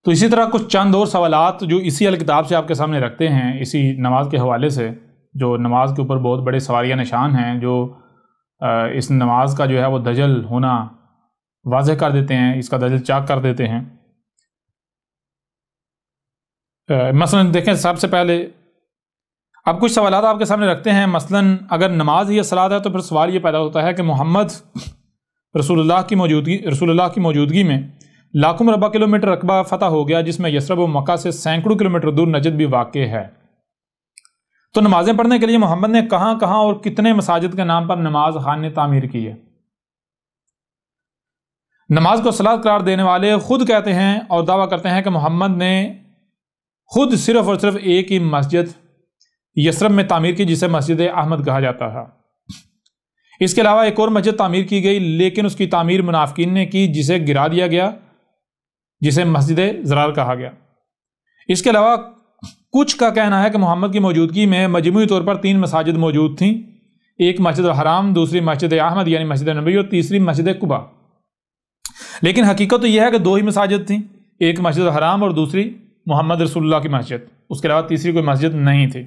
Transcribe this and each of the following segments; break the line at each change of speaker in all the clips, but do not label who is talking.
تو اسی طرح کچھ چند اور سوالات جو اسی الکتاب سے آپ کے سامنے رکھتے ہیں، اسی نماز کے حوالے سے، جو نماز کے اوپر بہت بڑے سوالیہ نشان ہیں، جو اس نماز کا جو ہے وہ دجل ہونا واضح کر دیتے ہیں، اس کا دجل چاک کر دیتے ہیں۔ مثلا دیکھیں، سب سے پہلے اب کچھ سوالات آپ کے سامنے رکھتے ہیں۔ مثلا اگر نماز ہی صلاۃ ہے تو پھر سوال یہ پیدا ہوتا ہے کہ محمد رسول اللہ کی موجودگی میں لاکھوں مربع کلومیٹر رقبہ فتح ہو گیا، جس میں یثرب و مکہ سے سینکڑوں کلومیٹر دور نجد بھی واقع ہے۔ تو نمازیں پڑھنے کے لیے محمد نے کہاں کہاں اور کتنے مساجد کے نام پر نماز خانے تعمیر کی ہے؟ نماز کو صلاۃ قرار دینے والے خود کہتے ہیں اور دعویٰ کرتے ہیں کہ محمد نے خود صرف اور صرف ایک ہی مسجد یثرب میں تعمیر کی، جسے مسجد احمد کہا جاتا ہے۔ اس کے علاوہ ایک اور مسجد تعمیر کی گئی، لیکن اس کی تعمیر منافقین نے کی، جسے گرا دیا گیا، جسے مسجد ضرار کہا گیا۔ اس کے علاوہ کچھ کا کہنا ہے کہ محمد کی موجودگی میں مجموعی طور پر 3 مساجد موجود تھیں، ایک مسجد الحرام، دوسری مسجد احمد یعنی مسجد نبوی، اور تیسری مسجد قباء۔ لیکن حقیقت تو یہ ہے کہ 2 ہی مساجد تھیں، ایک مسجد الحرام اور دوسری محمد رسول اللہ کی مسجد، اس کے علاوہ تیسری کوئی مسجد نہیں تھی۔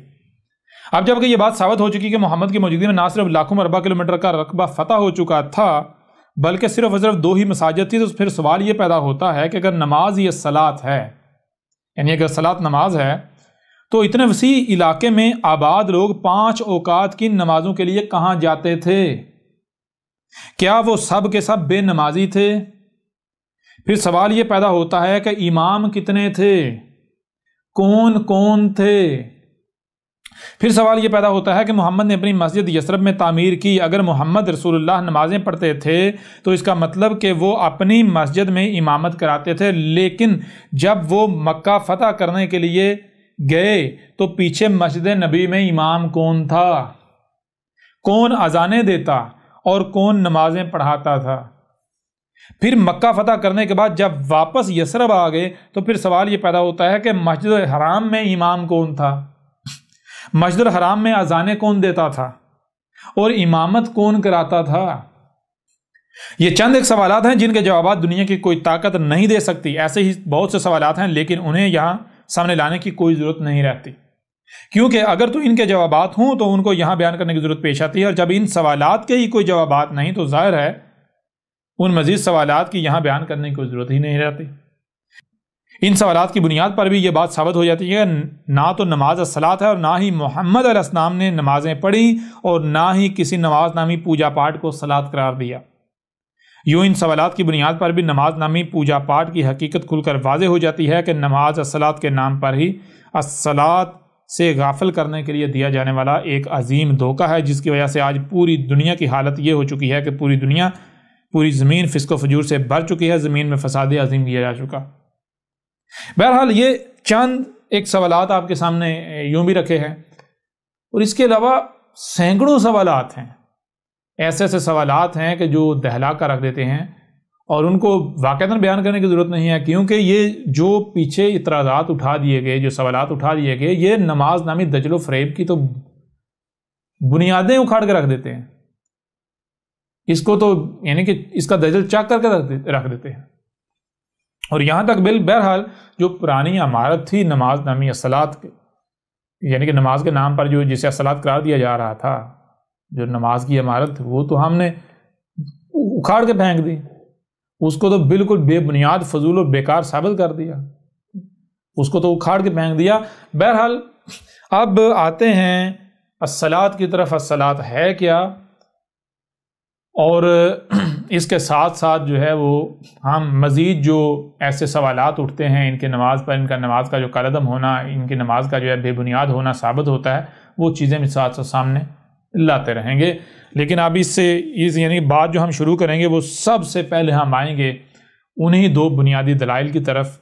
اب جب کہ یہ بات ثابت ہو چکی کہ محمد کی موجودگی میں نہ صرف لاکھوں مربع کلومیٹر کا رقبہ فتح ہو چکا تھا، بلکہ صرف اور صرف 2 ہی مساجد تھی، تو پھر سوال یہ پیدا ہوتا ہے کہ اگر نماز یہ صلاۃ ہے، یعنی اگر صلاۃ نماز ہے، تو اتنے وسیع علاقے میں آباد لوگ 5 اوقات کی نمازوں کے لیے کہاں جاتے تھے؟ کیا وہ سب کے سب بے نمازی تھے؟ پھر سوال یہ پیدا ہوتا ہے کہ امام کتنے تھے؟ کون کون تھے؟ پھر سوال یہ پیدا ہوتا ہے کہ محمد نے اپنی مسجد یثرب میں تعمیر کی، اگر محمد رسول اللہ نمازیں پڑھتے تھے تو اس کا مطلب کہ وہ اپنی مسجد میں امامت کراتے تھے، لیکن جب وہ مکہ فتح کرنے کے لیے گئے تو پیچھے مسجد نبی میں امام کون تھا؟ کون اذانیں دیتا اور کون نمازیں پڑھاتا تھا؟ پھر مکہ فتح کرنے کے بعد جب واپس یثرب آ گئے تو پھر سوال یہ پیدا ہوتا ہے کہ مسجد الحرام میں امام کون تھا؟ مسجد الحرام میں اذانیں کون دیتا تھا اور امامت کون کراتا تھا؟ یہ چند ایک سوالات ہیں جن کے جوابات دنیا کی کوئی طاقت نہیں دے سکتی۔ ایسے ہی بہت سے سوالات ہیں، لیکن انہیں یہاں سامنے لانے کی کوئی ضرورت نہیں رہتی، کیونکہ اگر تو ان کے جوابات ہوں تو ان کو یہاں بیان کرنے کی ضرورت پیش آتی ہے، اور جب ان سوالات کے ہی کوئی جوابات نہیں تو ظاہر ہے ان مزید سوالات کی یہاں بیان کرنے کی کوئی ضرورت ہی نہیں رہتی۔ ان سوالات کی بنیاد پر بھی یہ بات ثابت ہو جاتی ہے کہ نہ تو نماز الصلاۃ ہے اور نہ ہی محمد علیہ السلام نے نمازیں پڑھی اور نہ ہی کسی نماز نامی پوجا پاٹ کو صلاۃ قرار دیا۔ یوں ان سوالات کی بنیاد پر بھی نماز نامی پوجا پاٹ کی حقیقت کھل کر واضح ہو جاتی ہے کہ نماز الصلاۃ کے نام پر ہی الصلاۃ سے غافل کرنے کے لیے دیا جانے والا ایک عظیم دھوکہ ہے، جس کی وجہ سے آج پوری دنیا کی حالت یہ ہو چکی ہے کہ پوری زمین فسق و فجور سے بھر چکی ہے، زمین میں فساد عظیم کیا جا چکا۔ بہرحال یہ چند ایک سوالات آپ کے سامنے یوں بھی رکھے ہیں، اور اس کے علاوہ سینکڑوں سوالات ہیں، ایسے سوالات ہیں کہ جو دہلا کر رکھ دیتے ہیں اور ان کو واقعتاً بیان کرنے کی ضرورت نہیں ہے، کیونکہ یہ جو پیچھے اعتراضات اٹھا دیے گئے، جو سوالات اٹھا دیے گئے، یہ نماز نامی دجل و فریب کی تو بنیادیں اکھاڑ کے رکھ دیتے ہیں، اس کو تو یعنی کہ اس کا دجل چاک کر کے رکھ دیتے ہیں۔ اور یہاں تک بہرحال جو پرانی عمارت تھی نماز نامی الصلاۃ، یعنی کہ نماز کے نام پر جو جسے الصلاۃ قرار دیا جا رہا تھا، جو نماز کی عمارت تھی، وہ تو ہم نے اکھاڑ کے پھینک دی، اس کو تو بالکل بے بنیاد فضول اور بیکار ثابت کر دیا، اس کو تو اکھاڑ کے پھینک دیا۔ بہرحال اب آتے ہیں الصلاۃ کی طرف۔ الصلاۃ ہے کیا، اور اس کے ساتھ ساتھ جو ہے وہ ہم مزید جو ایسے سوالات اٹھتے ہیں ان کے نماز پر، ان کا نماز کا جو کالعدم ہونا، ان کی نماز کا جو ہے بے بنیاد ہونا ثابت ہوتا ہے، وہ چیزیں بھی ساتھ ساتھ سامنے لاتے رہیں گے۔ لیکن اب اس سے یعنی بات جو ہم شروع کریں گے وہ سب سے پہلے ہم آئیں گے انہی 2 بنیادی دلائل کی طرف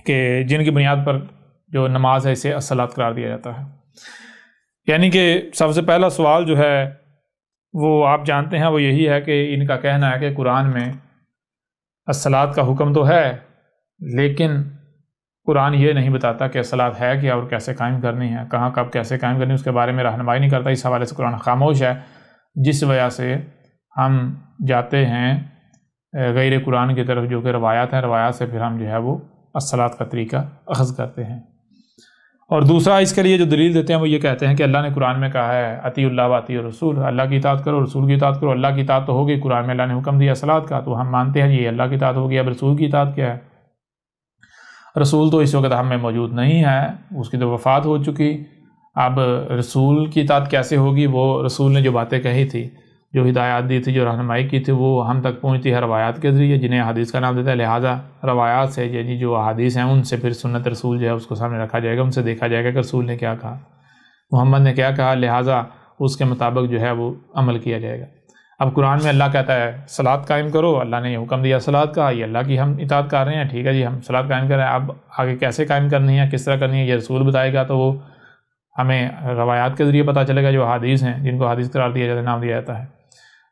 کہ جن کی بنیاد پر جو نماز ہے اسے الصلاۃ قرار دیا جاتا ہے۔ یعنی کہ سب سے پہلا سوال جو ہے وہ آپ جانتے ہیں، وہ یہی ہے کہ ان کا کہنا ہے کہ قرآن میں الصلاۃ کا حکم تو ہے، لیکن قرآن یہ نہیں بتاتا کہ الصلاۃ ہے کیا اور کیسے قائم کرنی ہے، کہاں کب کیسے قائم کرنی ہے، اس کے بارے میں رہنمائی نہیں کرتا۔ اس حوالے سے قرآن خاموش ہے، جس وجہ سے ہم جاتے ہیں غیر قرآن کی طرف، جو کہ روایات ہیں، روایات سے پھر ہم جو ہے وہ الصلاۃ کا طریقہ اخذ کرتے ہیں۔ اور دوسرا اس کے لیے جو دلیل دیتے ہیں وہ یہ کہتے ہیں کہ اللہ نے قرآن میں کہا ہے اطیعوا اللہ و اطیعوا الرسول، اللہ کی اطاعت کرو، رسول کی اطاعت کرو۔ اللہ کی اطاعت تو ہوگی، قرآن میں اللہ نے حکم دیا صلاۃ کا، تو ہم مانتے ہیں یہ اللہ کی اطاعت ہوگی۔ اب رسول کی اطاعت کیا ہے؟ رسول تو اس وقت ہم میں موجود نہیں ہے، اس کی تو وفات ہو چکی۔ اب رسول کی اطاعت کیسے ہوگی؟ وہ رسول نے جو باتیں کہی تھی، جو ہدایات دی تھی، جو رہنمائی کی تھی، وہ ہم تک پہنچتی ہے روایات کے ذریعے، جنہیں حدیث کا نام دیتا ہے۔ لہٰذا روایات سے یعنی جو حدیث ہیں ان سے پھر سنت رسول جو ہے اس کو سامنے رکھا جائے گا، ان سے دیکھا جائے گا کہ رسول نے کیا کہا، محمد نے کیا کہا، لہٰذا اس کے مطابق جو ہے وہ عمل کیا جائے گا۔ اب قرآن میں اللہ کہتا ہے صلاۃ قائم کرو، اللہ نے یہ حکم دیا صلاۃ کا، یہ اللہ کی ہم اطاعت کر رہے ہیں، ٹھیک ہے جی ہم صلاۃ قائم کر رہے ہیں۔ اب آگے کیسے قائم کرنی ہے، کس طرح کرنی ہے، یہ رسول بتائے گا، تو وہ ہمیں روایات کے ذریعے پتہ چلے گا، جو حدیث ہیں جن کو حدیث قرار دیا جاتا ہے، نام دیا جاتا ہے۔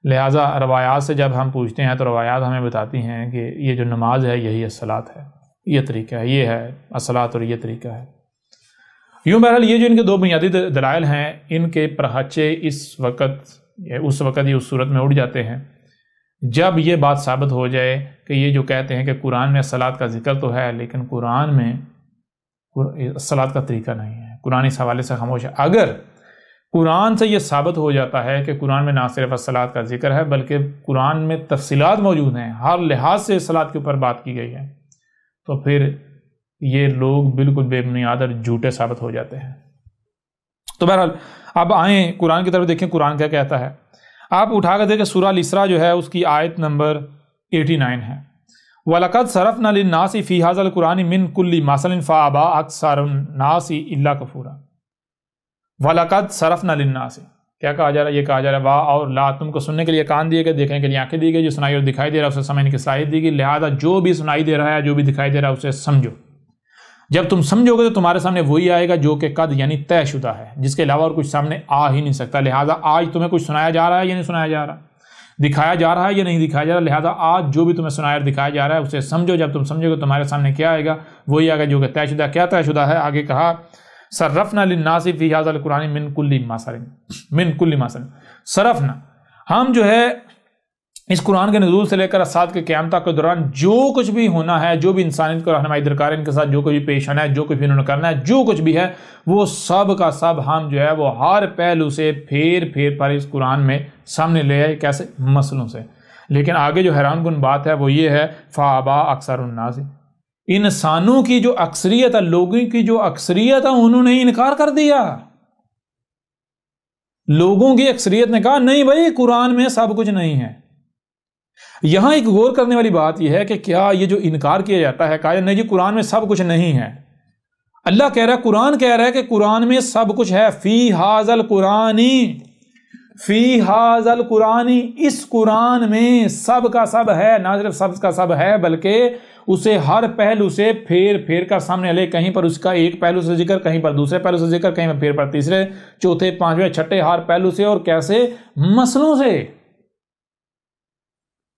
لہٰذا روایات سے جب ہم پوچھتے ہیں تو روایات ہمیں بتاتی ہیں کہ یہ جو نماز ہے یہی الصلاۃ ہے، یہ طریقہ ہے، یہ ہے الصلاۃ اور یہ طریقہ ہے۔ یوں بہرحال یہ جو ان کے دو بنیادی دلائل ہیں، ان کے پرہچے اس وقت ہی اس صورت میں اٹھ جاتے ہیں جب یہ بات ثابت ہو جائے کہ یہ جو کہتے ہیں کہ قرآن میں الصلاۃ کا ذکر تو ہے لیکن قرآن میں الصلاۃ کا طریقہ نہیں ہے، قرآن اس حوالے سے خاموش ہے۔ اگر قرآن سے یہ ثابت ہو جاتا ہے کہ قرآن میں نہ صرف الصلاۃ کا ذکر ہے بلکہ قرآن میں تفصیلات موجود ہیں، ہر لحاظ سے الصلاۃ کے اوپر بات کی گئی ہے، تو پھر یہ لوگ بالکل بے بنیاد اور جھوٹے ثابت ہو جاتے ہیں۔ تو بہرحال اب آئیں قرآن کی طرف دیکھیں قرآن کیا کہتا ہے۔ آپ اٹھا کر دیکھیں سورہ الاسراء جو ہے اس کی آیت نمبر 89 ہے۔ وَلَقَدْ صَرَفْنَا لِلنَّاسِ فِي هَذَا الْقُرْآنِ مِنْ كُلِّ مَثَلٍ فَأَبَىٰ أَكْثَرُ النَّاسِ إِلَّا كُفُورًا۔ وَلَقَدْ صَرَفْنَا لِلنَّاسِ کیا کہا جا رہا ہے؟ یہ کہا جا رہا ہے واہ اور لا، تم کو سننے کے لیے کان دیے گئے، دیکھنے کے لیے آنکھیں دی گئی، جو سنائی اور دکھائی دے رہا ہے اسے سمجھنے کی صلاحیت دی گئی، لہٰذا جو بھی سنائی دے رہا ہے جو بھی دکھائی دے رہا ہے اسے سمجھو۔ جب تم سمجھو گے تو تمہارے سامنے وہی آئے گا جو کہ قد یعنی طے شدہ ہے، جس کے علاوہ اور کچھ سامنے آ ہی نہیں سکتا۔ لہٰذا آج تمہیں کچھ سنایا جا رہا ہے یا نہیں سنایا جا رہا، دکھایا جا رہا ہے یا نہیں دکھایا جا رہا، لہٰذا آج جو بھی تمہیں سنایا اور دکھایا جا رہا ہے اسے سمجھو۔ جب تم سمجھو گے تمہارے سامنے کیا آئے گا؟ وہی آئے گا جو کہ طے شدہ۔ کیا طے شدہ ہے؟ آگے کہا صرفنا للناس فی ھذا القرآن من کل مثل۔ صرفنا، ہم جو ہے اس قرآن کے نزول سے لے کر ساتھ کے قیامت کے دوران جو کچھ بھی ہونا ہے، جو بھی انسانیت کو رہنمائی درکار ہے، ان کے ساتھ جو کچھ بھی پیش آنا ہے، جو کچھ بھی انہوں نے کرنا ہے، جو کچھ بھی ہے وہ سب کا سب ہم جو ہے وہ ہر پہلو سے پھیر پر اس قرآن میں سامنے لے آئے۔ کیسے؟ مسئلوں سے۔ لیکن آگے جو حیران کن بات ہے وہ یہ ہے فَأَبَىٰ أَكْثَرُ النَّاسِ، انسانوں کی جو اکثریت ہے، لوگوں کی جو اکثریت ہے، انہوں نے انکار کر دیا۔ لوگوں کی اکثریت نے کہا نہیں بھائی قرآن میں سب کچھ نہیں ہے۔ یہاں ایک غور کرنے والی بات یہ ہے کہ کیا یہ جو انکار کیا جاتا ہے کہا نہیں جی قرآن میں سب کچھ نہیں ہے، اللہ کہہ رہا ہے، قرآن کہہ رہا ہے کہ قرآن میں سب کچھ ہے، فی ھذا القرآن، فی ھذا القرآن، اس قرآن میں سب کا سب ہے، نہ صرف سب کا سب ہے بلکہ اسے ہر پہلو سے پھیر کر سامنے لے، کہیں پر اس کا ایک پہلو سے ذکر، کہیں پر دوسرے پہلو سے ذکر، کہیں پر پھر پر تیسرے چوتھے پانچویں چھٹے ہر پہلو سے، اور کیسے؟ مسئلوں سے۔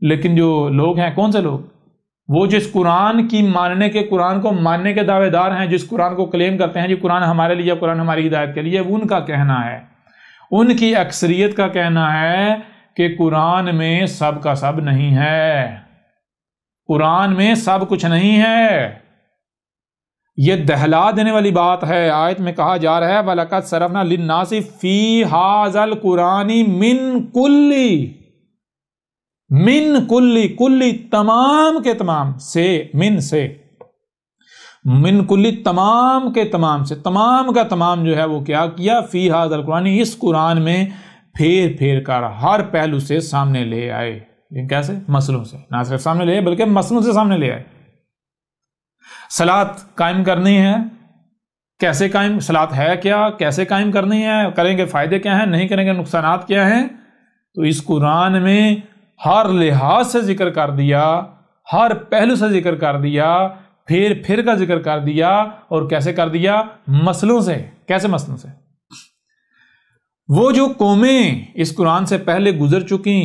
لیکن جو لوگ ہیں، کون سے لوگ؟ وہ جس قرآن کی ماننے کے، قرآن کو ماننے کے دعوے دار ہیں، جس قرآن کو کلیم کرتے ہیں جی قرآن ہمارے لیے، قرآن ہماری ہدایت کے لیے، ان کا کہنا ہے، ان کی اکثریت کا کہنا ہے کہ قرآن میں سب کا سب نہیں ہے، قرآن میں سب کچھ نہیں ہے۔ یہ دہلا دینے والی بات ہے۔ آیت میں کہا جا رہا ہے وَلَقَدْ صَرَفْنَا لِلنَّاسِ فِي ھَذَا الْقُرْآنِ مِنْ كُلِّ، من کلی تمام کے تمام سے، من کلی تمام کے تمام سے، تمام کا تمام جو ہے وہ کیا کیا؟ فی ھذا القرآن، اس قرآن میں پھیر کر ہر پہلو سے سامنے لے آئے۔ لیکن کیسے؟ مسئلوں سے، نہ صرف سامنے لے آئے بلکہ مسئلوں سے سامنے لے آئے۔ صلاۃ قائم کرنی ہے، کیسے قائم؟ صلاۃ ہے کیا؟ کیسے قائم کرنی ہے؟ کریں گے فائدے کیا ہیں؟ نہیں کریں گے نقصانات کیا ہیں؟ تو اس قرآن میں ہر لحاظ سے ذکر کر دیا، ہر پہلو سے ذکر کر دیا، پھر کا ذکر کر دیا، اور کیسے کر دیا؟ مسئلوں سے۔ کیسے مسئلوں سے؟ وہ جو قومیں اس قرآن سے پہلے گزر چکی،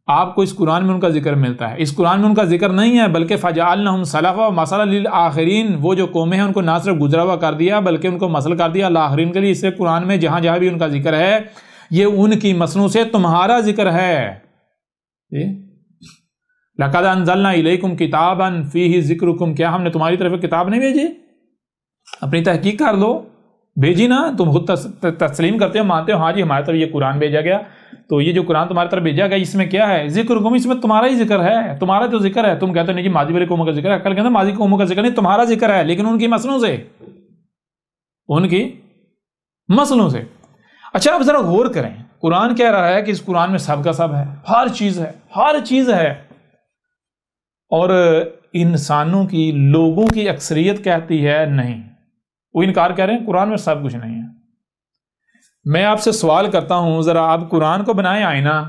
آپ کو اس قرآن میں ان کا ذکر ملتا ہے، اس قرآن میں ان کا ذکر نہیں ہے بلکہ فَجَعَلْنَهُمْ سَلَفًا وَمَثَلًا لِلْآخِرِينَ، وہ جو قومیں ہیں ان کو نہ صرف گزرا ہوا کر دیا بلکہ ان کو مثل کر دیا آخرین کے لیے۔ اس سے قرآن میں جہاں جہاں بھی ان کا ذکر ہے یہ ان کی مثلوں سے تمہارا ذکر ہے۔ لقد انزلنا الیکم کتابا فیہ ذکرکم، کیا ہم نے تمہاری طرف کتاب نہیں بھیجی؟ اپنی تحقیق کر لو، بھیجی نا، تم خود تسلیم کرتے ہو، مانتے ہو ہاں جی ہماری طرف یہ قرآن بھیجا گیا، تو یہ جو قرآن تمہاری طرف بھیجا گیا اس میں کیا ہے؟ ذکرکم، اس میں تمہارا ہی ذکر ہے، تمہارا جو ذکر ہے، تم کہتے ہو نہیں جی ماضی والے قوموں کا ذکر ہے، کل کہتے ہیں ماضی قوموں کا ذکر نہیں، تمہارا ذکر ہے لیکن ان کی مسلوں سے، ان کی مسلوں سے۔ اچھا اب ذرا غور کریں، قرآن کہہ رہا ہے کہ اس قرآن میں سب کا سب ہے، ہر چیز ہے، ہر چیز ہے، اور انسانوں کی، لوگوں کی اکثریت کہتی ہے نہیں، وہ انکار کر رہے ہیں قرآن میں سب کچھ نہیں ہے۔ میں آپ سے سوال کرتا ہوں، ذرا آپ قرآن کو بنائیں آئینہ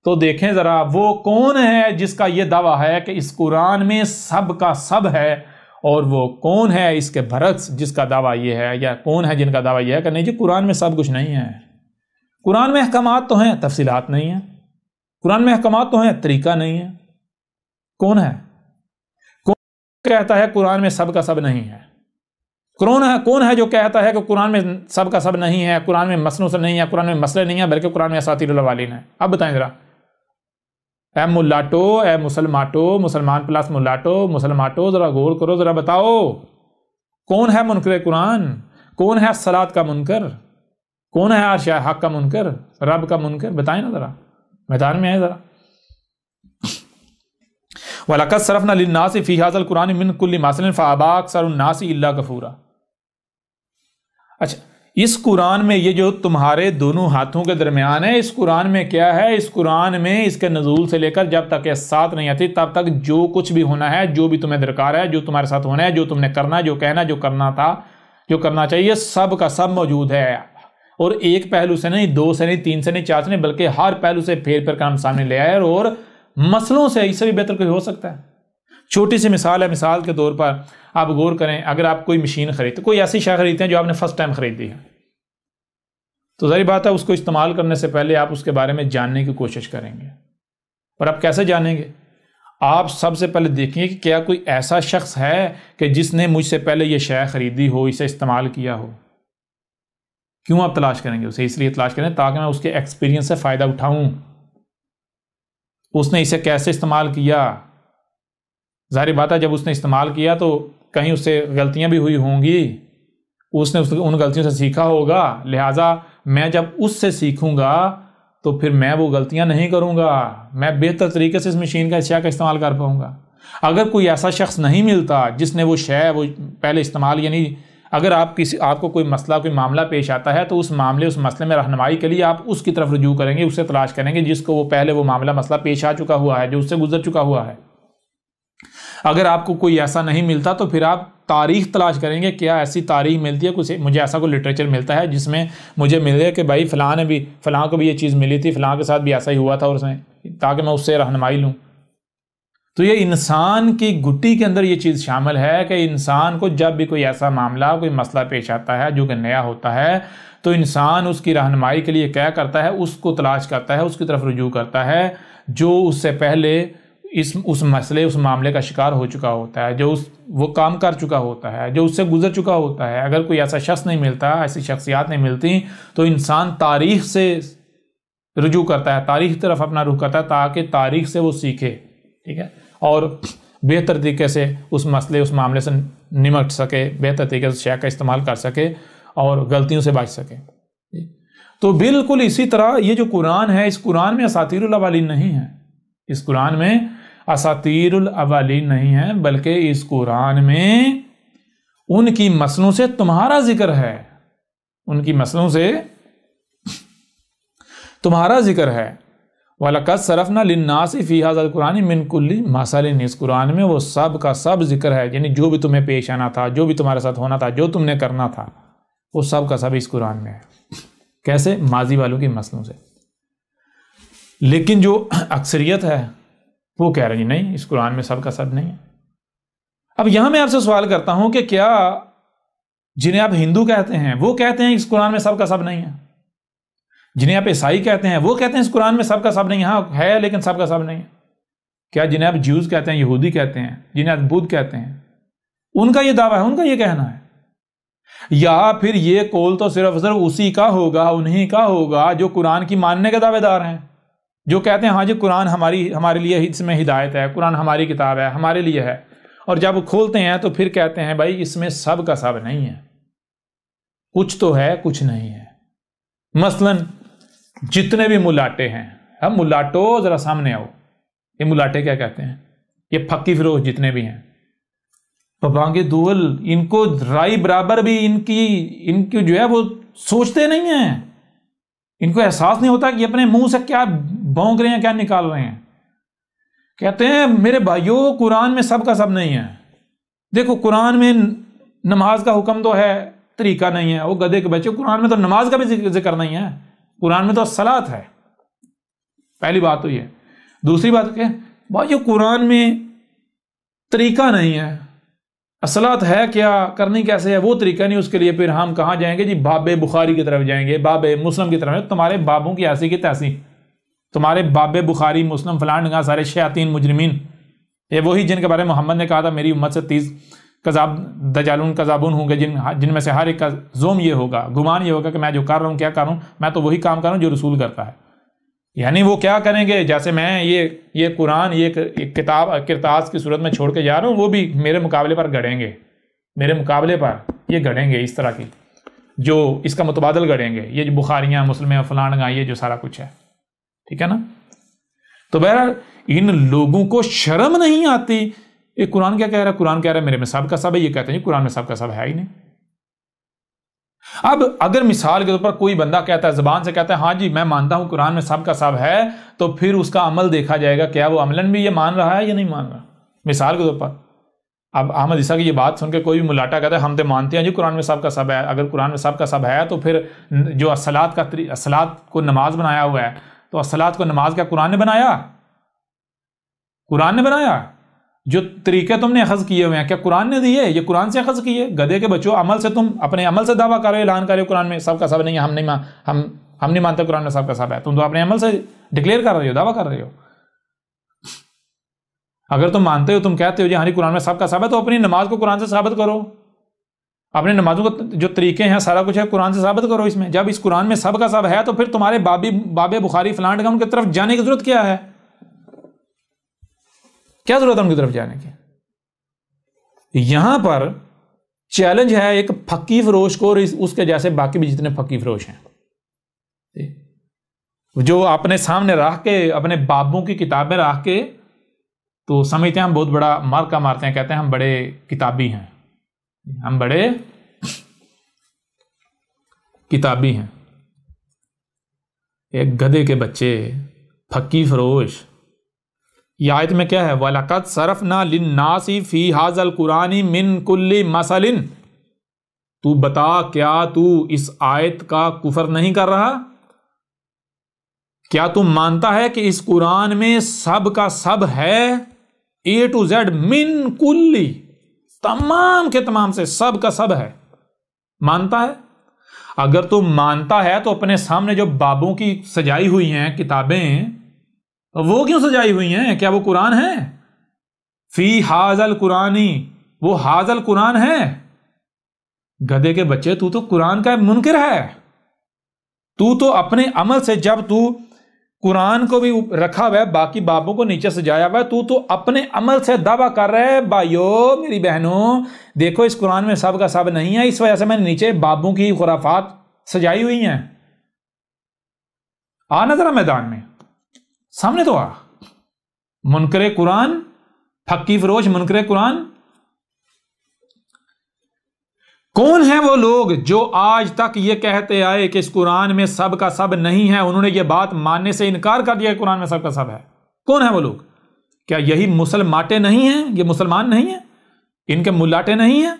تو دیکھیں ذرا وہ کون ہے جس کا یہ دعویٰ ہے کہ اس قرآن میں سب کا سب ہے، اور وہ کون ہے اس کے برعکس جس کا دعویٰ یہ ہے، یا کون ہے جن کا دعویٰ یہ ہے کہ نہیں جی قرآن میں سب کچھ نہیں ہے۔ قرآن میں احکامات تو ہیں، تفصیلات نہیں ہیں، قرآن میں احکامات تو ہیں، طریقہ نہیں ہے۔ کون ہے؟ کون کہتا ہے قرآن میں سب کا سب نہیں ہے؟ کون ہے جو کہتا ہے کہ قرآن میں سب کا سب نہیں ہے، قرآن میں مسلوں سے نہیں ہے، قرآن میں مسئلے نہیں ہیں، بلکہ قرآن میں اساطیر الاولین ہے؟ اب بتائیں ذرا، اے ملاٹو، اے مسلماٹو، مسلمان پلس ملاٹو، مسلماٹو، ذرا غور کرو، ذرا بتاؤ کون ہے منکر قرآن؟ کون ہے الصلاۃ کا منکر؟ کون ہے عرش حق کا منکر، رب کا منکر؟ بتائیں نا ذرا، میدان میں ہے ذرا۔ وَلَقَدْ صَرَفْنَا لِلنَّاسِ فِي هَذَا الْقُرْآنِ مِنْ كُلِّ مَثَلٍ فَأَبَىٰ أَكْثَرُ النَّاسِ إِلَّا كُفُورًا۔ اچھا، اس قرآن میں یہ جو تمہارے دونوں ہاتھوں کے درمیان ہے، اس قرآن میں کیا ہے؟ اس قرآن میں اس کے نزول سے لے کر جب تک یہ ساتھ نہیں آتی تب تک جو کچھ بھی ہونا ہے، جو بھی تمہیں درکار ہے، جو تمہارے ساتھ ہونا ہے، جو تم نے کرنا ہے، جو کہنا ہے، جو کرنا تھا، جو کرنا چاہیے، سب کا سب موجود ہے، اور ایک پہلو سے نہیں، دو سے نہیں، تین سے نہیں، چار سے نہیں، بلکہ ہر پہلو سے پھیر پھیر کر ہم سامنے لے آئے، اور مسئلوں سے اس سے بھی بہتر کوئی ہو سکتا ہے؟ چھوٹی سی مثال ہے، مثال کے طور پر آپ غور کریں، اگر آپ کوئی مشین خریدتے، کوئی ایسی شے خریدتے ہیں جو آپ نے فرسٹ ٹائم خریدی ہے، تو ظاہر بات ہے اس کو استعمال کرنے سے پہلے آپ اس کے بارے میں جاننے کی کوشش کریں گے۔ اور آپ کیسے جانیں گے؟ آپ سب سے پہلے دیکھیں کہ کیا کوئی ایسا شخص ہے کہ جس نے مجھ سے پہلے یہ شے خریدی ہو، اسے استعمال کیا ہو۔ کیوں آپ تلاش کریں گے اسے؟ اس لیے تلاش کریں تاکہ میں اس کے ایکسپیرینس سے فائدہ اٹھاؤں، اس نے اسے کیسے استعمال کیا۔ ظاہر بات ہے جب اس نے استعمال کیا تو کہیں اس سے غلطیاں بھی ہوئی ہوں گی، اس نے ان غلطیوں سے سیکھا ہوگا، لہٰذا میں جب اس سے سیکھوں گا تو پھر میں وہ غلطیاں نہیں کروں گا، میں بہتر طریقے سے اس مشین کا، اس شے کا استعمال کر پاؤں گا۔ اگر کوئی ایسا شخص نہیں ملتا جس نے وہ شے وہ پہلے استعمال، یعنی اگر آپ کو کوئی مسئلہ، کوئی معاملہ پیش آتا ہے تو اس مسئلے میں رہنمائی کے لیے آپ اس کی طرف رجوع کریں گے، اس سے تلاش کریں گے جس کو وہ پہلے وہ معاملہ، مسئلہ پیش آ چکا ہوا ہے، جو اس سے گزر چکا ہوا ہے۔ اگر آپ کو کوئی ایسا نہیں ملتا تو پھر آپ تاریخ تلاش کریں گے، کیا ایسی تاریخ ملتی ہے، کچھ مجھے ایسا کوئی لٹریچر ملتا ہے جس میں مجھے ملے کہ بھائی فلاں کو بھی یہ چیز ملی تھی، فلاں کے ساتھ بھی ایسا ہی ہوا تھا، اور اس میں، تاکہ میں اس سے رہنمائی لوں۔ تو یہ انسان کی گٹی کے اندر یہ چیز شامل ہے کہ انسان کو جب بھی کوئی ایسا معاملہ، کوئی مسئلہ پیش آتا ہے جو کہ نیا ہوتا ہے، تو انسان اس کی رہنمائی کے لیے کیا کرتا ہے؟ اس کو تلاش کرتا ہے، اس کی طرف رجوع کرتا ہے جو اس سے پہلے اس مسئلے، اس معاملے کا شکار ہو چکا ہوتا ہے، جو وہ کام کر چکا ہوتا ہے، جو اس سے گزر چکا ہوتا ہے۔ اگر کوئی ایسا شخص نہیں ملتا، ایسی شخصیات نہیں ملتی، تو انسان تاریخ سے رجوع کرتا ہے، تاریخ کی طرف اپنا رخ کرتا ہے تاکہ تاریخ سے وہ سیکھے، ٹھیک ہے، اور بہتر طریقے سے اس مسئلے، اس معاملے سے نمٹ سکے، بہتر طریقے سے شے کا استعمال کر سکے اور غلطیوں سے بچ سکے۔ تو بالکل اسی طرح یہ جو قرآن ہے، اس قرآن میں اساطیر الاولین نہیں ہے، اس قرآن میں اساطیر الاولین نہیں ہے، بلکہ اس قرآن میں ان کی مسئلوں سے تمہارا ذکر ہے، ان کی مسئلوں سے تمہارا ذکر ہے۔ وَلَقَدْ صَرَفْنَا لِلنَّاسِ فِي هَذَا الْقُرْآنِ مِنْ كُلِّ مَثَلٍ، اس قرآن میں وہ سب کا سب ذکر ہے، یعنی جو بھی تمہیں پیش آنا تھا، جو بھی تمہارے ساتھ ہونا تھا، جو تم نے کرنا تھا، وہ سب کا سب اس قرآن میں ہے۔ کیسے؟ ماضی والوں کی مسئلوں سے۔ لیکن جو اکثریت ہے وہ کہہ رہے ہیں نہیں، اس قرآن میں سب کا سب نہیں ہے۔ اب یہاں میں آپ سے سوال کرتا ہوں کہ کیا جنہیں آپ ہندو کہتے ہیں وہ کہتے ہیں اس قرآن میں سب کا سب نہیں ہے؟ جنہیں آپ عیسائی کہتے ہیں وہ کہتے ہیں اس قرآن میں سب کا سب نہیں ہے؟ ہاں ہے لیکن سب کا سب نہیں ہے۔ کیا جنہیں آپ جیوز کہتے ہیں، یہودی کہتے ہیں، جنہیں آپ بدھ کہتے ہیں، ان کا یہ دعویٰ ہے، ان کا یہ کہنا ہے؟ یا پھر یہ قول تو صرف اسی کا ہوگا، انہی کا ہوگا جو قرآن کی ماننے کے دعوے دار ہیں؟ جو کہتے ہیں ہاں جی قرآن ہمارے لیے اس میں ہدایت ہے، قرآن ہماری کتاب ہے، ہمارے لیے ہے، اور جب کھولتے ہیں تو پھر کہتے ہیں بھائی اس میں سب کا سب نہیں ہے، کچھ تو ہے کچھ نہیں ہے۔ مثلا جتنے بھی ملاٹے ہیں، ہم ملاٹو ذرا سامنے آؤ، یہ ملاٹے کیا کہتے ہیں؟ یہ پھکی فروش جتنے بھی ہیں، پپانگے دول، ان کو رائی برابر بھی ان کی جو ہے وہ سوچتے نہیں ہیں، ان کو احساس نہیں ہوتا کہ اپنے منہ سے کیا بونک رہے ہیں، کیا نکال رہے ہیں۔ کہتے ہیں میرے بھائیوں قرآن میں سب کا سب نہیں ہے۔ دیکھو قرآن میں نماز کا حکم تو ہے، طریقہ نہیں ہے۔ وہ گدھے کے بچے، قرآن میں تو نماز کا بھی ذکر نہیں ہے، قرآن میں تو صلاۃ ہے۔ پہلی بات تو یہ۔ دوسری بات کہ بھائیو قرآن میں طریقہ نہیں ہے، صلاۃ ہے کیا، کرنی کیسے ہے، وہ طریقہ نہیں۔ اس کے لیے پھر ہم کہاں جائیں گے جی؟ باب بخاری کی طرف جائیں گے، باب مسلم کی طرف۔ تمہارے بابوں کی ایسی کی تیسی، تمہارے باب بخاری مسلم فلان ڈنگا سارے شیاطین مجرمین، یہ وہی جن کے بارے میں محمد نے کہا تھا میری امت سے 30 کذاب دجالون کذابون ہوں گے، جن میں سے ہر ایک کا زوم یہ ہوگا، گمان یہ ہوگا کہ میں جو کر رہا ہوں کیا کر رہا ہوں، میں تو وہی کام کر رہا ہوں جو رسول کرتا ہے۔ یعنی وہ کیا کریں گے؟ جیسے میں یہ قرآن یہ کتاب کرتاس کی صورت میں چھوڑ کے جا رہا ہوں، وہ بھی میرے مقابلے پر گڑیں گے، میرے مقابلے پر یہ گڑیں گے اس طرح کی، جو اس کا متبادل گڑیں گے، یہ جو بخاریاں مسلمیں فلانگاں یہ جو سارا کچھ ہے، ٹھیک ہے نا؟ تو بہرحال ان لوگوں کو شرم نہیں آتی۔ یہ قرآن کیا کہہ رہا ہے؟ قرآن کہہ رہا ہے میرے میں سب کا سب ہے، یہ کہتے ہیں قرآن میں سب کا سب ہے ہی نہیں۔ اب اگر مثال کے طور پر کوئی بندہ کہتا ہے، زبان سے کہتا ہے ہاں جی میں مانتا ہوں قرآن میں سب کا سب ہے، تو پھر اس کا عمل دیکھا جائے گا، کیا وہ عملاً بھی یہ مان رہا ہے یا نہیں مان رہا۔ مثال کے طور پر اب احمد عیسیٰ کی یہ بات سن کے کوئی بھی ملاٹا کہتا ہے ہم تو مانتے ہیں جی قرآن میں سب کا سب ہے۔ اگر قرآن میں سب کا سب ہے تو پھر جو الصلاۃ کو نماز بنایا ہوا ہے، تو الصلاۃ کو نماز کیا قرآن نے بنایا؟ قرآن نے بنایا؟ جو طریقے تم نے اخذ کیے ہوئے ہیں کیا قرآن نے دیے؟ یہ قرآن سے اخذ کیے؟ گدھے کے بچوں، عمل سے تم اپنے عمل سے دعویٰ کر رہے ہو، اعلان کر رہے ہو قرآن میں سب کا سب نہیں ہے، ہم نہیں مانتے قرآن میں سب کا سب ہے۔ تم تو اپنے عمل سے ڈکلیئر کر رہے ہو، دعویٰ کر رہے ہو۔ اگر تم مانتے ہو، تم کہتے ہو جی ہاں قرآن میں سب کا سب ہے، تو اپنی نماز کو قرآن سے ثابت کرو، اپنے نمازوں کو جو طریقے ہیں سارا کچھ ہے قرآن سے ثابت کرو۔ اس میں جب اس قرآن میں سب کا سب ہے تو پھر تمہارے باب بخاری فلان ڈگم کی طرف جانے کی ضرورت کیا ہے؟ کیا ضرورت ہے ان کی طرف جانے کی؟ یہاں پر چیلنج ہے ایک پھکی فروش کو اور اس کے جیسے باقی بھی جتنے پھکی فروش ہیں، جو اپنے سامنے رکھ کے اپنے بابوں کی کتابیں رکھ کے تو سمجھتے ہیں ہم بہت بڑا مارکا مارتے ہیں، کہتے ہیں ہم بڑے کتابی ہیں، ہم بڑے کتابی ہیں۔ ایک گدھے کے بچے، پھکی فروش۔ یہ آیت میں کیا ہے؟ وَلَقَدْ صَرَفْنَا لِلنَّاسِ فِي هَذَا الْقُرْآنِ مِنْ كُلِّ مَثَلٍ۔ تو بتا کیا تو اس آیت کا کفر نہیں کر رہا؟ کیا تم مانتا ہے کہ اس قرآن میں سب کا سب ہے، A to Z، من کلی، تمام کے تمام سے سب کا سب ہے؟ مانتا ہے؟ اگر تم مانتا ہے تو اپنے سامنے جو بابوں کی سجائی ہوئی ہیں کتابیں، وہ کیوں سجائی ہوئی ہیں؟ کیا وہ قرآن ہے؟ فی ھذا القرآن، وہ ھذا القرآن ہے؟ گدھے کے بچے، تو قرآن کا منکر ہے۔ تو اپنے عمل سے، جب تو قرآن کو بھی رکھا ہوا ہے، باقی بابوں کو نیچے سجایا ہوا ہے، تو اپنے عمل سے دعویٰ کر رہے بھائیو میری بہنوں، دیکھو اس قرآن میں سب کا سب نہیں ہے، اس وجہ سے میں نے نیچے بابوں کی خرافات سجائی ہوئی ہیں۔ آ نا ذرا میدان میں، سامنے تو آ۔ منکر قرآن، پھکی فروش منکر قرآن۔ کون ہیں وہ لوگ جو آج تک یہ کہتے آئے کہ اس قرآن میں سب کا سب نہیں ہے، انہوں نے یہ بات ماننے سے انکار کر دیا کہ قرآن میں سب کا سب ہے؟ کون ہیں وہ لوگ؟ کیا یہی مسلماٹے نہیں ہیں؟ یہ مسلمان نہیں ہیں؟ ان کے ملاٹے نہیں ہیں؟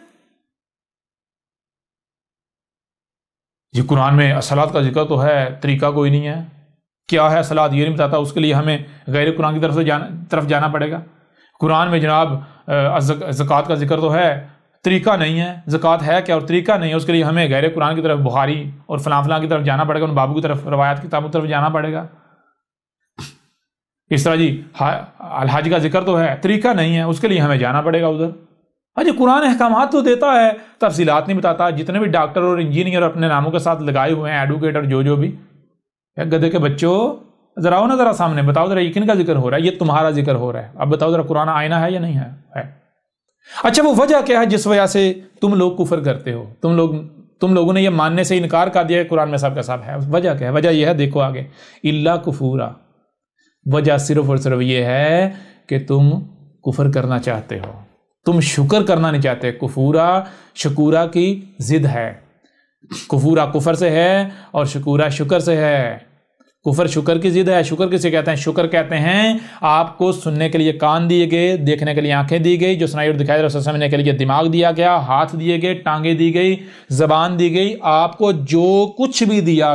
یہ قرآن میں صلاۃ کا ذکر تو ہے، طریقہ کوئی نہیں ہے، کیا ہے صلاۃ یہ نہیں بتاتا، اس کے لیے ہمیں غیر قرآن کی طرف جانا پڑے گا۔ قرآن میں جناب زکوٰۃ کا ذکر تو ہے، طریقہ نہیں ہے، زکوٰۃ ہے کیا اور طریقہ نہیں ہے، اس کے لیے ہمیں غیر قرآن کی طرف، بخاری اور فلاں فلاں کی طرف جانا پڑے گا، ان بابوں کی طرف، روایات کتابوں کی طرف جانا پڑے گا۔ اس طرح جی الحج کا ذکر تو ہے، طریقہ نہیں ہے، اس کے لیے ہمیں جانا پڑے گا ادھر۔ ہاں جی قرآن احکامات تو دیتا ہے، تفصیلات نہیں بتاتا۔ جتنے بھی ڈاکٹر اور انجینئر اپنے ناموں کے ساتھ لگائے ہوئے ہیں، ایڈوکیٹر جو بھی، گدھے کے بچوں ذرا آؤ نا ذرا سامنے، بتاؤ ذرا یہ کن کا ذکر ہو رہا ہے؟ یہ تمہارا ذکر ہو رہا ہے، اب بتاؤ ذرا قرآن آئینہ ہے یا نہیں ہے؟ اچھا وہ وجہ کیا ہے جس وجہ سے تم لوگ کفر کرتے ہو؟ تم لوگوں نے یہ ماننے سے انکار کر دیا کہ قرآن میں سب کا سب ہے، وجہ کیا ہے؟ وجہ یہ ہے، دیکھو آگے، الا کفورا، وجہ صرف اور صرف یہ ہے کہ تم کفر کرنا چاہتے ہو، تم شکر کرنا نہیں چاہتے۔ کفورا شکورا کی ضد ہے، کفورا کفر سے ہے اور شکورا شکر سے ہے۔ کفر شکر کی ضد ہے۔ شکر کسے کہتے ہیں؟ شکر کہتے ہیں آپ کو سننے کے لیے کان دیے گئے، دیکھنے کے لیے آنکھیں دی گئی، جو سنائی اور دکھائی اور سمجھنے کے لیے دماغ دیا گیا، ہاتھ دیے گئے، ٹانگیں دی گئی، زبان دی گئی، آپ کو جو کچھ بھی دیا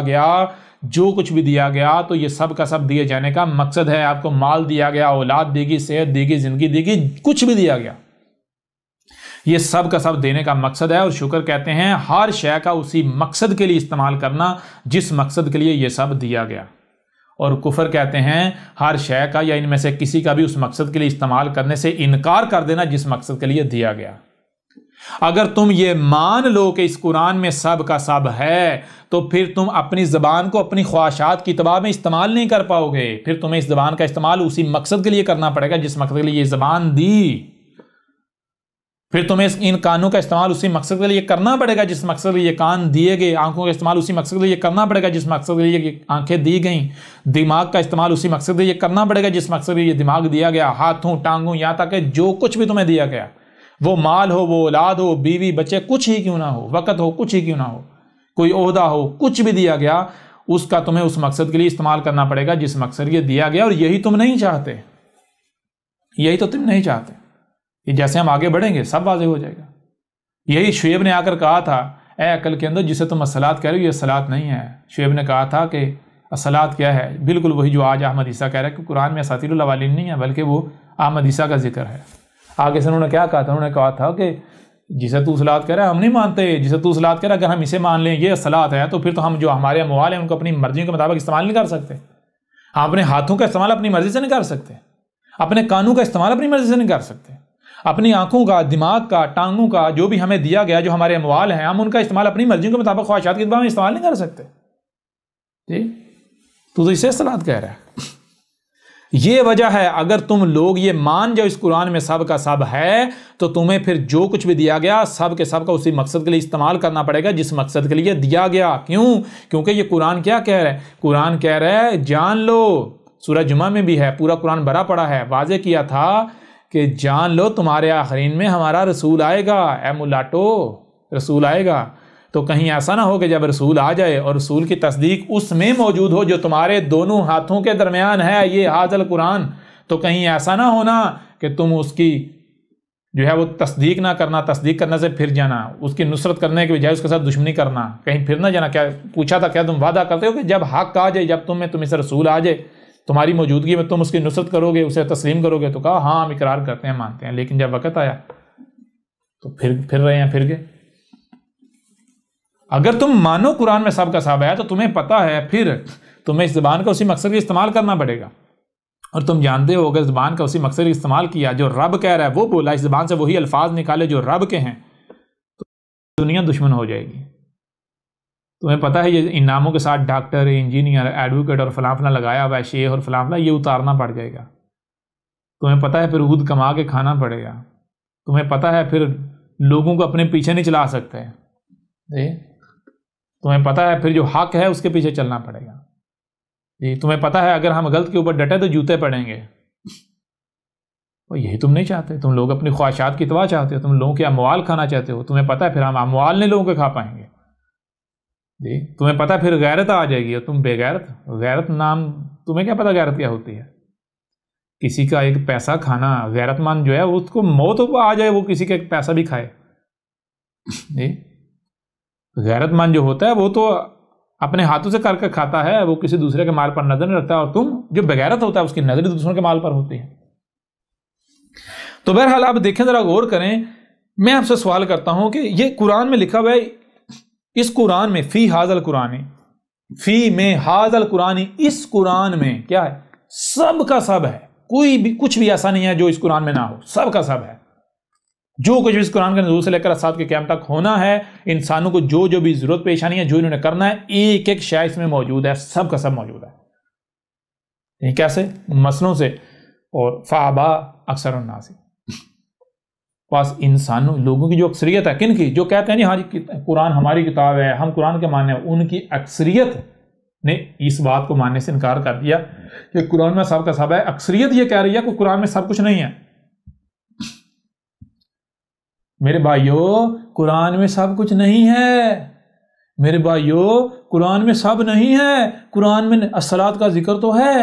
گیا تو یہ سب کا سب دیے جانے کا مقصد ہے۔ آپ کو مال دیا گیا، اولاد دی گئی، صحت دی گئی، زندگی دی گئی، کچھ بھی دیا گیا، یہ سب کا سب دینے کا مقصد ہے۔ اور شکر کہتے ہیں ہر شے کا اسی مقصد کے لیے استعمال کرنا جس مقصد کے لیے یہ سب دیا گیا، اور کفر کہتے ہیں ہر شے کا یا ان میں سے کسی کا بھی اس مقصد کے لیے استعمال کرنے سے انکار کر دینا جس مقصد کے لیے دیا گیا۔ اگر تم یہ مان لو کہ اس قرآن میں سب کا سب ہے تو پھر تم اپنی زبان کو اپنی خواہشات کی اتباع میں استعمال نہیں کر پاؤ گے، پھر تمہیں اس زبان کا استعمال اسی مقصد کے لیے کرنا پڑے گا جس مقصد کے لیے یہ زبان دی، پھر تمہیں ان کانوں کا استعمال اسی مقصد کے لیے کرنا پڑے گا جس مقصد کے لیے یہ کان دیے گئے، آنکھوں کا استعمال اسی مقصد کے لیے کرنا پڑے گا جس مقصد کے لیے یہ آنکھیں دی گئیں، دماغ کا استعمال اسی مقصد کے لیے کرنا پڑے گا جس مقصد کے لیے یہ دماغ دیا گیا، ہاتھوں ٹانگوں یہاں تک کہ جو کچھ بھی تمہیں دیا گیا، وہ مال ہو، وہ اولاد ہو، بیوی بچے، کچھ ہی کیوں نہ ہو، وقت ہو، کچھ ہی کیوں نہ ہو، کوئی عہدہ ہو، کچھ بھی دیا گیا، اس کا تمہیں اس مقصد کے لیے استعمال کرنا پڑے گا جس مقصد کے لیے دیا گیا، اور یہی تم نہیں چاہتے، یہی تو تم نہیں چاہتے۔ یہ جیسے ہم آگے بڑھیں گے سب واضح ہو جائے گا۔ یہی شعیب نے آ کر کہا تھا، اے عقل کے اندر جسے تم الصلاۃ کہہ رہے ہو یہ صلاۃ نہیں ہے۔ شعیب نے کہا تھا کہ الصلاۃ کیا ہے؟ بالکل وہی جو آج احمد عیسیٰ کہہ رہا ہے کہ قرآن میں اساطیر الاولین نہیں ہے بلکہ وہ احمد عیسیٰ کا ذکر ہے۔ آگے سے انہوں نے کیا کہا تھا؟ انہوں نے کہا تھا کہ جسے تو صلاۃ کہہ رہا ہے ہم نہیں مانتے، جسے تو صلاۃ کہہ رہا ہے اگر ہم اسے مان لیں یہ صلاۃ ہے تو پھر تو ہم جو ہمارے اموال ہیں ان کو اپنی مرضی کے مطابق استعمال نہیں کر سکتے، ہم اپنے ہاتھوں کا استعمال اپنی مرضی سے نہیں کر سکتے، اپنے کانوں کا استعمال اپنی مرضی سے نہیں کر سکتے، اپنی آنکھوں کا، دماغ کا، ٹانگوں کا، جو بھی ہمیں دیا گیا جو ہمارے اموال ہیں ہم ان کا استعمال اپنی مرضی کے مطابق خواہشات کے اتباع میں استعمال نہیں کر سکتے۔ تو اسے صلاۃ کہہ رہا ہے۔ یہ وجہ ہے اگر تم لوگ یہ مان جاؤ اس قرآن میں سب کا سب ہے تو تمہیں پھر جو کچھ بھی دیا گیا سب کے سب کا اسی مقصد کے لیے استعمال کرنا پڑے گا جس مقصد کے لیے دیا گیا۔ کیوں؟ کیونکہ یہ قرآن کیا کہہ رہا ہے؟ قرآن کہہ رہا ہے جان لو، سورہ جمعہ میں بھی ہے، پورا قرآن بھرا پڑا ہے، واضح کیا تھا کہ جان لو تمہارے آخرین میں ہمارا رسول آئے گا، اے ملاٹو رسول آئے گا۔ تو کہیں ایسا نہ ہو کہ جب رسول آ جائے اور رسول کی تصدیق اس میں موجود ہو جو تمہارے دونوں ہاتھوں کے درمیان ہے، یہ حاضر قرآن، تو کہیں ایسا نہ ہونا کہ تم اس کی جو ہے وہ تصدیق نہ کرنا، تصدیق کرنے سے پھر جانا، اس کی نصرت کرنے کے بجائے اس کے ساتھ دشمنی کرنا، کہیں پھر نہ جانا۔ کیا پوچھا تھا، کیا تم وعدہ کرتے ہو کہ جب حق آ جائے، جب تمہیں سے رسول آ جائے تمہاری موجودگی میں تم اس کی نصرت کرو گے، اسے تسلیم کرو گے؟ تو کہا ہاں ہم اقرار کرتے ہیں، مانتے ہیں، لیکن جب وقت آیا تو پھر رہے ہیں، پھر گئے۔ اگر تم مانو قرآن میں سب کا سب ہے تو تمہیں پتہ ہے پھر تمہیں اس زبان کا اسی مقصد کے استعمال کرنا پڑے گا، اور تم جانتے ہو اگر زبان کا اسی مقصد کے استعمال کیا جو رب کہہ رہا ہے وہ بولا، اس زبان سے وہی الفاظ نکالے جو رب کے ہیں، تو دنیا دشمن ہو جائے گی۔ تمہیں پتہ ہے یہ ان ناموں کے ساتھ ڈاکٹر، انجینئر، ایڈوکیٹ اور فلاں فلاں لگایا ہوا ہے، شیخ اور فلاں فلاں، یہ اتارنا پڑ جائے گا۔ تمہیں پتہ ہے پھر خود کما کے کھانا پڑے گا۔ تمہیں پتہ ہے پھر لوگوں کو اپنے پیچھے نہیں چلا سکتے۔ تمہیں پتہ ہے پھر جو حق ہے اس کے پیچھے چلنا پڑے گا۔ تمہیں پتہ ہے اگر ہم غلط کے اوپر ڈٹے تو جوتے پڑیں گے۔ یہی تم نہیں چاہتے، تم لوگ اپنی خواہشات کی اتباع چاہتے ہو، تم لوگوں کے اموال کھانا چاہتے ہو۔ تمہیں پتہ ہے پھر ہم اموال نہیں لوگوں کے کھا پائیں گے۔ تمہیں پتہ پھر غیرت آ جائے گی اور تم بے غیرت۔ غیرت نام تمہیں کیا پتہ غیرت کیا ہوتی ہے؟ کسی کا ایک پیسہ کھانا، غیرت مند جو ہے اس کو موت آ جائے وہ کسی کا ایک پیسہ بھی کھائے۔ غیرت مند جو ہوتا ہے وہ تو اپنے ہاتھوں سے کر کے کھاتا ہے، وہ کسی دوسرے کے مال پر نظر نہیں رکھتا، اور تم جو بغیرت ہوتا ہے اس کی نظر دوسروں کے مال پر ہوتی ہے۔ تو بہرحال آپ دیکھیں، ذرا غور کریں، میں آپ سے سوال کرتا ہوں کہ یہ قرآن میں لکھا ہوا ہے، اس قرآن میں فی حاضل قرآن، فی میں حاضل قرآن، اس قرآن میں کیا ہے؟ سب کا سب ہے، کوئی بھی کچھ بھی ایسا نہیں ہے جو اس قرآن میں نہ ہو، سب کا سب ہے۔ جو کچھ اس قرآن کے نزول سے لے کر اسات کے قیامت تک ہونا ہے، انسانوں کو جو بھی ضرورت پیش آنی ہے، جو انہوں نے کرنا ہے، ایک ایک شے اس میں موجود ہے، سب کا سب موجود ہے۔ کیسے؟ مسلوں سے. اور فابا اکثر الناس، پاس انسانوں لوگوں کی جو اکثریت ہے، کن کی؟ جو کہتے ہیں ہاں جی قرآن ہماری کتاب ہے، ہم قرآن کے ماننے ہیں، ان کی اکثریت نے اس بات کو ماننے سے انکار کر دیا کہ قرآن میں سب کا سب ہے. اکثریت یہ کہہ رہی ہے کہ قرآن میں سب کچھ نہیں ہے. میرے بھائیو قرآن میں سب کچھ نہیں ہے، میرے بھائیو قرآن میں سب نہیں ہے. قرآن میں الصلاۃ کا ذکر تو ہے،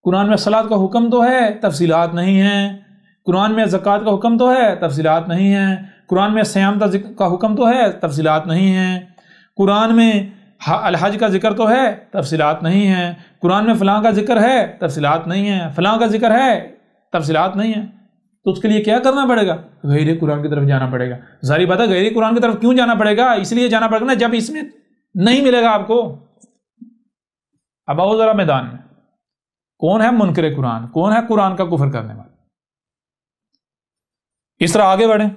قرآن میں الصلاۃ کا حکم تو ہے، تفصیلات نہیں ہیں. قرآن میں زکوٰۃ کا حکم تو ہے، تفصیلات نہیں ہیں. قرآن میں صیام کا حکم تو ہے، تفصیلات نہیں ہیں. قرآن میں الحج کا ذکر تو ہے، تفصیلات نہیں ہیں. قرآن میں فلاں کا ذکر ہے، تفصیلات نہیں ہیں. فلاں کا ذکر ہے، تفصیلات نہیں ہیں. تو اس کے لیے کیا کرنا پڑے گا؟ غیر قرآن کی طرف جانا پڑے گا. ظاہر بات ہے غیر قرآن کی طرف کیوں جانا پڑے گا؟ اس لیے جانا پڑے گا نا جب اس میں نہیں ملے گا آپ کو. اب آؤ ذرا میدان میں، کون ہے منکر قرآن؟ کون ہے قرآن کا کفر کرنے والا؟ اس طرح آگے بڑھیں.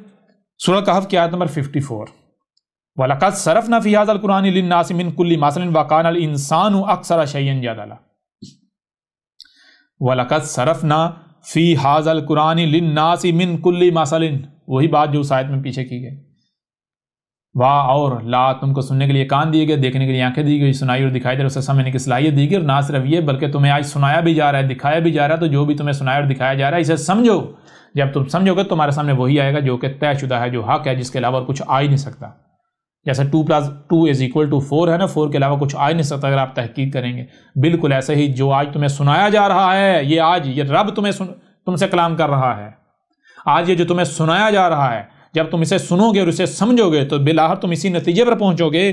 سورہ کہف کی آیت نمبر 54، وَلَقَدْ صَرَفْنَا فِي هَذَا الْقُرْآنِ لِلنَّاسِ مِنْ كُلِّ مَثَلٍ وَكَانَ الْإِنسَانُ أَكْثَرَ شَيْءٍ جَدَلًا. وَلَقَدْ صَرَفْنَا فِي هَذَا الْقُرْآنِ لِلنَّاسِ مِنْ كُلِّ مَثَلٍ، وہی بات جو اس آیت میں پیچھے کی گئی. واہ اور لا، تم کو سننے کے لیے کان دیے گئے، دیکھنے کے لیے آنکھیں دی گئی، سنائی اور دکھائی دے رہے، اسے سمجھنے کی صلاحیت دی گئی. اور نہ صرف یہ بلکہ تمہیں آج سنایا بھی جا رہا ہے، دکھایا بھی جا رہا ہے. تو جو بھی تمہیں سنایا اور دکھایا جا رہا ہے اسے سمجھو. جب تم سمجھو گے تمہارے سامنے وہی آئے گا جو کہ طے شدہ ہے، جو حق ہے، جس کے علاوہ اور کچھ آ ہی نہیں سکتا. جیسے 2+2=4 ہے نا، 4 کے علاوہ کچھ آ ہی نہیں سکتا اگر آپ تحقیق کریں گے. بالکل ایسے ہی جو آج تمہیں سنایا جا رہا ہے، یہ رب تم سے کلام کر رہا ہے. آج یہ جو تمہیں سنایا جا رہا ہے، جب تم اسے سنو گے اور اسے سمجھو گے تو بالآخر تم اسی نتیجے پر پہنچو گے.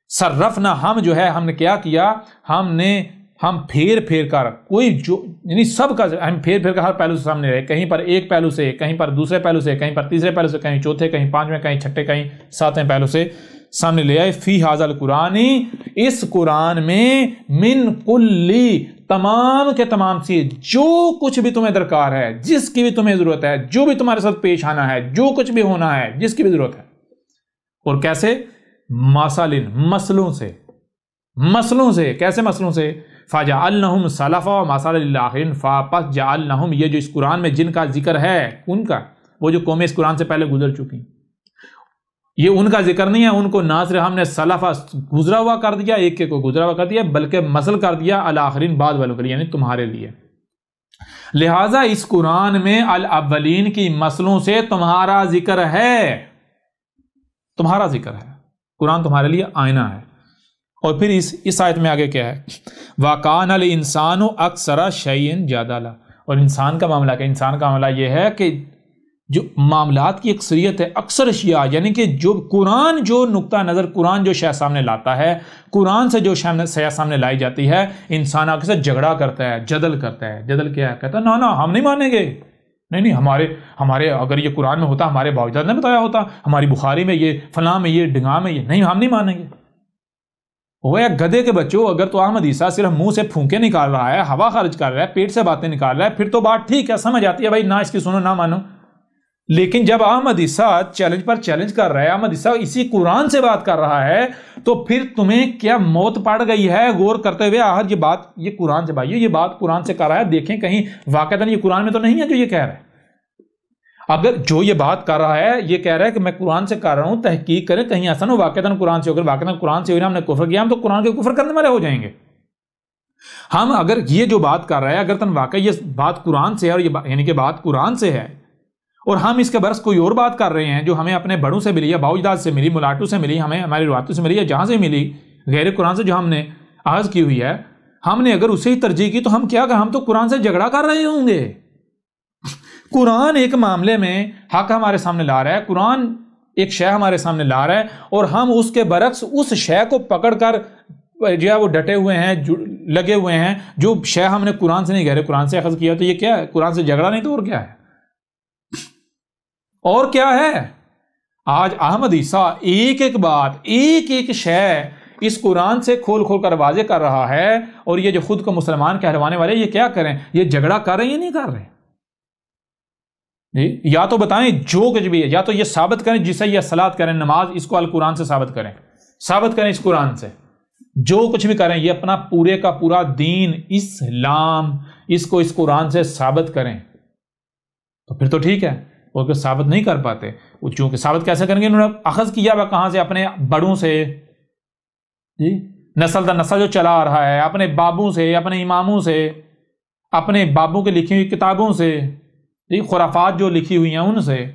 صرفنا، ہم نے کیا کیا؟ ہم پھیر کر کوئی جو یعنی سب کا ہم پھیر کر ہر پہلو سے سامنے رہے. کہیں پر ایک پہلو سے، کہیں پر دوسرے پہلو سے، کہیں پر تیسرے پہلو سے، کہیں چوتھے، کہیں پانچویں، کہیں چھٹے، کہیں ساتویں پہلو سے سامنے لے آئے. فی ھذا القرآن، اس قرآن میں، من کلی، تمام کے تمام چیز، جو کچھ بھی تمہیں درکار ہے، جس کی بھی تمہیں ضرورت ہے، جو بھی تمہارے ساتھ پیش آنا ہے، جو کچھ بھی ہونا ہے، جس کی بھی ضرورت ہے. اور کیسے؟ مسلوں سے. کیسے مسلوں سے؟ فَجَعَلْنَهُمْ سَلَفًا وَمَثَلًا لِلْآخِرِينَ، پس جعلناہم، یہ جو اس قرآن میں جن کا ذکر ہے، ان کا، وہ جو قومیں اس قرآن سے پہلے گزر چکی، یہ ان کا ذکر نہیں ہے. ان کو نہ صرف ہم نے سلفا گزرا ہوا کر دیا، ایک کو گزرا ہوا کر دیا، بلکہ مثل کر دیا الآخرین، بعد والوں کے لیے، یعنی تمہارے لیے. لہٰذا اس قرآن میں الاولین کی مسلوں سے تمہارا ذکر ہے. تمہارا ذکر ہے، قرآن تمہارے لیے آئینہ ہے. اور پھر اس آیت میں آگے کیا ہے؟ وَكَانَ الْإِنسَانُ أَكْثَرَ شَيْءٍ جَدَلًا. اور انسان کا معاملہ کیا؟ انسان کا معاملہ یہ ہے کہ جو معاملات کی اکثریت ہے، اکثر اشیاء، یعنی کہ جو قرآن، جو نقطہ نظر قرآن جو شے سامنے لاتا ہے، قرآن سے جو شے سامنے لائی جاتی ہے، انسان آگے سے جھگڑا کرتا ہے، جدل کرتا ہے. جدل کیا ہے؟ کہتا ہے نا ہم نہیں مانیں گے. نہیں ہمارے اگر یہ قرآن میں ہوتا، ہمارے باوجود نے بتایا ہوتا، ہماری بخاری میں یہ، فلاں میں یہ، ڈنگا میں یہ، نہیں ہم نہیں مانیں گے. وہ ایک گدھے کے بچوں، اگر تو احمد عیسیٰ صرف منہ سے پھونکے نکال رہا ہے، ہوا خارج کر رہا ہے، پیٹ سے باتیں نکال رہا ہے، پھر تو بات ٹھیک ہے، سمجھ آتی ہے بھائی، نہ اس کی سنو نہ مانو. لیکن جب احمد عیسیٰ چیلنج پر چیلنج کر رہا ہے، احمد عیسیٰ اسی قرآن سے بات کر رہا ہے، تو پھر تمہیں کیا موت پڑ گئی ہے غور کرتے ہوئے؟ آخر یہ قرآن سے، بھائیو یہ بات قرآن سے کر رہا ہے، دیکھیں کہیں واقعتاً یہ قرآن میں تو نہیں ہے جو یہ کہہ رہا ہے. اگر جو یہ بات کر رہا ہے، یہ کہہ رہا ہے کہ میں قرآن سے کر رہا ہوں، تحقیق کریں کہیں ایسا نہ ہو واقعتاً قرآن سے. اگر واقعتاً قرآن سے ہوئی نا، ہم نے کفر کیا، ہم تو قرآن کے کفر کرنے والے ہو جائیں گے. ہم اگر یہ جو بات کر رہا ہے، اگر تن واقعی یہ بات قرآن سے ہے، اور یہ یعنی کہ بات قرآن سے ہے، اور ہم اس کے برس کوئی اور بات کر رہے ہیں جو ہمیں اپنے بڑوں سے ملی، یا باوجداد سے ملی، ملاٹوں سے ملی، ہمیں ہماری روایتوں سے ملی، یا جہاں سے ملی، غیر قرآن سے جو ہم نے آغاز کی ہوئی ہے، ہم نے اگر اسے ہی ترجیح کی تو ہم کیا کہ ہم تو قرآن سے جھگڑا کر رہے ہوں گے. قرآن ایک معاملے میں حق ہمارے سامنے لا رہا ہے، قرآن ایک شے ہمارے سامنے لا رہا ہے، اور ہم اس کے برعکس اس شے کو پکڑ کر جو ہے وہ ڈٹے ہوئے ہیں، لگے ہوئے ہیں، جو شے ہم نے قرآن سے نہیں غیر قرآن سے اخذ کیا. تو یہ کیا ہے؟ قرآن سے جھگڑا نہیں تو اور کیا ہے؟ اور کیا ہے؟ آج احمد عیسیٰ ایک ایک بات، ایک ایک شے اس قرآن سے کھول کر واضح کر رہا ہے، اور یہ جو خود کو مسلمان کہلوانے والے، یہ کیا کریں؟ یہ جھگڑا کر رہے ہیں یا نہیں کر رہے؟ یا تو بتائیں جو کچھ بھی ہے، یا تو یہ ثابت کریں جسے یہ صلاۃ کریں، نماز، اس کو القرآن سے ثابت کریں اس قرآن سے. جو کچھ بھی کریں یہ اپنا پورے کا پورا دین اسلام اس کو اس قرآن سے ثابت کریں تو پھر تو ٹھیک ہے. وہ ثابت نہیں کر پاتے, وہ چونکہ ثابت کیسے کریں گے؟ انہوں نے اخذ کیا ہوا کہاں سے؟ اپنے بڑوں سے, جی نسل در نسل جو چلا آ رہا ہے, اپنے بابوں سے, اپنے اماموں سے, اپنے بابوں کے لکھی ہوئی کتابوں سے, جی خرافات جو لکھی ہوئی ہیں ان سے.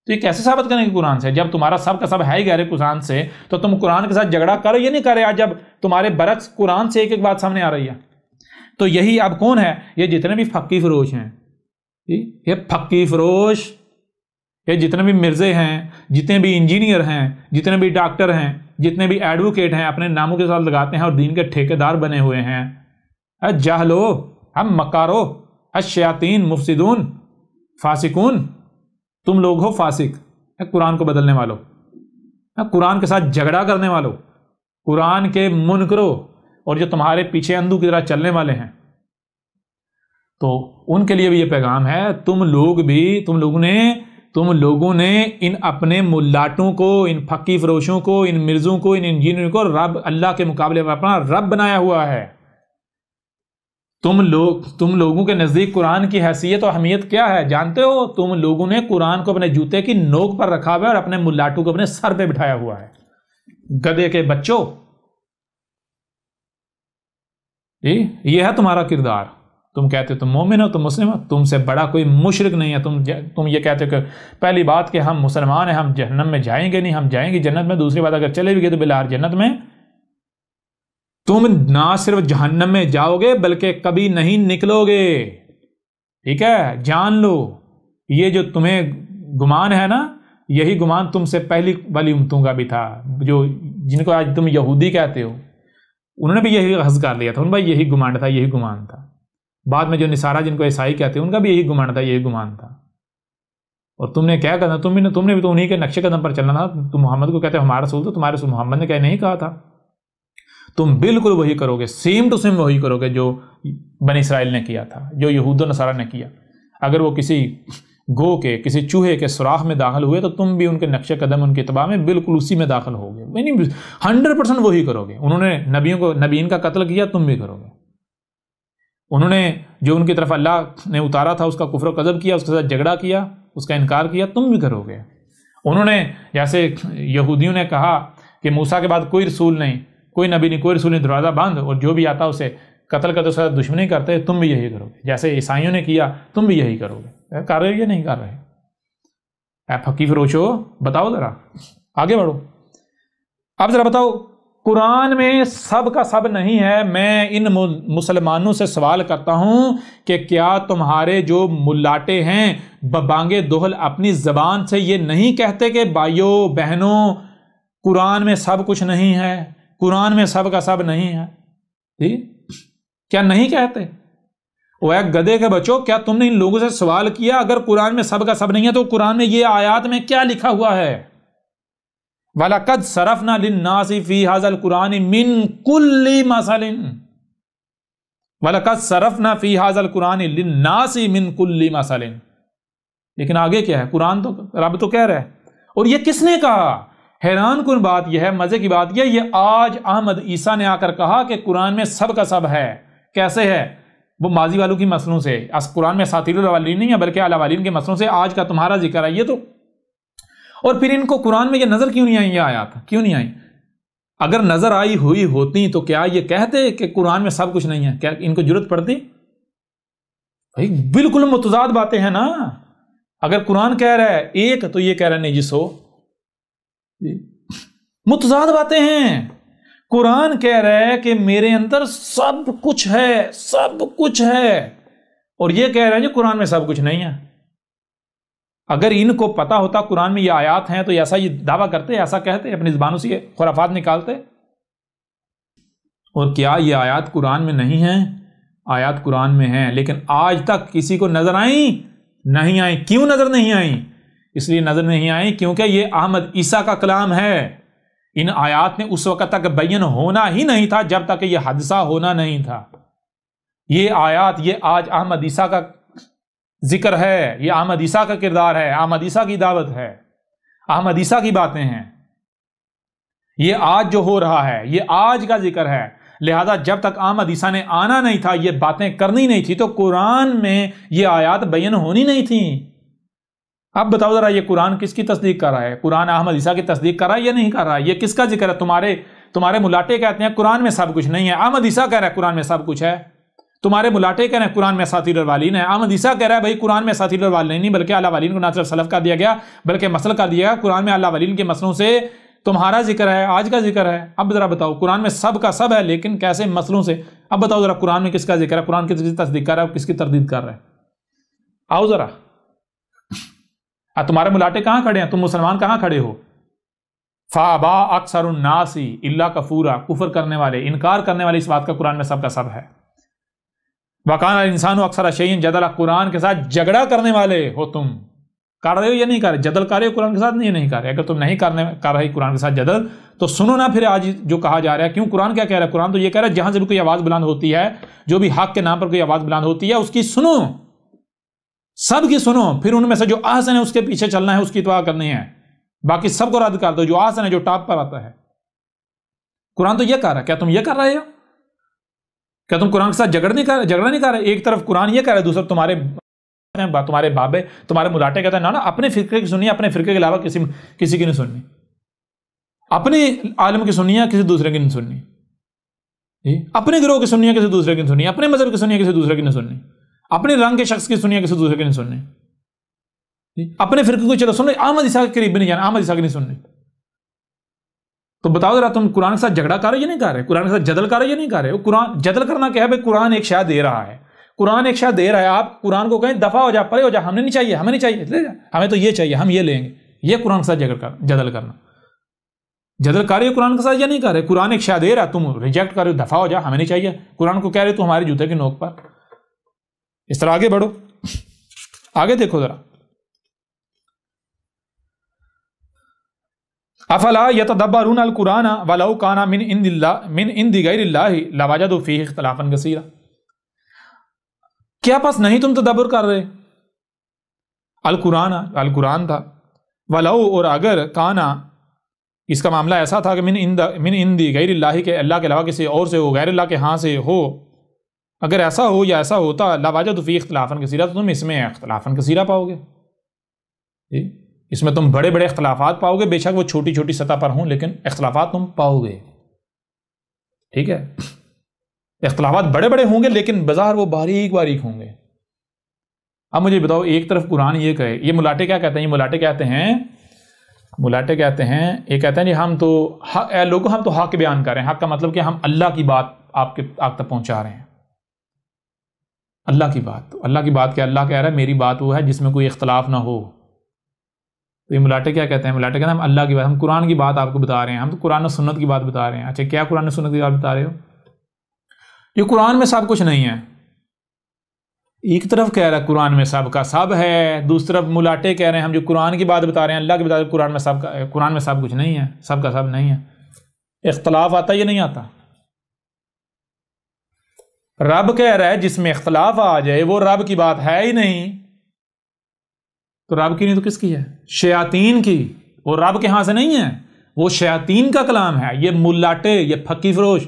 تو یہ کیسے ثابت کریں گے قرآن سے؟ جب تمہارا سب کا سب ہے ہی غیر قرآن سے تو تم قرآن کے ساتھ جھگڑا کرو یا نہیں کرے؟ آج جب تمہارے برعکس قرآن سے ایک ایک بات سامنے آ رہی ہے. تو یہی اب کون ہے؟ یہ جتنے بھی فقی فروش ہیں, یہ فقی فروش, یہ جتنے بھی مرزے ہیں, جتنے بھی انجینئر ہیں, جتنے بھی ڈاکٹر ہیں, جتنے بھی ایڈوکیٹ ہیں, اپنے ناموں کے ساتھ لگاتے ہیں اور دین کے ٹھیکیدار بنے ہوئے ہیں. جاہلو, ہم مکارو, الشیاطین مفسدون فاسقون, تم لوگ ہو فاسق, قرآن کو بدلنے والوں, قرآن کے ساتھ جھگڑا کرنے والوں, قرآن کے منکروں, اور جو تمہارے پیچھے اندھو کی طرح چلنے والے ہیں. تو ان کے لیے بھی یہ پیغام ہے, تم لوگوں نے ان اپنے ملاٹوں کو, ان پھکی فروشوں کو, ان مرزوں کو, ان انجینئروں کو رب, اللہ کے مقابلے میں اپنا رب بنایا ہوا ہے. تم لوگوں کے نزدیک قرآن کی حیثیت و اہمیت کیا ہے جانتے ہو؟ تم لوگوں نے قرآن کو اپنے جوتے کی نوک پر رکھا ہوا ہے اور اپنے ملاٹوں کو اپنے سر پہ بٹھایا ہوا ہے. گدھے کے بچوں, یہ ہے تمہارا کردار. تم کہتے ہو تم مومن ہو, تم مسلم ہو, تم سے بڑا کوئی مشرک نہیں ہے. تم یہ کہتے ہو کہ پہلی بات کہ ہم مسلمان ہیں, ہم جہنم میں جائیں گے نہیں, ہم جائیں گے جنت میں. دوسری بات اگر چلے بھی گئے تو بالآخر جنت میں تم نہ صرف جہنم میں جاؤ گے بلکہ کبھی نہیں نکلو گے. ٹھیک ہے, جان لو. یہ جو تمہیں گمان ہے نا, یہی گمان تم سے پہلی والی امتوں کا بھی تھا, جو جن کو آج تم یہودی کہتے ہو, انہوں نے بھی یہی غرض کر لیا تھا. ان بھائی یہی گمان تھا, یہی گمان تھا. بعد میں جو نصارہ جن کو عیسائی کہتے ہیں ان کا بھی یہی گمان تھا, یہی گمان تھا. اور تم نے کیا کرنا؟ تم نے بھی تو انہی کے نقش قدم پر چلنا تھا. تم محمد کو کہتے ہو ہمارا رسول, تو تمہارے رسول محمد نے کیا نہیں کہا تھا؟ تم بالکل وہی کرو گے, سیم ٹو سیم وہی کرو گے جو بنی اسرائیل نے کیا تھا, جو یہود و نصارہ نے کیا. اگر وہ کسی گو کے, کسی چوہے کے سوراخ میں داخل ہوئے تو تم بھی ان کے نقش قدم, ان کی اتباع میں بالکل اسی میں داخل ہوگے. یعنی 100% وہی کرو گے. انہوں نے نبیین کا قتل کیا, تم بھی کرو گے. انہوں نے جو ان کی طرف اللہ نے اتارا تھا اس کا کفر و کذب کیا, اس کے ساتھ جھگڑا کیا, اس کا انکار کیا, تم بھی کرو گے. انہوں نے جیسے یہودیوں نے کہا کہ موسیٰ کے بعد کوئی رسول نہیں, کوئی نبی نہیں, کوئی رسول نہیں, دروازہ بند, اور جو بھی آتا اسے قتل کرتے, اس کے ساتھ دشمنی کرتے, تم بھی یہی کرو گے. جیسے عیسائیوں نے کیا, تم بھی یہی کرو گے. کر رہے ہو یا نہیں کر رہے؟ اے پھکی فروشو, بتاؤ ذرا, آگے بڑھو. اب ذرا بتاؤ, قرآن میں سب کا سب نہیں ہے. میں ان مسلمانوں سے سوال کرتا ہوں کہ کیا تمہارے جو ملاٹے ہیں ببانگے دوہل اپنی زبان سے یہ نہیں کہتے کہ بھائیو بہنوں قرآن میں سب کچھ نہیں ہے, قرآن میں سب کا سب نہیں ہے؟ کیا نہیں کہتے؟ وہ ایک گدھے کے بچوں, کیا تم نے ان لوگوں سے سوال کیا اگر قرآن میں سب کا سب نہیں ہے تو قرآن میں یہ آیات میں کیا لکھا ہوا ہے؟ وَلَقَدْ صَرَفْنَا لِلنَّاسِ فِي هَذَا الْقُرْآنِ مِنْ كُلِّ مَثَلٍ وَلَقَدْ صَرَفْنَا فِي هَذَا الْقُرْآنِ لِلنَّاسِ مِنْ كُلِّ مَثَلٍ. لیکن آگے کیا ہے؟ قرآن تو رب تو کہہ رہا ہے, اور یہ کس نے کہا؟ حیران کن بات یہ ہے, مزے کی بات یہ آج احمد عیسیٰ نے آ کر کہا کہ قرآن میں سب کا سب ہے. کیسے ہے؟ وہ ماضی والوں کی مسلوں سے, قرآن میں اساطیر الاولین نہیں ہے بلکہ الاولین کے مسلوں سے آج کا تمہارا ذکر ہے. یہ تو, اور پھر ان کو قرآن میں یہ نظر کیوں نہیں آئی؟ یہ آیات کیوں نہیں آئی؟ اگر نظر آئی ہوئی ہوتی تو کیا یہ کہتے کہ قرآن میں سب کچھ نہیں ہے؟ کیا ان کو جرت پڑتی؟ بھائی بالکل متضاد باتیں ہیں نا. اگر قرآن کہہ رہا ہے ایک تو یہ کہہ رہا ہے نجس ہو, متضاد باتیں ہیں. قرآن کہہ رہا ہے کہ میرے اندر سب کچھ ہے, سب کچھ ہے, اور یہ کہہ رہا ہے کہ قرآن میں سب کچھ نہیں ہے. اگر ان کو پتا ہوتا قرآن میں یہ آیات ہیں تو ایسا یہ دعویٰ کرتے, ایسا کہتے, اپنی زبانوں سے یہ خرافات نکالتے. اور کیا یہ آیات قرآن میں نہیں ہیں؟ آیات قرآن میں ہیں, لیکن آج تک کسی کو نظر آئیں نہیں آئیں. کیوں نظر نہیں آئیں؟ اس لیے نظر نہیں آئیں کیونکہ یہ احمد عیسیٰ کا کلام ہے. ان آیات نے اس وقت تک بیان ہونا ہی نہیں تھا جب تک یہ حادثہ ہونا نہیں تھا. یہ آیات, یہ آج احمد عیسیٰ کا ذکر ہے, یہ احمد عیسیٰ کا کردار ہے, احمد عیسیٰ کی دعوت ہے, احمد عیسیٰ کی باتیں ہیں. یہ آج جو ہو رہا ہے یہ آج کا ذکر ہے، لہذا جب تک احمد عیسیٰ نے آنا نہیں تھا یہ باتیں کرنی نہیں تھی تو قرآن میں یہ آیات بیان ہونی نہیں تھیں۔ اب بتاؤ ذرا یہ قرآن کس کی تصدیق کر رہا ہے؟ قرآن احمد عیسیٰ کی تصدیق کر رہا ہے یا نہیں کر رہا ہے؟ یہ کس کا ذکر ہے؟ تمہارے ملاٹے کہتے ہیں قرآن میں سب کچھ نہیں ہے، احمد عیسیٰ کہہ رہا ہے قرآن میں سب کچھ ہے۔ تمہارے ملاٹے کہہ رہے ہیں قرآن میں اساطیر الاولین ہے، احمد عیسیٰ کہہ رہا ہے بھائی قرآن میں اساطیر الاولین نہیں بلکہ اعلیٰ الاولین کو نہ صرف سلف کر دیا گیا بلکہ مسل کر دیا گیا، قرآن میں اعلیٰ الاولین کے مسلوں سے تمہارا ذکر ہے، آج کا ذکر ہے۔ اب ذرا بتاؤ قرآن میں سب کا سب ہے لیکن کیسے مسلوں سے؟ اب بتاؤ ذرا قرآن میں کس کا ذکر ہے؟ قرآن کس کی تصدیق کر رہا ہے، کس کی تردید کر رہا ہے؟ آؤ ذرا، تمہارے ملاٹے کہاں کھڑے ہیں؟ تم مسلمان کہاں کھڑے ہو؟ فابا اکثر الناس الا کفورا، کفر کرنے والے، انکار کرنے والے اس بات کا قرآن میں سب کا سب ہے۔ وکان الانسان اکثر شیء جدلا، قرآن کے ساتھ جھگڑا کرنے والے ہو تم، کر رہے ہو یا نہیں کر رہے؟ جدل کر رہے ہو قرآن کے ساتھ؟ نہیں کر رہے۔ اگر تم نہیں کر رہے قرآن کے ساتھ جدل تو سنو نا پھر آج جو کہا جا رہا ہے۔ کیوں؟ قرآن کیا کہہ رہا ہے؟ قرآن تو یہ کہہ رہا ہے جہاں سے بھی کوئی آواز بلند ہوتی ہے، جو بھی حق کے نام پر کوئی آواز بلند ہوتی ہے اس کی سنو، سب کی سنو، پھر ان میں سے جو احسن ہے اس کے پیچھے چلنا ہے، اس کی اتباع کرنی ہے، باقی سب کو رد کر دو جو احسن ہے، جو ٹاپ پر آتا ہے۔ قرآن تو یہ کہہ رہا ہے، کیا تم یہ کر رہے ہو؟ کیا تم قرآن کے ساتھ جھگڑا نہیں کر رہے؟ ایک طرف قرآن یہ کہہ رہا ہے، دوسرا تمہارے بابے تمہارے ملاٹے کہتے ہیں نا اپنے فرقے کی سننی، اپنے فرقے کے علاوہ کسی کی نہیں سننی، اپنے عالم کی سننی ہے کسی دوسرے کی نہیں سننی، اپنے گروہ کی سننی ہے کسی دوسرے کی نہیں سننی، اپنے مذہب کی سننی ہے کسی دوسرے کی نہیں سننی، اپنے رنگ کے شخص کی سننی ہے کسی دوسرے کی نہیں سننی، اپنے فرقے کو چلو سن، احمد عیسیٰ کے قریب بھی نہیں جانا، احمد عیسیٰ کی نہیں سننی۔ تو بتاؤ ذرا تم قرآن کے ساتھ جھگڑا کر رہے یا نہیں کر رہے؟ قرآن کے ساتھ جدل کر رہے یا نہیں کر رہے؟ قرآن جدل کرنا کیا ہے بھائی؟ قرآن ایک شے دے رہا ہے، قرآن ایک شے دے رہا ہے، آپ قرآن کو کہیں دفع ہو جا، پرے ہو جا، ہمیں نہیں چاہیے، ہمیں نہیں چاہیے، ہمیں تو یہ چاہیے، ہم یہ لیں گے۔ یہ قرآن کے ساتھ جدل کرنا، جدل کر رہے ہو قرآن کے ساتھ یا نہیں کر رہے؟ قرآن ایک شے دے رہا ہے، تم ریجیکٹ کر رہے ہو، دفع ہو جا، ہمیں نہیں چاہیے۔ قرآن کو کہہ رہے ہو تو ہمارے جوتے کی نوک پر۔ اس طرح آگے بڑھو، آگے دیکھو ذرا۔ افلا یتدبرون القرآن ولو کان من عند غیر اللہ لوجدوا فیہ اختلافا کثیرا، کیا پس نہیں تم تدبر کر رہے؟ القرآن تھا، ولو اور اگر کانا اس کا معاملہ ایسا تھا کہ من عند غیر اللہ کے اللہ کے علاوہ کسی اور سے ہو، غیر اللہ کے ہاں سے ہو، اگر ایسا ہو یا ایسا ہوتا لوجدوا فیہ اختلافا کثیرا، تو تم اس میں اختلافا کثیرا پاؤ گے، اس میں تم بڑے بڑے اختلافات پاؤ گے، بے شک وہ چھوٹی چھوٹی سطح پر ہوں لیکن اختلافات تم پاؤ گے، ٹھیک ہے؟ اختلافات بڑے بڑے ہوں گے لیکن بظاہر وہ باریک باریک ہوں گے۔ اب مجھے بتاؤ، ایک طرف قرآن یہ کہے، یہ ملاٹے کیا کہتے ہیں؟ یہ ملاٹے کہتے ہیں یہ کہتے ہیں جی ہم تو لوگوں ہم تو حق بیان کر رہے ہیں، حق کا مطلب کہ ہم اللہ کی بات آپ تک پہنچا رہے ہیں، اللہ کی بات۔ اللہ کی بات کیا؟ اللہ کہہ رہا ہے میری بات وہ ہے جس میں کوئی اختلاف نہ ہو۔ تو یہ ملاٹے کیا کہتے ہیں؟ ملاٹے کہتے ہیں ہم اللہ کی بات، ہم قرآن کی بات آپ کو بتا رہے ہیں، ہم تو قرآن و سنت کی بات بتا رہے ہیں۔ اچھا کیا قرآن و سنت کی بات بتا رہے ہو؟ یہ قرآن میں سب کچھ نہیں ہے۔ ایک طرف کہہ رہا ہے قرآن میں سب کا سب ہے، دوسری طرف ملاٹے کہہ رہے ہیں ہم جو قرآن کی بات بتا رہے ہیں، اللہ کی بتا رہے ہیں، قرآن میں سب کچھ نہیں ہے، سب کا سب نہیں ہے۔ اختلاف آتا یا نہیں آتا؟ رب کہہ رہا ہے جس میں اختلاف آ جائے وہ رب کی بات ہے ہی نہیں، تو رب کی نہیں تو کس کی ہے؟ شیاطین کی، وہ رب کے ہاں سے نہیں ہے، وہ شیاطین کا کلام ہے۔ یہ ملاٹے، یہ پھکی فروش،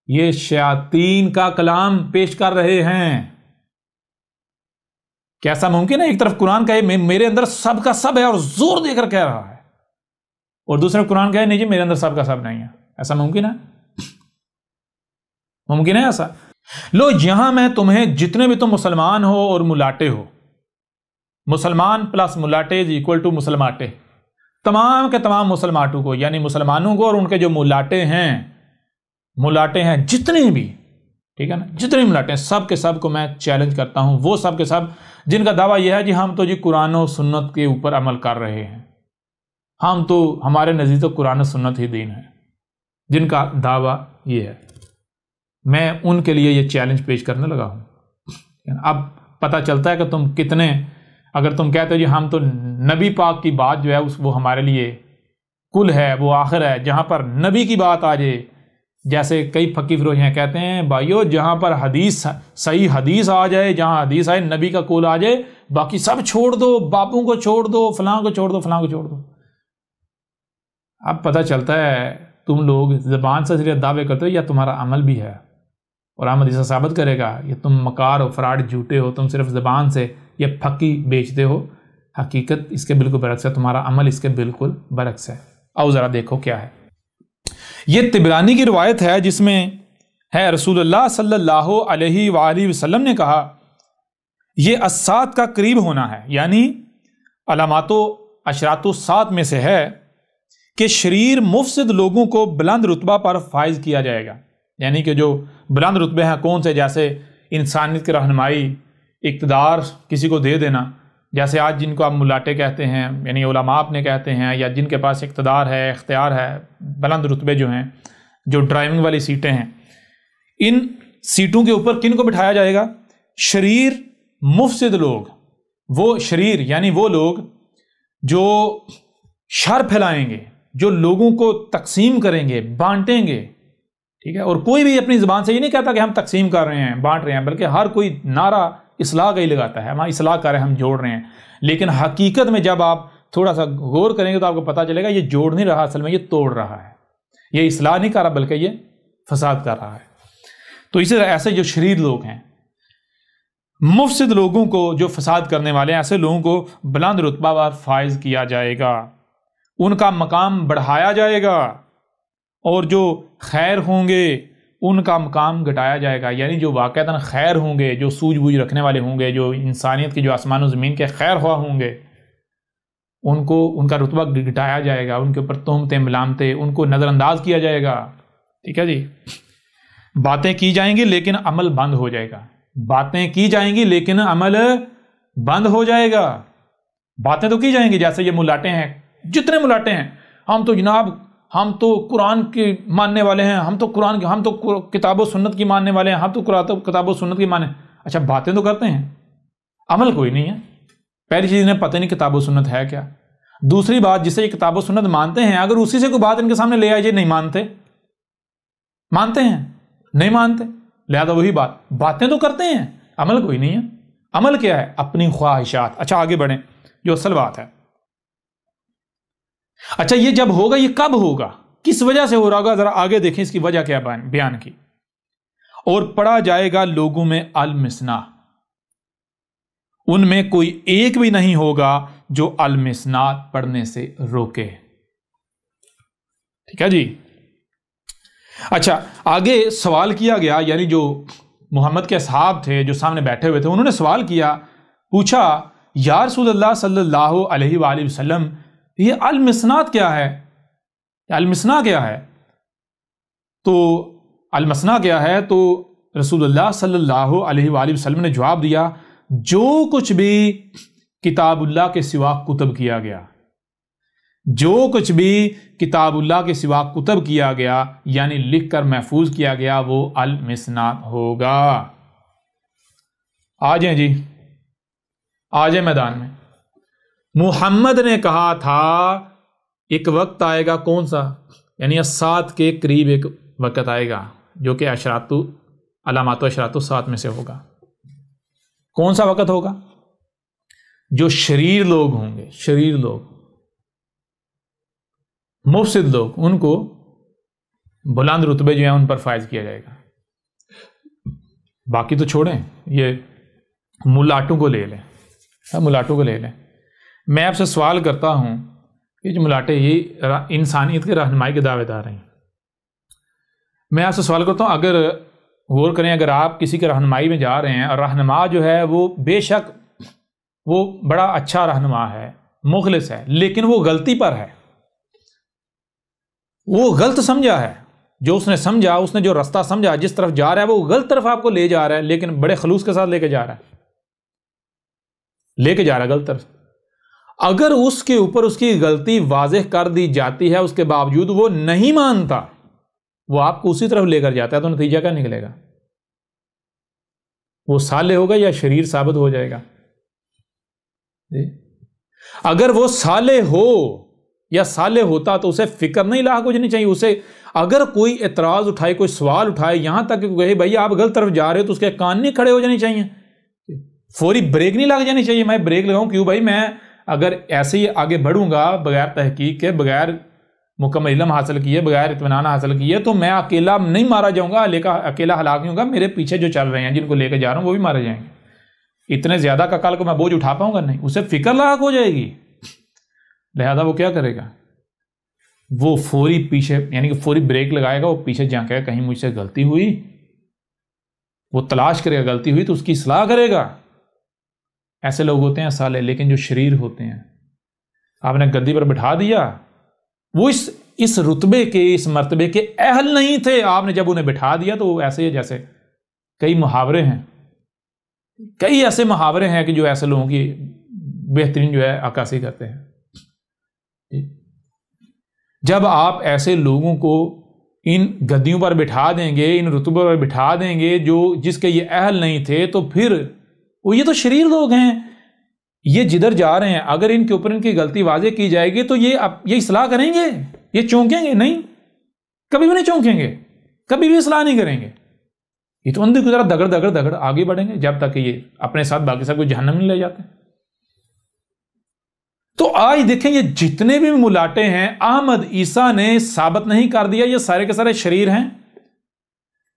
یہ شیاطین کا کلام پیش کر رہے ہیں۔ کیسا ممکن ہے ایک طرف قرآن کہے میرے اندر سب کا سب ہے اور زور دے کر کہہ رہا ہے، اور دوسرے قرآن کہے نہیں جی میرے اندر سب کا سب نہیں ہے؟ ایسا ممکن ہے؟ ممکن ہے ایسا؟ لو یہاں میں تمہیں جتنے بھی تم مسلمان ہو اور ملاٹے ہو، مسلمان پلس ملاٹے از اکول ٹو مسلماٹے، تمام کے تمام مسلمانوں کو، یعنی مسلمانوں کو اور ان کے جو ملاٹے ہیں جتنے بھی، ٹھیک ہے نا، جتنے ملاٹے ہیں سب کے سب کو میں چیلنج کرتا ہوں، وہ سب کے سب جن کا دعویٰ یہ ہے جی ہم تو جی قرآن و سنت کے اوپر عمل کر رہے ہیں، ہم تو ہمارے نزدیک تو قرآن و سنت ہی دین ہے، جن کا دعویٰ یہ ہے، میں ان کے لیے یہ چیلنج پیش کرنے لگا ہوں۔ اب پتہ چلتا ہے کہ تم کتنے، اگر تم کہتے ہو جی ہم تو نبی پاک کی بات جو ہے وہ ہمارے لیے کل ہے، وہ آخر ہے، جہاں پر نبی کی بات آ جائے، جیسے کئی فقی فروش ہیں کہتے ہیں بھائیو جہاں پر حدیث صحیح حدیث آ جائے، جہاں حدیث آئے نبی کا قول آ جائے، باقی سب چھوڑ دو، باپوں کو چھوڑ دو، فلاں کو چھوڑ دو، فلاں کو چھوڑ دو۔ اب پتہ چلتا ہے تم لوگ زبان سے صرف دعوے کرتے ہو یا تمہارا عمل بھی ہے، اور احمد اسے ثابت کرے گا یہ تم مکار و فراڈ جھوٹے ہو، تم صرف زبان سے یہ پھکی بیچتے ہو، حقیقت اس کے بالکل برعکس ہے، تمہارا عمل اس کے بالکل برعکس ہے۔ آؤ ذرا دیکھو کیا ہے۔ یہ طبرانی کی روایت ہے جس میں ہے رسول اللہ صلی اللہ علیہ وآلہ وسلم نے کہا یہ الساعۃ کا قریب ہونا ہے، یعنی علامات و اشراط الساعۃ میں سے ہے کہ شریر مفسد لوگوں کو بلند رتبہ پر فائز کیا جائے گا، یعنی کہ جو بلند رتبے ہیں کون سے، جیسے انسانیت کی رہنمائی، اقتدار کسی کو دے دینا، جیسے آج جن کو آپ ملاٹے کہتے ہیں، یعنی علماء اپنے کہتے ہیں، یا جن کے پاس اقتدار ہے، اختیار ہے، بلند رتبے جو ہیں، جو ڈرائیونگ والی سیٹیں ہیں، ان سیٹوں کے اوپر کن کو بٹھایا جائے گا؟ شریر مفسد لوگ، وہ شریر یعنی وہ لوگ جو شر پھیلائیں گے، جو لوگوں کو تقسیم کریں گے، بانٹیں گے، ٹھیک ہے؟ اور کوئی بھی اپنی زبان سے یہ نہیں کہتا کہ ہم تقسیم کر رہے ہیں، بانٹ رہے ہیں، بلکہ ہر کوئی نعرہ اصلاح کا ہی لگاتا ہے، ہم اصلاح کر رہے ہیں، ہم جوڑ رہے ہیں۔ لیکن حقیقت میں جب آپ تھوڑا سا غور کریں گے تو آپ کو پتہ چلے گا یہ جوڑ نہیں رہا، اصل میں یہ توڑ رہا ہے، یہ اصلاح نہیں کر رہا بلکہ یہ فساد کر رہا ہے۔ تو اسی طرح ایسے جو شریر لوگ ہیں، مفسد لوگوں کو، جو فساد کرنے والے ہیں، ایسے لوگوں کو بلند رتبہ پر فائز کیا جائے گا، ان کا مقام بڑھایا جائے گا، اور جو خیر ہوں گے ان کا مقام گھٹایا جائے گا، یعنی جو واقعتاً خیر ہوں گے، جو سوجھ بوجھ رکھنے والے ہوں گے، جو انسانیت کی، جو آسمان و زمین کے خیر خواہ ہوں گے، ان کو ان کا رتبہ گھٹایا جائے گا، ان کے اوپر تہمتیں ملامتیں، ان کو نظر انداز کیا جائے گا، ٹھیک ہے جی؟ باتیں کی جائیں گی لیکن عمل بند ہو جائے گا، باتیں کی جائیں گی لیکن عمل بند ہو جائے گا۔ باتیں تو کی جائیں گی، جیسے یہ ملاٹے ہیں، جتنے ملاٹے ہیں، ہم تو جناب ہم تو قرآن کے ماننے والے ہیں، ہم تو قرآن کے، ہم تو کتاب و سنت کی ماننے والے ہیں، ہم تو کتاب و سنت کی ماننے۔ اچھا باتیں تو کرتے ہیں، عمل کوئی نہیں ہے۔ پہلی چیز انہیں پتہ نہیں کتاب و سنت ہے کیا، دوسری بات جسے یہ کتاب و سنت مانتے ہیں اگر اسی سے کوئی بات ان کے سامنے لے آئیے، نہیں مانتے، مانتے ہیں نہیں مانتے، لہذا وہی باتیں تو کرتے ہیں، عمل کوئی نہیں ہے۔ عمل کیا ہے؟ اپنی خواہشات۔ اچھا آگے بڑھیں، جو اصل بات ہے۔ اچھا یہ جب ہوگا، یہ کب ہوگا، کس وجہ سے ہو رہا ہوگا، ذرا آگے دیکھیں اس کی وجہ کیا بیان کی۔ اور پڑھا جائے گا لوگوں میں المثنا، ان میں کوئی ایک بھی نہیں ہوگا جو المثنا پڑھنے سے روکے، ٹھیک ہے جی؟ اچھا آگے سوال کیا گیا، یعنی جو محمد کے اصحاب تھے جو سامنے بیٹھے ہوئے تھے، انہوں نے سوال کیا، پوچھا یا رسول اللہ صلی اللہ علیہ وآلہ وسلم یہ المثنات کیا ہے؟ المثنا کیا ہے؟ تو المثنا کیا ہے؟ تو رسول اللہ صلی اللہ علیہ وآلہ وسلم نے جواب دیا جو کچھ بھی کتاب اللہ کے سوا کتب کیا گیا، جو کچھ بھی کتاب اللہ کے سوا کتب کیا گیا یعنی لکھ کر محفوظ کیا گیا، وہ المثنا ہوگا۔ آ جائیں جی، آ جائیں میدان میں۔ محمد نے کہا تھا ایک وقت آئے گا، کون سا؟ یعنی الساعت کے قریب ایک وقت آئے گا جو کہ علامات و اشراط الساعت میں سے ہوگا۔ کون سا وقت ہوگا؟ جو شریر لوگ ہوں گے، شریر لوگ، مفسد لوگ، ان کو بلند رتبے جو ہیں ان پر فائز کیا جائے گا۔ باقی تو چھوڑیں، یہ ملاٹوں کو لے لیں، ملاٹوں کو لے لیں۔ میں آپ سے سوال کرتا ہوں کہ جو ملاٹے یہ انسانیت کے رہنمائی کے دعوے دار ہیں، میں آپ سے سوال کرتا ہوں، اگر غور کریں، اگر آپ کسی کے رہنمائی میں جا رہے ہیں اور رہنما جو ہے وہ بے شک وہ بڑا اچھا رہنما ہے، مخلص ہے، لیکن وہ غلطی پر ہے، وہ غلط سمجھا ہے، جو اس نے سمجھا، اس نے جو راستہ سمجھا، جس طرف جا رہا ہے وہ غلط طرف آپ کو لے جا رہا ہے، لیکن بڑے خلوص کے ساتھ لے کے جا رہا ہے غلط طرف۔ اگر اس کے اوپر اس کی غلطی واضح کر دی جاتی ہے، اس کے باوجود وہ نہیں مانتا، وہ آپ کو اسی طرف لے کر جاتا ہے، تو نتیجہ کیا نکلے گا؟ وہ صالح ہوگا یا شریر ثابت ہو جائے گا؟ اگر وہ صالح ہو یا صالح ہوتا تو اسے فکر نہیں لاحق ہو جانی چاہیے، اسے اگر کوئی اعتراض اٹھائے، کوئی سوال اٹھائے، یہاں تک کہ کہے بھائی آپ غلط طرف جا رہے ہو، تو اس کے کان نہیں کھڑے ہو جانے چاہیے، فوری بریک نہیں لگ جانی چاہیے۔ میں بریک لگاؤں کیوں بھائی؟ میں اگر ایسے ہی آگے بڑھوں گا بغیر تحقیق کے، بغیر مکمل علم حاصل کیے، بغیر اطمینان حاصل کیے، تو میں اکیلا نہیں مارا جاؤں گا، اکیلا ہلاک نہیں ہوں گا، میرے پیچھے جو چل رہے ہیں جن کو لے کے جا رہا ہوں وہ بھی مارے جائیں گے، اتنے زیادہ کا کل کو میں بوجھ اٹھا پاؤں گا نہیں، اسے فکر لاحق ہو جائے گی، لہذا وہ کیا کرے گا، وہ فوری پیچھے یعنی کہ فوری بریک لگائے گا، وہ پیچھے جھانکے گا کہیں مجھ سے غلطی ہوئی، وہ تلاش کرے گا غلطی ہوئی تو اس کی اصلاح کرے گا۔ ایسے لوگ ہوتے ہیں صالح، لیکن جو شریر ہوتے ہیں، آپ نے گدی پر بٹھا دیا، وہ اس رتبے کے، اس مرتبے کے اہل نہیں تھے، آپ نے جب انہیں بٹھا دیا تو وہ ایسے ہی، جیسے کئی محاورے ہیں، کئی ایسے محاورے ہیں کہ جو ایسے لوگوں کی بہترین جو ہے عکاسی کرتے ہیں۔ جب آپ ایسے لوگوں کو ان گدیوں پر بٹھا دیں گے، ان رتبوں پر بٹھا دیں گے جس کے یہ اہل نہیں تھے، تو پھر یہ تو شریر لوگ ہیں، یہ جدھر جا رہے ہیں اگر ان کے اوپر ان کی غلطی واضح کی جائے گی تو یہ اصلاح کریں گے، یہ چونکیں گے نہیں، کبھی بھی نہیں چونکیں گے، کبھی بھی اصلاح نہیں کریں گے، یہ تو اندھی کی طرح دگڑ دگڑ دگڑ آگے بڑھیں گے جب تک کہ یہ اپنے ساتھ باقی سب کو جہنم نہیں لے جاتے۔ تو آج دیکھیں یہ جتنے بھی ملاٹے ہیں، احمد عیسیٰ نے ثابت نہیں کر دیا یہ سارے کے سارے شریر ہیں،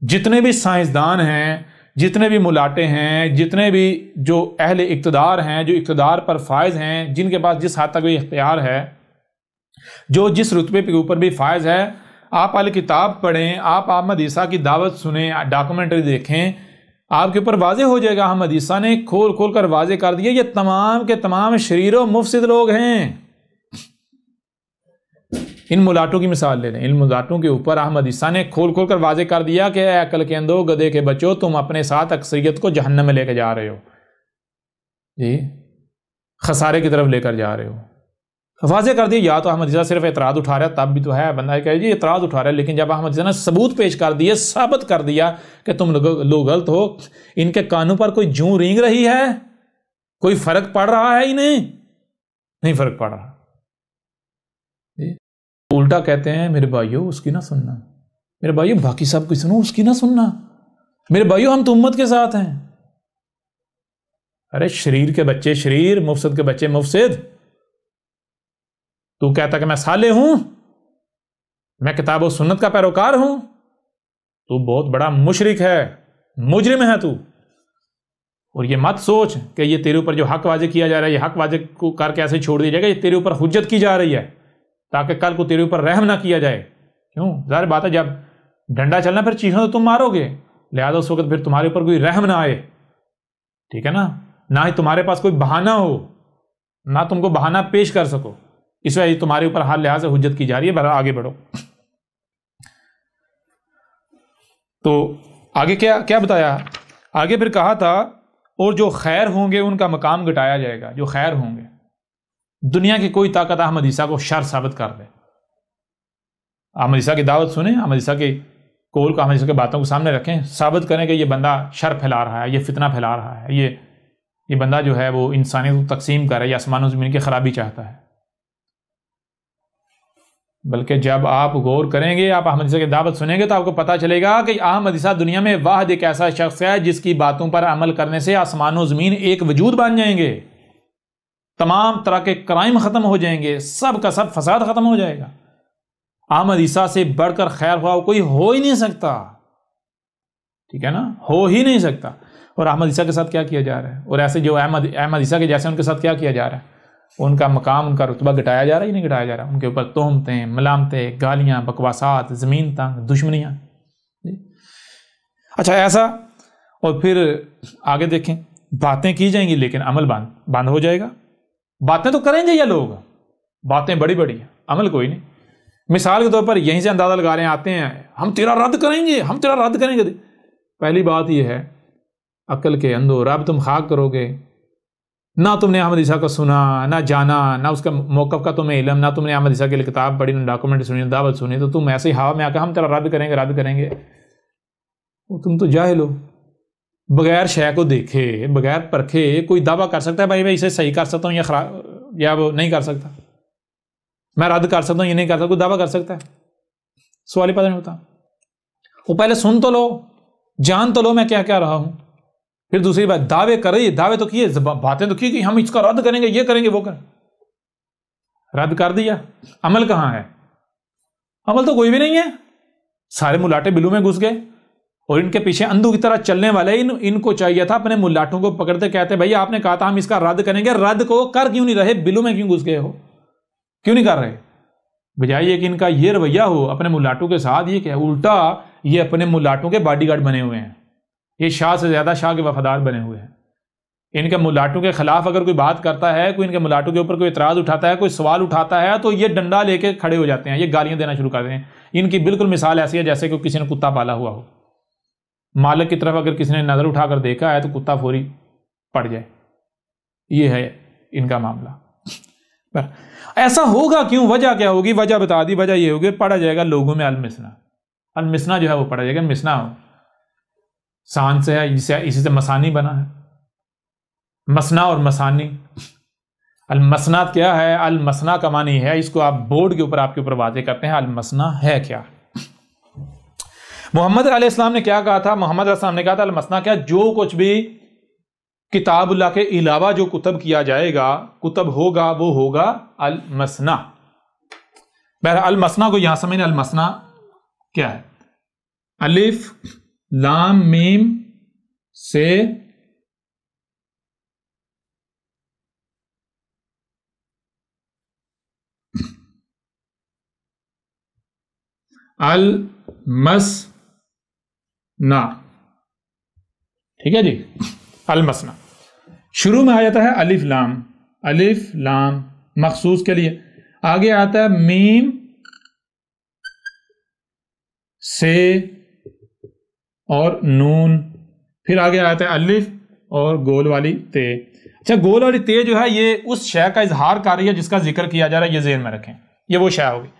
جتنے بھی سائنسدان ہیں، جتنے بھی ملاٹے ہیں، جتنے بھی جو اہل اقتدار ہیں، جو اقتدار پر فائز ہیں، جن کے پاس جس حد تک بھی اختیار ہے، جو جس رتبے کے اوپر بھی فائز ہے، آپ اہل کتاب پڑھیں، آپ احمد عیسیٰ کی دعوت سنیں، ڈاکومنٹری دیکھیں، آپ کے اوپر واضح ہو جائے گا۔ احمد عیسیٰ نے کھول کھول کر واضح کر دیا یہ تمام کے تمام شریر و مفسد لوگ ہیں۔ ان ملاٹوں کی مثال لے لیں، ان ملاٹوں کے اوپر احمد عیسیٰ نے کھول کھول کر واضح کر دیا کہ اے عقل کے اندھو، گدھے کے بچوں، تم اپنے ساتھ اکثریت کو جہنم میں لے کے جا رہے ہو، جی خسارے کی طرف لے کر جا رہے ہو۔ واضح کر دیا، یا تو احمد عیسیٰ صرف اعتراض اٹھا رہا ہے، تب بھی تو ہے بندہ کہے جی اعتراض اٹھا رہا ہے، لیکن جب احمد عیسیٰ نے ثبوت پیش کر دیے، ثابت کر دیا کہ تم لوگ غلط ہو، ان کے کانوں پر کوئی جوں رینگ رہی ہے، کوئی فرق پڑ رہا ہے انہیں؟ نہیں فرق پڑ رہا۔ الٹا کہتے ہیں میرے بھائیو اس کی نہ سننا، میرے بھائیو باقی سب کی سنو، اس کی نہ سننا، میرے بھائیو ہم تو امت کے ساتھ ہیں۔ ارے شریر کے بچے شریر، مفسد کے بچے مفسد، تو کہتا کہ میں صالح ہوں، میں کتاب و سنت کا پیروکار ہوں، تو بہت بڑا مشرک ہے، مجرم ہے تو۔ اور یہ مت سوچ کہ یہ تیرے اوپر جو حق واضح کیا جا رہا ہے، یہ حق واضح کو کر کے ایسے چھوڑ دیا جائے گا، یہ تیرے اوپر حجت کی جا رہی ہے تاکہ کل کو تیرے اوپر رحم نہ کیا جائے۔ کیوں؟ ظاہر بات ہے جب ڈنڈا چلنا پھر چیخنا تو تم مارو گے، لہذا اس وقت پھر تمہارے اوپر کوئی رحم نہ آئے، ٹھیک ہے نا، نہ ہی تمہارے پاس کوئی بہانہ ہو، نہ تم کو بہانہ پیش کر سکو، اس وجہ تمہارے اوپر ہر لحاظ سے حجت کی جا رہی ہے، بھلا آگے بڑھو۔ تو آگے کیا بتایا؟ آگے پھر کہا تھا اور جو خیر ہوں گے ان کا مقام گھٹایا جائے گا، جو خیر ہوں گے۔ دنیا کی کوئی طاقت احمد عیسیٰ کو شر ثابت کر دے، احمد عیسیٰ کی دعوت سنیں، احمد عیسیٰ کے قول کو، احمد عیسیٰ کی باتوں کو سامنے رکھیں، ثابت کریں کہ یہ بندہ شر پھیلا رہا ہے، یہ فتنہ پھیلا رہا ہے، یہ بندہ جو ہے وہ انسانیت کو تقسیم کر رہا ہے، یہ آسمان و زمین کی خرابی چاہتا ہے۔ بلکہ جب آپ غور کریں گے، آپ احمد عیسیٰ کی دعوت سنیں گے تو آپ کو پتہ چلے گا کہ احمد عیسیٰ دنیا میں واحد ایک ایسا شخص ہے جس کی باتوں پر عمل کرنے سے آسمان و زمین ایک وجود بن جائیں گے، تمام طرح کے کرائم ختم ہو جائیں گے، سب کا سب فساد ختم ہو جائے گا۔ احمد عیسیٰ سے بڑھ کر خیر خواہ کوئی ہو ہی نہیں سکتا، ٹھیک ہے نا، ہو ہی نہیں سکتا۔ اور احمد عیسیٰ کے ساتھ کیا کیا جا رہا ہے، اور ایسے جو احمد عیسیٰ کے جیسے ان کے ساتھ کیا کیا جا رہا ہے، ان کا مقام، ان کا رتبہ گھٹایا جا رہا ہے یا نہیں گھٹایا جا رہا؟ ان کے اوپر تہمتیں، ملامتیں، گالیاں، بکواسات، زمین تنگ، دشمنیاں۔ اچھا ایسا، اور پھر آگے دیکھیں، باتیں کی جائیں گی لیکن عمل بند ہو جائے گا۔ باتیں تو کریں گے یہ لوگ، باتیں بڑی بڑی، عمل کوئی نہیں۔ مثال کے طور پر یہیں سے اندازہ لگا رہے ہیں، آتے ہیں ہم تیرا رد کریں گے، ہم تیرا رد کریں گے۔ پہلی بات یہ ہے عقل کے اندھو، رب تم خاک کرو گے، نہ تم نے احمد عیسیٰ کو سنا، نہ جانا، نہ اس کا موقف کا تمہیں علم، نہ تم نے احمد عیسیٰ کے لیے کتاب پڑھی، نہ ڈاکومنٹ سنی، نہ دعوت سنی، تو تم ایسے ہی ہوا میں آ کے ہم تیرا رد کریں گے، تم تو جاہل ہو۔ بغیر شے کو دیکھے، بغیر پرکھے کوئی دعویٰ کر سکتا ہے بھائی میں اسے صحیح کر سکتا ہوں یا وہ نہیں کر سکتا، میں رد کر سکتا ہوں یہ نہیں کر سکتا، کوئی دعویٰ کر سکتا ہے؟ سوال ہی پتہ نہیں ہوتا۔ وہ پہلے سن تو لو، جان تو لو میں کیا کہہ رہا ہوں، پھر دوسری بات دعوے کر رہی ہے، دعوے تو کیے، باتیں تو کی کہ ہم اس کا رد کریں گے، یہ کریں گے، وہ کریں، رد کر دیا، عمل کہاں ہے؟ عمل تو کوئی بھی نہیں ہے، سارے ملاٹے بلو میں گھس گئے اور ان کے پیچھے اندھو کی طرح چلنے والے ان کو چاہیے تھا اپنے ملاٹوں کو پکڑتے کہتے بھائی آپ نے کہا تھا ہم اس کا رد کریں گے، رد کو کر کیوں نہیں رہے؟ بلو میں کیوں گھس گئے ہو؟ کیوں نہیں کر رہے؟ بجائے یہ کہ ان کا یہ رویہ ہو اپنے ملاٹوں کے ساتھ، یہ کہ الٹا یہ اپنے ملاٹوں کے باڈی گارڈ بنے ہوئے ہیں، یہ شاہ سے زیادہ شاہ کے وفادار بنے ہوئے ہیں۔ ان کے ملاٹوں کے خلاف اگر کوئی بات کرتا ہے، کوئی ان کے ملاٹوں کے اوپر کوئی اعتراض اٹھاتا ہے، کوئی سوال اٹھاتا ہے، تو یہ ڈنڈا لے کے کھڑے ہو جاتے ہیں، یہ گالیاں دینا شروع کر دیں۔ ان کی بالکل مثال ایسی ہے جیسے کہ کسی نے کتا پالا ہوا ہو، مالک کی طرف اگر کسی نے نظر اٹھا کر دیکھا ہے تو کتا فوری پڑ جائے، یہ ہے ان کا معاملہ۔ پر ایسا ہوگا کیوں؟ وجہ کیا ہوگی؟ وجہ بتا دی، وجہ یہ ہوگی پڑھا جائے گا لوگوں میں المسنا، المسنا جو ہے وہ پڑھا جائے گا، مسنا ہو سان سے ہے، اسی سے مسانی بنا ہے، مسنا اور مسانی۔ المسنات کیا ہے؟ المسنا کا معنی ہے، اس کو آپ بورڈ کے اوپر آپ کے اوپر واضح کرتے ہیں، المسنا ہے کیا؟ محمد علیہ السلام نے کیا کہا تھا؟ محمد علیہ السلام نے کہا تھا المسنا کیا؟ جو کچھ بھی کتاب اللہ کے علاوہ جو کتب کیا جائے گا، کتب ہوگا، وہ ہوگا المسنا۔ بہرحال المسنا کو یہاں سمجھیں، المسنا کیا ہے؟ الف لام میم سے المسنا، ٹھیک ہے جی، المسنا شروع میں آ جاتا ہے الف لام، الف لام مخصوص کے لیے، آگے آتا ہے میم سے اور نون، پھر آگے آتا ہے الف اور گول والی تے۔ اچھا، گول والی تے جو ہے یہ اس شے کا اظہار کر رہی ہے جس کا ذکر کیا جا رہا ہے، یہ ذہن میں رکھیں، یہ وہ شے ہوگی۔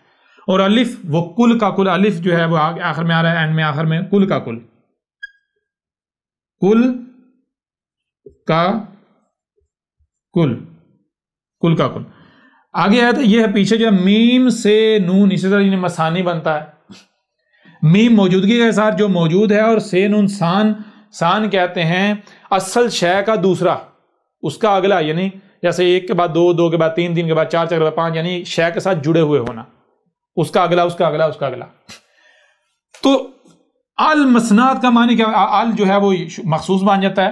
اور الف وہ کل کا کل، الف جو ہے وہ آخر میں آ رہا ہے، اینڈ میں آخر میں کل کا کل، کل کا کل، کل کا کل۔ آگے آیا تھا یہ ہے پیچھے جو میم سے نون، اسی طرح مسانی بنتا ہے، میم موجودگی کے ساتھ جو موجود ہے، اور سے نون سان، سان کہتے ہیں اصل شے کا دوسرا، اس کا اگلا، یعنی جیسے ایک کے بعد دو، دو کے بعد تین، تین کے بعد چار، چار کے بعد پانچ، یعنی شے کے ساتھ جڑے ہوئے ہونا، اس کا اگلا، اس کا اگلا، اس کا اگلا۔ تو المسنات کا معنی کیا؟ ال جو ہے وہ مخصوص بن جاتا ہے،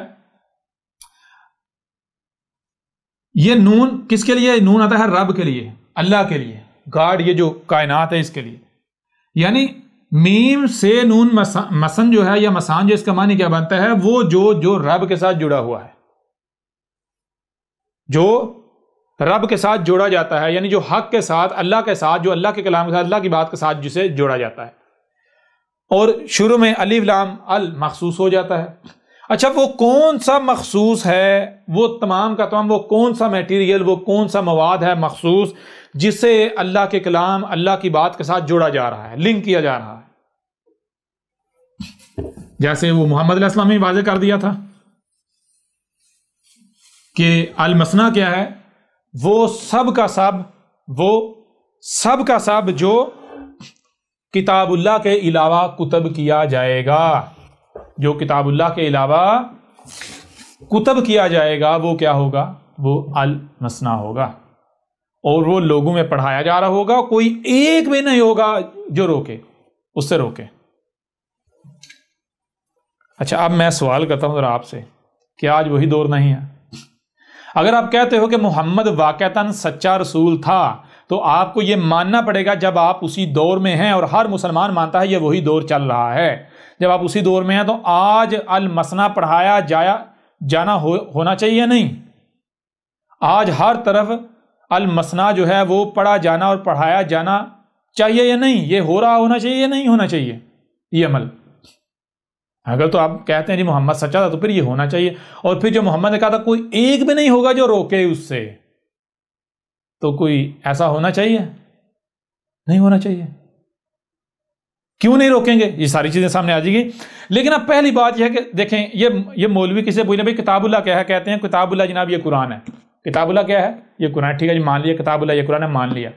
یہ نون کس کے لیے؟ نون آتا ہے رب کے لیے، اللہ کے لیے، گاڈ، یہ جو کائنات ہے اس کے لیے، یعنی میم سے نون مسن جو ہے یا مسان جو، اس کا معنی کیا بنتا ہے؟ وہ جو رب کے ساتھ جڑا ہوا ہے، جو رب کے ساتھ جوڑا جاتا ہے، یعنی جو حق کے ساتھ، اللہ کے ساتھ، جو اللہ کے کلام کے ساتھ، اللہ کی بات کے ساتھ جسے جوڑا جاتا ہے، اور شروع میں الف لام ال مخصوص ہو جاتا ہے۔ اچھا، وہ کون سا مخصوص ہے؟ وہ تمام کا تمام وہ کون سا میٹیریل، وہ کون سا مواد ہے مخصوص جسے اللہ کے کلام، اللہ کی بات کے ساتھ جوڑا جا رہا ہے، لنک کیا جا رہا ہے؟ جیسے وہ محمد علیہ السلام نے واضح کر دیا تھا کہ المسنا کیا ہے؟ وہ سب کا سب جو کتاب اللہ کے علاوہ کتب کیا جائے گا، جو کتاب اللہ کے علاوہ کتب کیا جائے گا، وہ کیا ہوگا؟ وہ المسنا ہوگا، اور وہ لوگوں میں پڑھایا جا رہا ہوگا، کوئی ایک بھی نہیں ہوگا جو روکے، اس سے روکے۔ اچھا، اب میں سوال کرتا ہوں ذرا آپ سے، کیا آج وہی دور نہیں ہے؟ اگر آپ کہتے ہو کہ محمد واقعتاً سچا رسول تھا، تو آپ کو یہ ماننا پڑے گا جب آپ اسی دور میں ہیں، اور ہر مسلمان مانتا ہے یہ وہی دور چل رہا ہے، جب آپ اسی دور میں ہیں تو آج المسنا پڑھایا جانا ہونا چاہیے نہیں؟ آج ہر طرف المسنا جو ہے وہ پڑھا جانا اور پڑھایا جانا چاہیے یا نہیں؟ یہ ہو رہا ہونا چاہیے یا نہیں ہونا چاہیے یہ عمل؟ اگر تو آپ کہتے ہیں جی محمد سچا تھا تو پھر یہ ہونا چاہیے، اور پھر جو محمد نے کہا تھا کوئی ایک بھی نہیں ہوگا جو روکے اس سے، تو کوئی ایسا ہونا چاہیے؟ نہیں ہونا چاہیے۔ کیوں نہیں روکیں گے؟ یہ ساری چیزیں سامنے آ جائیں گی۔ لیکن اب پہلی بات یہ ہے کہ دیکھیں، یہ مولوی کسے پوچھنا بھائی کتاب اللہ کیا ہے؟ کہتے ہیں کتاب اللہ جناب یہ قرآن ہے۔ کتاب اللہ کیا ہے؟ یہ قرآن۔ ٹھیک ہے جی، مان لیا کتاب اللہ یہ قرآن ہے، مان لیا۔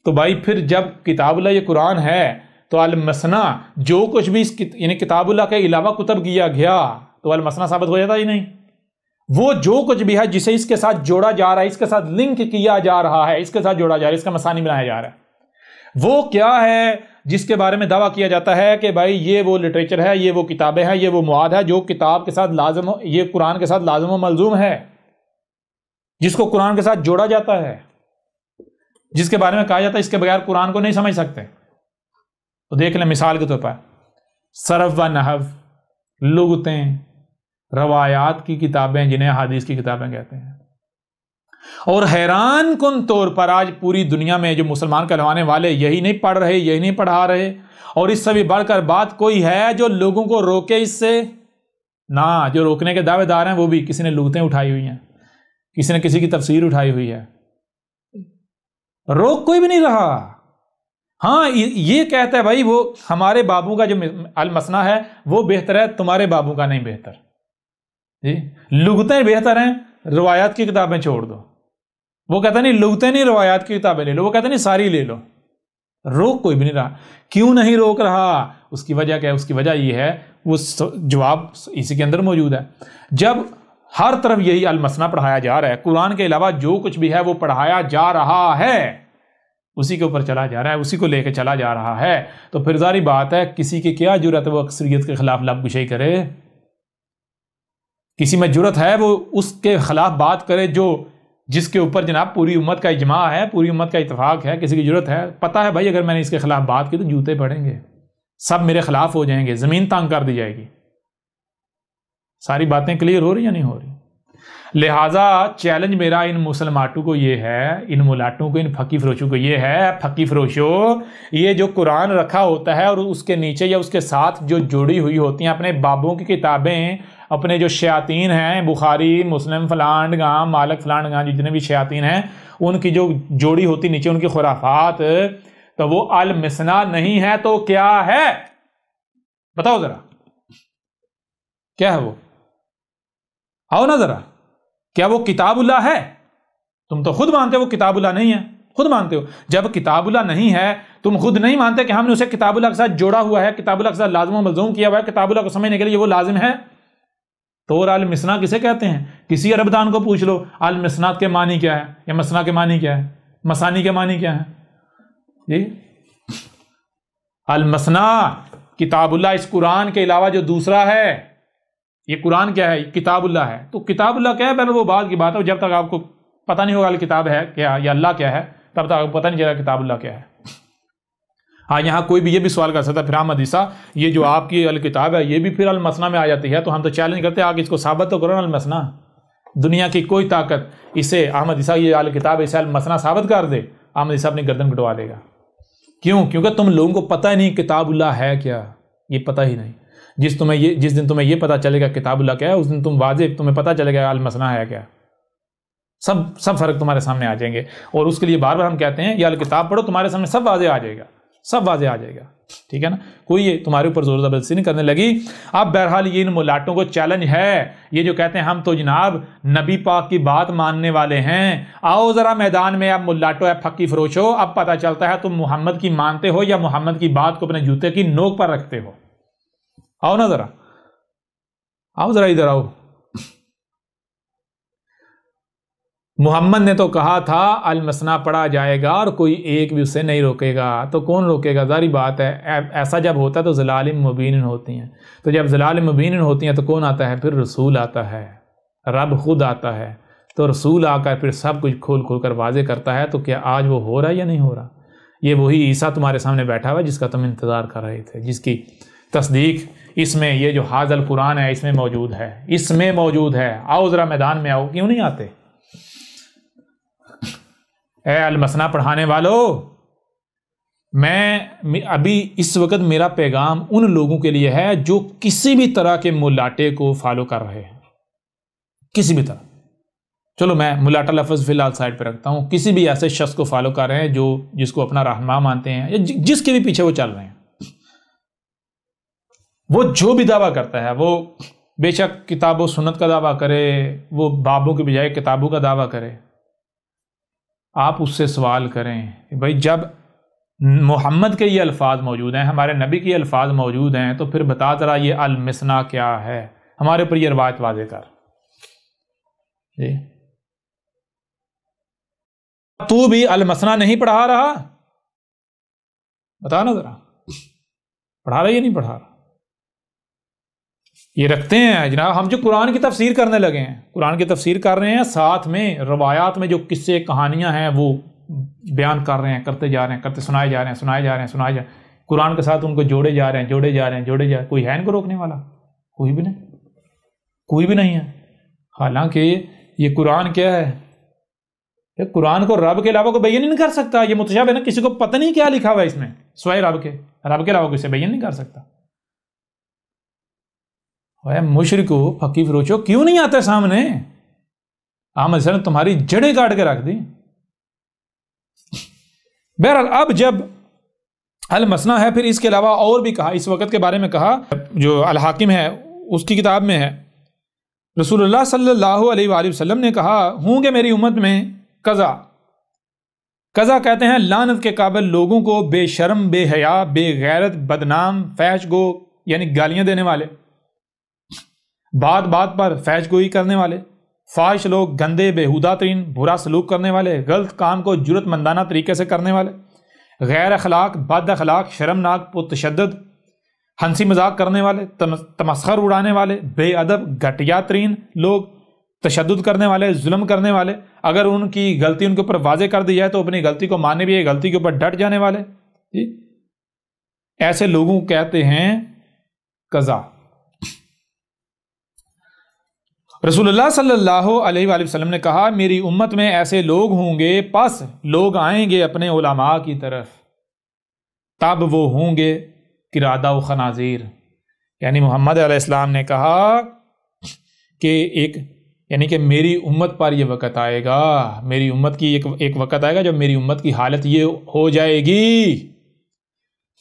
تو بھائی پھر جب کتاب اللہ یہ قرآن ہے تو المسنا جو کچھ بھی یعنی کتاب اللہ کے علاوہ کتب کیا گیا تو المسنا ثابت ہو جاتا ہی نہیں؟ وہ جو کچھ بھی ہے جسے اس کے ساتھ جوڑا جا رہا ہے، اس کے ساتھ لنک کیا جا رہا ہے، اس کے ساتھ جوڑا جا رہا ہے، اس کا مسانی بنایا جا رہا ہے، وہ کیا ہے جس کے بارے میں دعویٰ کیا جاتا ہے کہ بھائی یہ وہ لٹریچر ہے، یہ وہ کتابیں ہیں، یہ وہ مواد ہے جو کتاب کے ساتھ لازم، یہ قرآن کے ساتھ لازم و ملزوم ہے، جس کو قرآن کے ساتھ جوڑا جاتا ہے، جس کے بارے میں کہا جاتا ہے اس کے بغیر قرآن کو نہیں سمجھ سکتے۔ تو دیکھ لیں مثال کے طور پر صرف و نحو، لغتیں، روایات کی کتابیں جنہیں حدیث کی کتابیں کہتے ہیں۔ اور حیران کن طور پر آج پوری دنیا میں جو مسلمان کہلوانے والے یہی نہیں پڑھ رہے، یہی نہیں پڑھا رہے، اور اس سے بھی بڑھ کر بات کوئی ہے جو لوگوں کو روکے اس سے؟ نہ، جو روکنے کے دعوے دار ہیں وہ بھی کسی نے لغتیں اٹھائی ہوئی ہیں، کسی نے کسی کی تفسیر اٹھائی ہوئی ہے، روک کوئی بھی نہیں رہا۔ ہاں یہ کہتا ہے بھائی وہ ہمارے بابو کا جو المثنیٰ ہے وہ بہتر ہے، تمہارے بابو کا نہیں بہتر، جی لغتیں بہتر ہیں، روایات کی کتابیں چھوڑ دو۔ وہ کہتا نہیں لغتیں نہیں، روایات کی کتابیں لے لو، وہ کہتا نہیں ساری لے لو۔ روک کوئی بھی نہیں رہا۔ کیوں نہیں روک رہا؟ اس کی وجہ کیا ہے؟ اس کی وجہ یہ ہے، وہ جواب اسی کے اندر موجود ہے۔ جب ہر طرف یہی المثنیٰ پڑھایا جا رہا ہے، قرآن کے علاوہ جو کچھ بھی ہے وہ پڑھایا جا رہا ہے، اسی کے اوپر چلا جا رہا ہے، اسی کو لے کے چلا جا رہا ہے، تو پھر ظاہری بات ہے کسی کی کیا جرأت ہے وہ اکثریت کے خلاف لب کشائی کرے؟ کسی میں جرأت ہے وہ اس کے خلاف بات کرے جس کے اوپر جناب پوری امت کا اجماع ہے، پوری امت کا اتفاق ہے؟ کسی کی جرأت ہے؟ پتہ ہے بھائی اگر میں نے اس کے خلاف بات کی تو جوتے پڑیں گے، سب میرے خلاف ہو جائیں گے، زمین تانگ کر دی جائے گی۔ ساری باتیں کلیئر ہو رہی یا نہیں ہو رہی؟ لہٰذا چیلنج میرا ان مسلمانوں کو یہ ہے، ان ملاٹوں کو، ان پھکی فروشوں کو یہ ہے، پھکی فروشوں، یہ جو قرآن رکھا ہوتا ہے اور اس کے نیچے یا اس کے ساتھ جو جوڑی ہوئی ہوتی ہیں اپنے بابوں کی کتابیں، اپنے جو شیاطین ہیں، بخاری، مسلم، فلان گام، مالک فلان گام، جتنے بھی شیاطین ہیں ان کی جو جوڑی ہوتی نیچے ان کی خرافات، تو وہ المثنیٰ نہیں ہے تو کیا ہے؟ بتاؤ ذرا کیا ہے وہ؟ آؤ نا ذرا، کیا وہ کتاب اللہ ہے؟ تم تو خود مانتے ہو وہ کتاب اللہ نہیں ہے، خود مانتے ہو۔ جب کتاب اللہ نہیں ہے، تم خود نہیں مانتے کہ ہم نے اسے کتاب اللہ کے ساتھ جوڑا ہوا ہے، کتاب اللہ کے ساتھ لازم و ملزوم کیا ہوا ہے، کتاب اللہ کو سمجھنے کے لیے وہ لازم ہے، تو اور المثنیٰ کسے کہتے ہیں؟ کسی عرب دان کو پوچھ لو المثنیٰ کے معنی کیا ہے، یا مثنیٰ کے معنی کیا ہے، مثانی کے معنی کیا ہے؟ جی المثنیٰ کتاب اللہ، اس قرآن کے علاوہ جو دوسرا ہے، یہ قرآن کیا ہے؟ کتاب اللہ ہے۔ تو کتاب اللہ کیا ہے؟ پہلے وہ بات کی بات ہے، جب تک آپ کو پتہ نہیں ہوگا کتاب ہے کیا یا اللہ کیا ہے، تب تک آپ کو پتہ نہیں چلے گا کتاب اللہ کیا ہے۔ ہاں یہاں کوئی بھی یہ بھی سوال کر سکتا ہے پھر احمد عیسیٰ یہ جو آپ کی الکتاب ہے یہ بھی پھر المثنیٰ میں آ جاتی ہے، تو ہم تو چیلنج کرتے ہیں آگے اس کو ثابت تو کرو نا المثنیٰ۔ دنیا کی کوئی طاقت اسے احمد عیسیٰ یہ الکتاب اسے المثنیٰ ثابت کر دے، احمد عیسیٰ اپنی گردن کٹوا دے گا۔ کیوں؟ کیونکہ تم لوگوں کو پتہ ہی نہیں کتاب اللہ ہے کیا، یہ پتہ ہی نہیں۔ جس دن تمہیں یہ پتہ چلے گا کتاب اللہ کیا ہے، اس دن تمہیں پتہ چلے گا المثنیٰ ہے کیا، سب فرق تمہارے سامنے آ جائیں گے۔ اور اس کے لیے بار بار ہم کہتے ہیں یہ الکتاب پڑھو، تمہارے سامنے سب واضح آ جائے گا، سب واضح آ جائے گا، ٹھیک ہے نا؟ کوئی یہ تمہارے اوپر زور زبردستی نہیں کرنے لگی۔ اب بہرحال یہ ان ملاٹوں کو چیلنج ہے، یہ جو کہتے ہیں ہم تو جناب نبی پاک کی بات ماننے والے ہیں، آؤ ذرا میدان میں، اب ملاٹو ہے، پھکی فروشو، اب پتہ چلتا ہے تم محمد کی مانتے ہو یا محمد کی بات کو اپنے جوتے کی نوک پر رکھتے ہو۔ آؤ نا ذرا، آؤ ذرا ادھر آؤ۔ محمد نے تو کہا تھا المثنیٰ پڑھا جائے گا اور کوئی ایک بھی اسے نہیں روکے گا، تو کون روکے گا؟ ظاہری بات ہے ایسا جب ہوتا ہے تو ضلال مبین ہوتی ہیں، تو جب ضلال مبین ہوتی ہیں تو کون آتا ہے؟ پھر رسول آتا ہے، رب خود آتا ہے، تو رسول آ کر پھر سب کچھ کھول کھول کر واضح کرتا ہے۔ تو کیا آج وہ ہو رہا ہے یا نہیں ہو رہا؟ یہ وہی عیسیٰ تمہارے سامنے بیٹھا ہوا ہے جس کا تم انتظار کر رہے تھے، جس کی تصدیق اس میں یہ جو حاضر القرآن ہے اس میں موجود ہے، اس میں موجود ہے۔ آؤ ذرا میدان میں آؤ، کیوں نہیں آتے؟ اے المثنیٰ پڑھانے والو، میں ابھی اس وقت میرا پیغام ان لوگوں کے لیے ہے جو کسی بھی طرح کے ملاٹے کو فالو کر رہے ہیں، کسی بھی طرح، چلو میں ملاٹا لفظ فی الحال سائڈ پہ رکھتا ہوں، کسی بھی ایسے شخص کو فالو کر رہے ہیں جس کو اپنا رہنما مانتے ہیں یا جس کے بھی پیچھے وہ چل رہے ہیں، وہ جو بھی دعویٰ کرتا ہے، وہ بے شک کتاب و سنت کا دعویٰ کرے، وہ بابوں کے بجائے کتابوں کا دعویٰ کرے، آپ اس سے سوال کریں کہ بھائی جب محمد کے یہ الفاظ موجود ہیں، ہمارے نبی کے یہ الفاظ موجود ہیں، تو پھر بتا ذرا یہ المثنیٰ کیا ہے، ہمارے اوپر یہ روایت واضح کر۔ جی تو بھی المثنیٰ نہیں پڑھا رہا؟ بتا نا ذرا، پڑھا رہا یا نہیں پڑھا رہا؟ یہ رکھتے ہیں جناب، ہم جو قرآن کی تفسیر کرنے لگے ہیں، قرآن کی تفسیر کر رہے ہیں، ساتھ میں روایات میں جو قصے کہانیاں ہیں وہ بیان کر رہے ہیں، کرتے جا رہے ہیں، سنائے جا رہے ہیں، قرآن کے ساتھ ان کو جوڑے جا رہے ہیں، کوئی ہے ان کو روکنے والا؟ کوئی بھی نہیں ہے۔ حالانکہ یہ قرآن کیا ہے؟ کہ قرآن کو رب کے علاوہ کوئی بیان نہیں کر سکتا، یہ متشابہ ہے نا، کسی کو پتہ نہیں کیا لکھا ہوا ہے اس میں سوائے رب کے علاوہ کوئی سے بیان نہیں کر سکتا۔ اے مشرکو، پھکی فروچو، کیوں نہیں آتے سامنے؟ احمد حسین نے تمہاری جڑیں کاٹ کے رکھ دی۔ بہرحال اب جب المثنیٰ ہے، پھر اس کے علاوہ اور بھی کہا، اس وقت کے بارے میں کہا، جو الحاکم ہے اس کی کتاب میں ہے، رسول اللہ صلی اللہ علیہ وآلہ وسلم نے کہا ہوں گے میری امت میں قضا کہتے ہیں لعنت کے قابل لوگوں کو، بے شرم، بے حیا، بے غیرت، بدنام، فحش گو یعنی گالیاں دینے والے، بات بات پر فحش گوئی کرنے والے، فاحش لوگ، گندے، بےہودہ ترین، برا سلوک کرنے والے، غلط کام کو جرت مندانہ طریقے سے کرنے والے، غیر اخلاق، بد اخلاق، شرمناک، پرتشدد، ہنسی مذاق کرنے والے، تمسخر اڑانے والے، بے ادب، گھٹیا ترین لوگ، تشدد کرنے والے، ظلم کرنے والے، اگر ان کی غلطی ان کے اوپر واضح کر دی جائے تو اپنی غلطی کو ماننے بھی ہے، غلطی کے اوپر ڈٹ جانے والے، ایسے لوگوں کو کہتے ہیں قضا۔ رسول اللہ صلی اللہ علیہ وآلہ وسلم نے کہا میری امت میں ایسے لوگ ہوں گے، پس لوگ آئیں گے اپنے علماء کی طرف، تب وہ ہوں گے قرادہ و خنازیر، یعنی محمد علیہ السلام نے کہا کہ یعنی کہ میری امت پر یہ وقت آئے گا، میری امت کی ایک وقت آئے گا جب میری امت کی حالت یہ ہو جائے گی۔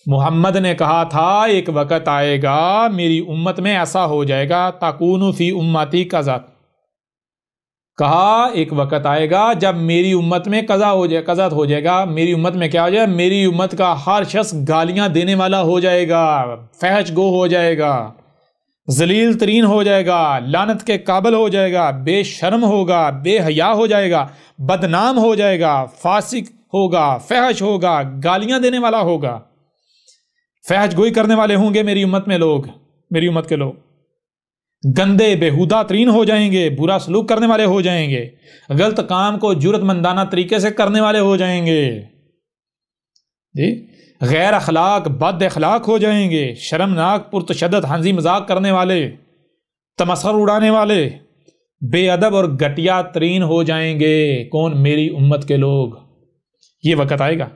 محمد نے کہا تھا ایک وقت آئے گا میری امت میں ایسا ہو جائے گا، تکون فی امتی قضا، کہا ایک وقت آئے گا جب میری امت میں قضا ہو جائے گا، میری امت میں کیا ہو جائے گا؟ میری امت کا ہر شخص گالیاں دینے والا ہو جائے گا، فحش گو ہو جائے گا، ذلیل ترین ہو جائے گا، لعنت کے قابل ہو جائے گا، بے شرم ہوگا، بے حیا ہو جائے گا، بدنام ہو جائے گا، فاسق ہوگا، فحش ہوگا، گالیاں دینے والا ہوگا، فحش گوئی کرنے والے ہوں گے میری امت کے لوگ، گندے بےہودہ ترین ہو جائیں گے، برا سلوک کرنے والے ہو جائیں گے، غلط کام کو جرت مندانہ طریقے سے کرنے والے ہو جائیں گے، غیر اخلاق، بد اخلاق ہو جائیں گے، شرمناک، پرتشدد، ہنسی مذاق کرنے والے، تمسخر اڑانے والے، بے ادب اور گھٹیا ترین ہو جائیں گے۔ کون؟ میری امت کے لوگ۔ یہ وقت آئے گا،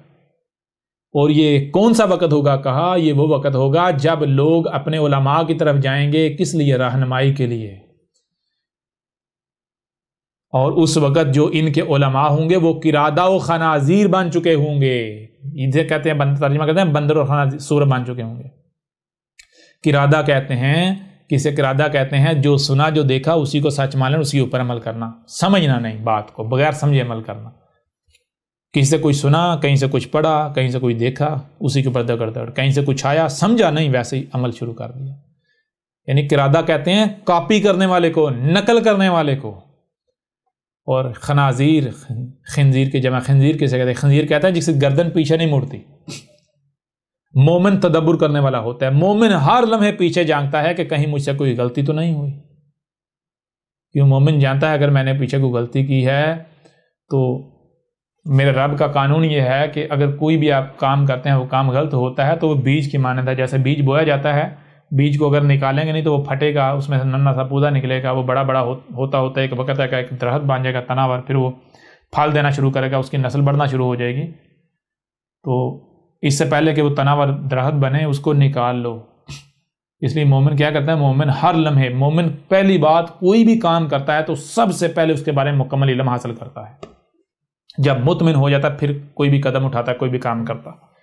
اور یہ کون سا وقت ہوگا؟ کہا یہ وہ وقت ہوگا جب لوگ اپنے علماء کی طرف جائیں گے، کس لیے؟ رہنمائی کے لیے، اور اس وقت جو ان کے علماء ہوں گے وہ قرادہ و خنازیر بن چکے ہوں گے، ادھر کہتے ہیں ترجمہ کرتے ہیں بندر اور خنازیر، سور بن چکے ہوں گے۔ قرادہ کہتے ہیں، کسے قرادہ کہتے ہیں؟ جو سنا، جو دیکھا اسی کو سچ مان لینا، اسی کے اوپر عمل کرنا، سمجھنا نہیں، بات کو بغیر سمجھے عمل کرنا، کسی سے کوئی سنا، کہیں سے کچھ پڑھا، کہیں سے کوئی دیکھا، اسی کے اوپر دگڑ، کہیں سے کچھ آیا، سمجھا نہیں، ویسے ہی عمل شروع کر دیا، یعنی قرادہ کہتے ہیں کاپی کرنے والے کو، نقل کرنے والے کو۔ اور خنازیر، خنزیر کی جمع خنزیر کسے کہتے ہیں؟ خنزیر کہتا ہے جس کی گردن پیچھے نہیں مڑتی۔ مومن تدبر کرنے والا ہوتا ہے، مومن ہر لمحے پیچھے جانتا ہے کہ کہیں مجھ سے کوئی غلطی تو نہیں ہوئی، کیوں؟ مومن جانتا ہے اگر میں نے پیچھے کوئی غلطی کی ہے تو میرے رب کا قانون یہ ہے کہ اگر کوئی بھی آپ کام کرتے ہیں وہ کام غلط ہوتا ہے تو وہ بیج کی مانند ہے، جیسے بیج بویا جاتا ہے، بیج کو اگر نکالیں گے نہیں تو وہ پھٹے گا، اس میں سے ننا سا پودا نکلے گا، وہ بڑا ہوتا ہے، ایک وقت ہے کہ ایک درخت بن جائے گا تناور، پھر وہ پھل دینا شروع کرے گا، اس کی نسل بڑھنا شروع ہو جائے گی۔ تو اس سے پہلے کہ وہ تناور درخت بنے اس کو نکال لو۔ اس لیے مومن کیا کرتا ہے؟ مومن ہر لمحے، مومن پہلی بات کوئی بھی کام کرتا ہے تو سب سے پہلے اس کے بارے میں مکمل علم حاصل کرتا ہے، جب مطمئن ہو جاتا ہے پھر کوئی بھی قدم اٹھاتا ہے، کوئی بھی کام کرتا ہے۔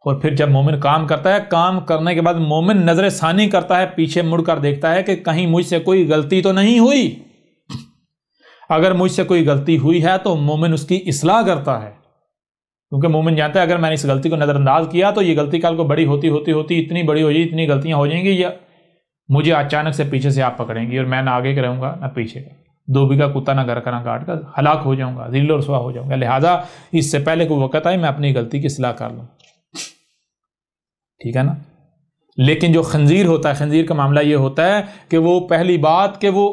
اور پھر جب مومن کام کرتا ہے، کام کرنے کے بعد مومن نظر ثانی کرتا ہے، پیچھے مڑ کر دیکھتا ہے کہ کہیں مجھ سے کوئی غلطی تو نہیں ہوئی، اگر مجھ سے کوئی غلطی ہوئی ہے تو مومن اس کی اصلاح کرتا ہے، کیونکہ مومن جانتا ہے اگر میں نے اس غلطی کو نظر انداز کیا تو یہ غلطی کل کو بڑی ہوتی اتنی بڑی ہو جائے، اتنی غلطیاں ہو جائیں گی، یا مجھے اچانک سے پیچھے سے آپ پکڑیں گی اور میں نہ آگے کا رہوں گا نہ پیچھے کا، دھوبی کا کتا نہ گھر کا نہ گاٹ کا، ہلاک ہو جاؤں گا، ذلیل و رسوا ہو جاؤں گا۔ لہٰذا اس سے پہلے کوئی وقت آئے میں اپنی غلطی کی اصلاح کر لوں۔ ٹھیک ہے نا. لیکن جو خنزیر ہوتا ہے, خنزیر کا معاملہ یہ ہوتا ہے کہ وہ پہلی بات کہ وہ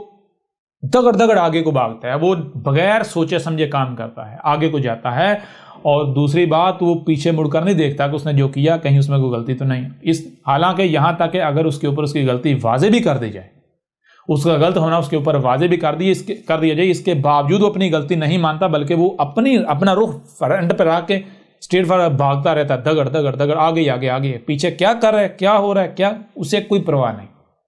دگڑ دگڑ آگے کو بھاگتا ہے, وہ بغیر سوچے سمجھے کام کرتا ہے, آگے کو جاتا ہے. اور دوسری بات, وہ پیچھے مڑ کر نہیں دیکھتا کہ اس نے جو کیا کہیں اس میں کوئی غلطی تو نہیں. حالانکہ یہاں تک کہ اگر اس کے اوپر اس کی غلطی واضح بھی کر دی جائے, اس کا غلط ہونا اس کے اوپر واضح بھی کر دیا جائے, اس کے باوجود وہ اپنی غلطی نہیں مانتا, بلکہ وہ اپنا رخ فرنٹ پہ رکھ کے اسٹریٹ فارورڈ بھاگتا رہتا ہے, دگڑ دگڑ دگڑ, آگے, پیچھے کیا کر رہا ہے, کیا ہو رہا ہے, کیا, اسے کوئی پرواہ نہیں,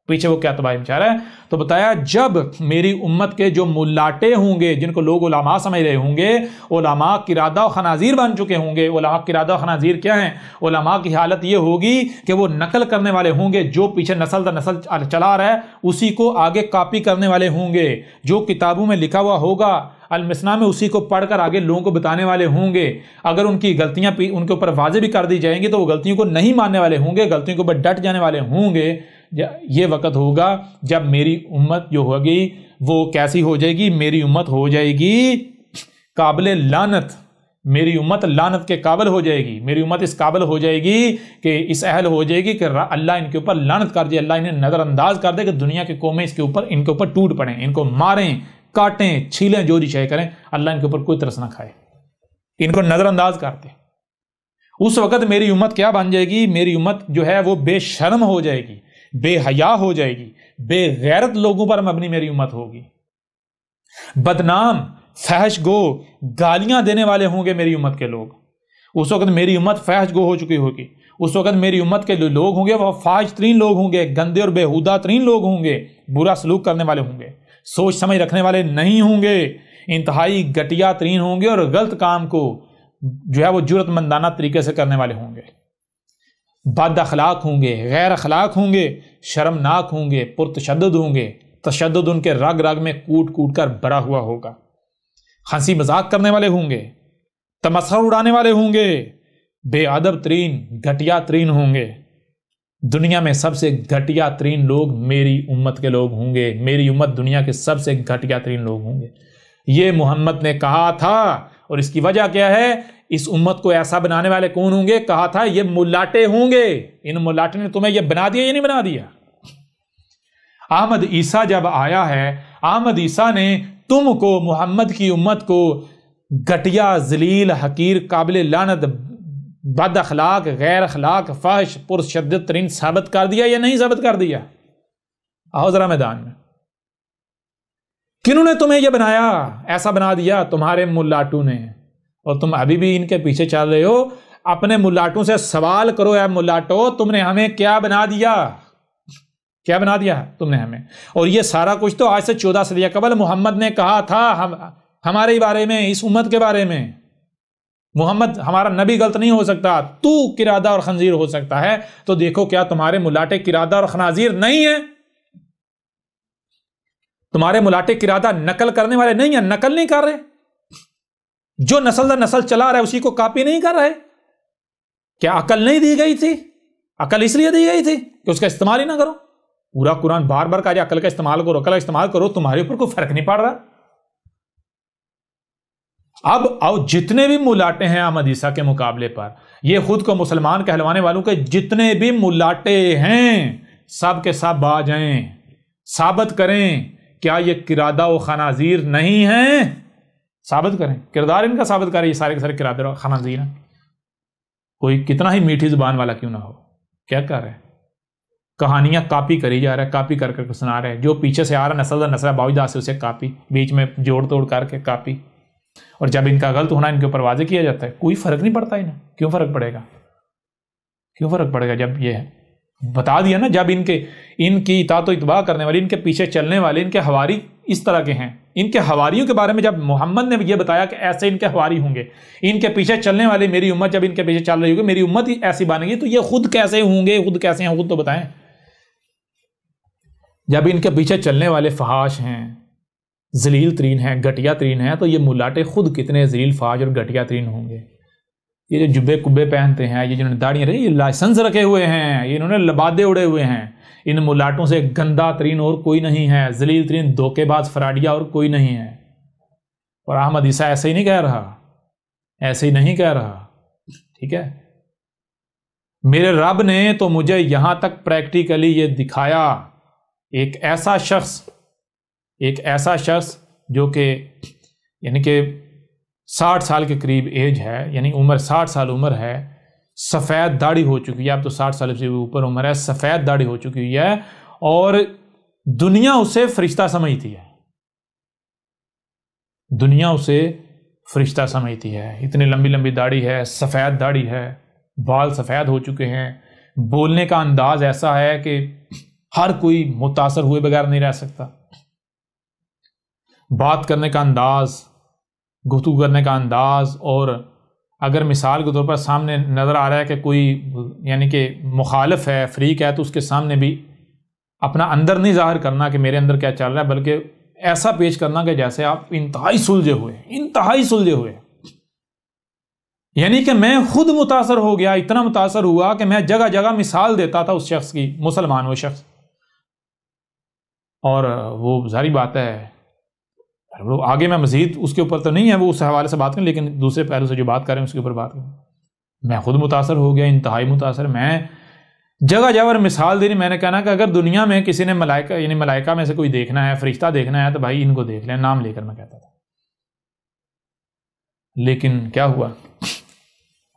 پیچھے وہ کیا تباہی مچا رہا ہے. تو بتایا جب میری امت کے جو ملاٹے ہوں گے, جن کو لوگ علماء سمجھ رہے ہوں گے, علماء قرادہ و خنازیر بن چکے ہوں گے. علماء قرادہ و خنازیر کیا ہیں؟ علماء کی حالت یہ ہوگی کہ وہ نقل کرنے والے ہوں گے, جو پیچھے نسل در نسل چلا رہا ہے اسی کو آگے کاپی کرنے والے ہوں گے, جو کتابوں میں لکھا ہوا ہوگا المسنا میں اسی کو پڑھ کر آگے لوگوں کو بتانے والے ہوں گے. اگر ان کی غلطیاں ان کے اوپر واضح بھی کر دی جائیں گی تو وہ غلطیوں کو نہیں ماننے والے ہوں گے, غلطیوں کے اوپر ڈٹ جانے والے ہوں گے. یہ وقت ہوگا جب میری امت جو ہوگی وہ کیسی ہو جائے گی؟ میری امت ہو جائے گی قابل لعنت, میری امت لعنت کے قابل ہو جائے گی. میری امت اس قابل ہو جائے گی کہ اس اہل ہو جائے گی کہ اللہ ان کے اوپر لعنت کر دے, اللہ انہیں نظر انداز کر دے کہ دنیا کی قومیں ان کے اوپر ٹوٹ پڑیں, ان کو ماریں, کاٹیں, چھیلیں, جو بھی شے کریں, اللہ ان کے اوپر کوئی ترس نہ کھائے, ان کو نظر انداز کرتے. اس وقت میری امت کیا بن جائے گی؟ میری امت جو ہے وہ بے شرم ہو جائے گی, بے حیا ہو جائے گی, بے غیرت لوگوں پر مبنی میری امت ہوگی. بدنام, فحش گو, گالیاں دینے والے ہوں گے میری امت کے لوگ. اس وقت میری امت فحش گو ہو چکی ہوگی. اس وقت میری امت کے لوگ ہوں گے وہ فاحش ترین لوگ ہوں گے, گندے اور بےہودہ ترین لوگ ہوں گے, برا سلوک کرنے والے ہوں گے, سوچ سمجھ رکھنے والے نہیں ہوں گے, انتہائی گھٹیا ترین ہوں گے, اور غلط کام کو جو ہے وہ جرأت مندانہ طریقے سے کرنے والے ہوں گے. بد اخلاق ہوں گے, غیر اخلاق ہوں گے, شرمناک ہوں گے, پرتشدد ہوں گے, تشدد ان کے رگ رگ میں کوٹ کوٹ کر بھرا ہوا ہوگا. ہنسی مذاق کرنے والے ہوں گے, تمسخر اڑانے والے ہوں گے, بے ادب ترین, گھٹیا ترین ہوں گے. دنیا میں سب سے گھٹیا ترین لوگ میری امت کے لوگ ہوں گے. میری امت دنیا کے سب سے گھٹیا ترین لوگ ہوں گے. یہ محمد نے کہا تھا, اور اس کی وجہ کیا ہے؟ اس امت کو ایسا بنانے والے کون ہوں گے؟ کہا تھا یہ ملاٹے ہوں گے. ان ملاٹے نے تمہیں یہ بنا دیا یا نہیں بنا دیا؟ احمد عیسیٰ جب آیا ہے, احمد عیسیٰ نے تم کو, محمد کی امت کو گھٹیا, ذلیل, حقیر, قابل لعنت, بد اخلاق, غیر اخلاق, فحش, پرشدت ترین ثابت کر دیا یا نہیں ثابت کر دیا؟ آؤ ذرا میدان میں. کنہوں نے تمہیں یہ بنایا, ایسا بنا دیا؟ تمہارے ملاٹوں نے. اور تم ابھی بھی ان کے پیچھے چل رہے ہو. اپنے ملاٹوں سے سوال کرو, اے ملاٹو تم نے ہمیں کیا بنا دیا؟ کیا بنا دیا تم نے ہمیں؟ اور یہ سارا کچھ تو آج سے 14 صدیاں قبل محمد نے کہا تھا ہمارے بارے میں, اس امت کے بارے میں. محمد ہمارا نبی غلط نہیں ہو سکتا, تو قرادہ اور خنزیر ہو سکتا ہے. تو دیکھو کیا تمہارے ملاٹے قرادہ اور خنازیر نہیں ہیں؟ تمہارے ملاٹے قرادہ نقل کرنے والے نہیں ہیں, نقل نہیں کر رہے, جو نسل در نسل چلا رہا ہے اسی کو کاپی نہیں کر رہے. کیا عقل نہیں دی گئی تھی؟ عقل اس لیے دی گئی تھی کہ اس کا استعمال ہی نہ کرو. پورا قرآن بار بار کہا جائے عقل کا استعمال کرو, عقل کا استعمال کرو, تمہارے اوپر کوئی فرق نہیں پڑ رہا. اب آؤ جتنے بھی ملاٹے ہیں احمد عیسیٰ کے مقابلے پر, یہ خود کو مسلمان کہلوانے والوں کے جتنے بھی ملاٹے ہیں سب کے سب آ جائیں, ثابت کریں کیا یہ قرادہ و خنازیر نہیں ہیں؟ ثابت کریں, کردار ان کا ثابت کریں. یہ سارے کے سارے قرادہ و خنازیر ہیں. کوئی کتنا ہی میٹھی زبان والا کیوں نہ ہو, کیا کر رہے ہیں؟ کہانیاں کاپی کری جا رہا ہے, کاپی کر کر سنا رہے ہیں. جو پیچھے سے آ رہا نسل در نسل باوجود سے اسے کاپی, بیچ میں جوڑ توڑ کر کے کاپی. اور جب ان کا غلط ہونا ان کے اوپر واضح کیا جاتا ہے کوئی فرق نہیں پڑتا انہیں. کیوں فرق پڑے گا؟ کیوں فرق پڑے گا جب یہ بتا دیا نا, جب ان کی اطاعت و اتباع کرنے والے, ان کے پیچھے چلنے والے, ان کے حواری اس طرح کے ہیں. ان کے حواریوں کے بارے میں جب محمد نے یہ بتایا کہ ایسے ان کے حواری ہوں گے, ان کے پیچھے چلنے والے, میری امت جب ان کے پیچھے چل رہی ہوگی, میری امت ہی ایسی بنے گی, تو یہ خود کیسے ہوں گے؟ خود کیسے ہیں خود تو بتائیں. جب ان کے پیچھے چلنے والے فحاش ہیں, ذلیل ترین ہیں, گھٹیا ترین ہیں, تو یہ ملاٹے خود کتنے ذلیل, فحاش اور گھٹیا ترین ہوں گے. یہ جو جبے کبے پہنتے ہیں, یہ جنہوں نے داڑیاں رہی, یہ لائسنس رکھے ہوئے ہیں, یہ انہوں نے لبادے اڑے ہوئے ہیں, ان ملاٹوں سے گندا ترین اور کوئی نہیں ہے, ذلیل ترین دھوکے باز فراڈیا اور کوئی نہیں ہے. اور احمد عیسیٰ ایسے ہی نہیں کہہ رہا, ایسے ہی نہیں کہہ رہا, ٹھیک ہے. میرے رب نے تو مجھے یہاں تک پریکٹیکلی یہ دکھایا، ایک ایسا شخص جو کہ یعنی کہ 60 سال کے قریب ایج ہے، یعنی عمر 60 سال عمر ہے، سفید داڑھی ہو چکی ہے، اب تو 60 سال سے اوپر عمر ہے، سفید داڑھی ہو چکی ہے، اور دنیا اسے فرشتہ سمجھتی ہے، دنیا اسے فرشتہ سمجھتی ہے، اتنی لمبی لمبی داڑھی ہے، سفید داڑھی ہے، بال سفید ہو چکے ہیں، بولنے کا انداز ایسا ہے کہ ہر کوئی متاثر ہوئے بغیر نہیں رہ سکتا، بات کرنے کا انداز، گفتگو کرنے کا انداز، اور اگر مثال کے طور پر سامنے نظر آ رہا ہے کہ کوئی یعنی کہ مخالف ہے، فریق ہے، تو اس کے سامنے بھی اپنا اندر نہیں ظاہر کرنا کہ میرے اندر کیا چل رہا ہے، بلکہ ایسا پیش کرنا کہ جیسے آپ انتہائی سلجھے ہوئے، یعنی کہ میں خود متاثر ہو گیا، اتنا متاثر ہوا کہ میں جگہ جگہ مثال دیتا تھا اس شخص کی، مسلمان وہ شخص، اور وہ ظاہری بات ہے آگے میں مزید اس کے اوپر تو نہیں ہے وہ اس حوالے سے بات کریں، لیکن دوسرے پہلو سے جو بات کریں اس کے اوپر بات کریں، میں خود متاثر ہو گیا، انتہائی متاثر، میں جگہ جگہ مثال دینی، میں نے کہنا کہ اگر دنیا میں کسی نے ملائکہ یعنی ملائکہ میں سے کوئی دیکھنا ہے، فرشتہ دیکھنا ہے، تو بھائی ان کو دیکھ لیں، نام لے کر میں کہتا تھا، لیکن کیا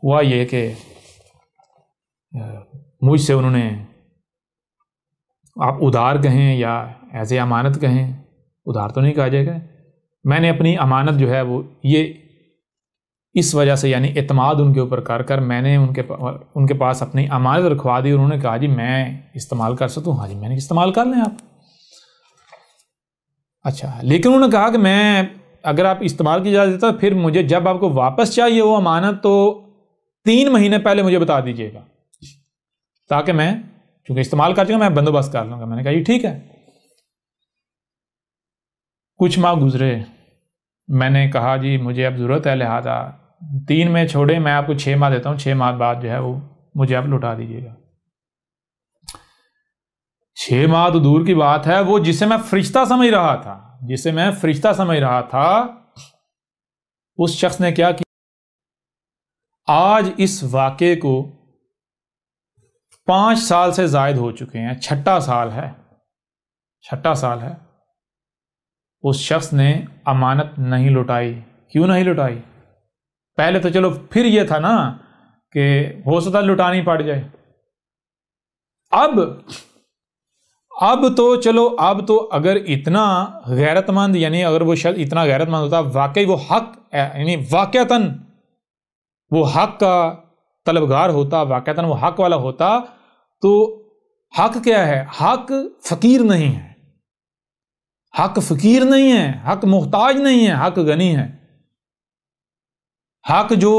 ہوا یہ کہ مجھ سے انہوں نے، آپ ادھار کہیں یا ایز اے امانت کہیں، ادھار تو نہیں کہا جائے گا، میں نے اپنی امانت جو ہے وہ یہ اس وجہ سے یعنی اعتماد ان کے اوپر کر میں نے ان کے پاس اپنی امانت رکھوا دی، اور انہوں نے کہا جی میں استعمال کر سکتا ہوں، ہاں جی میں نے استعمال کر لیں آپ، اچھا، لیکن انہوں نے کہا کہ میں اگر آپ استعمال کی اجازت دیتا پھر مجھے جب آپ کو واپس چاہیے وہ امانت تو 3 مہینے پہلے مجھے بتا دیجیے گا، تاکہ میں چونکہ استعمال کر چکا میں بندوبست کر لوں گا۔ میں نے کہا جی ٹھیک ہے۔ کچھ ماہ گزرے، میں نے کہا جی مجھے اب ضرورت ہے، لہٰذا 3 میں چھوڑے، میں آپ کو 6 ماہ دیتا ہوں، 6 ماہ بعد جو ہے وہ مجھے آپ لوٹا دیجیے گا۔ 6 ماہ تو دور کی بات ہے، وہ جسے میں فرشتہ سمجھ رہا تھا اس شخص نے کیا کیا، آج اس واقعے کو 5 سال سے زائد ہو چکے ہیں، چھٹا سال ہے، اس شخص نے امانت نہیں لوٹائی۔ کیوں نہیں لوٹائی؟ پہلے تو چلو پھر یہ تھا نا کہ ہو سکتا لٹانی پڑ جائے، اب تو اگر اتنا غیرت مند، یعنی اگر وہ شخص اتنا غیرت مند ہوتا، واقعی وہ حق یعنی واقعتاً وہ حق کا طلبگار ہوتا، واقعتاً وہ حق والا ہوتا، تو حق کیا ہے؟ حق فقیر نہیں ہے، حق محتاج نہیں ہے، حق غنی ہے۔ حق جو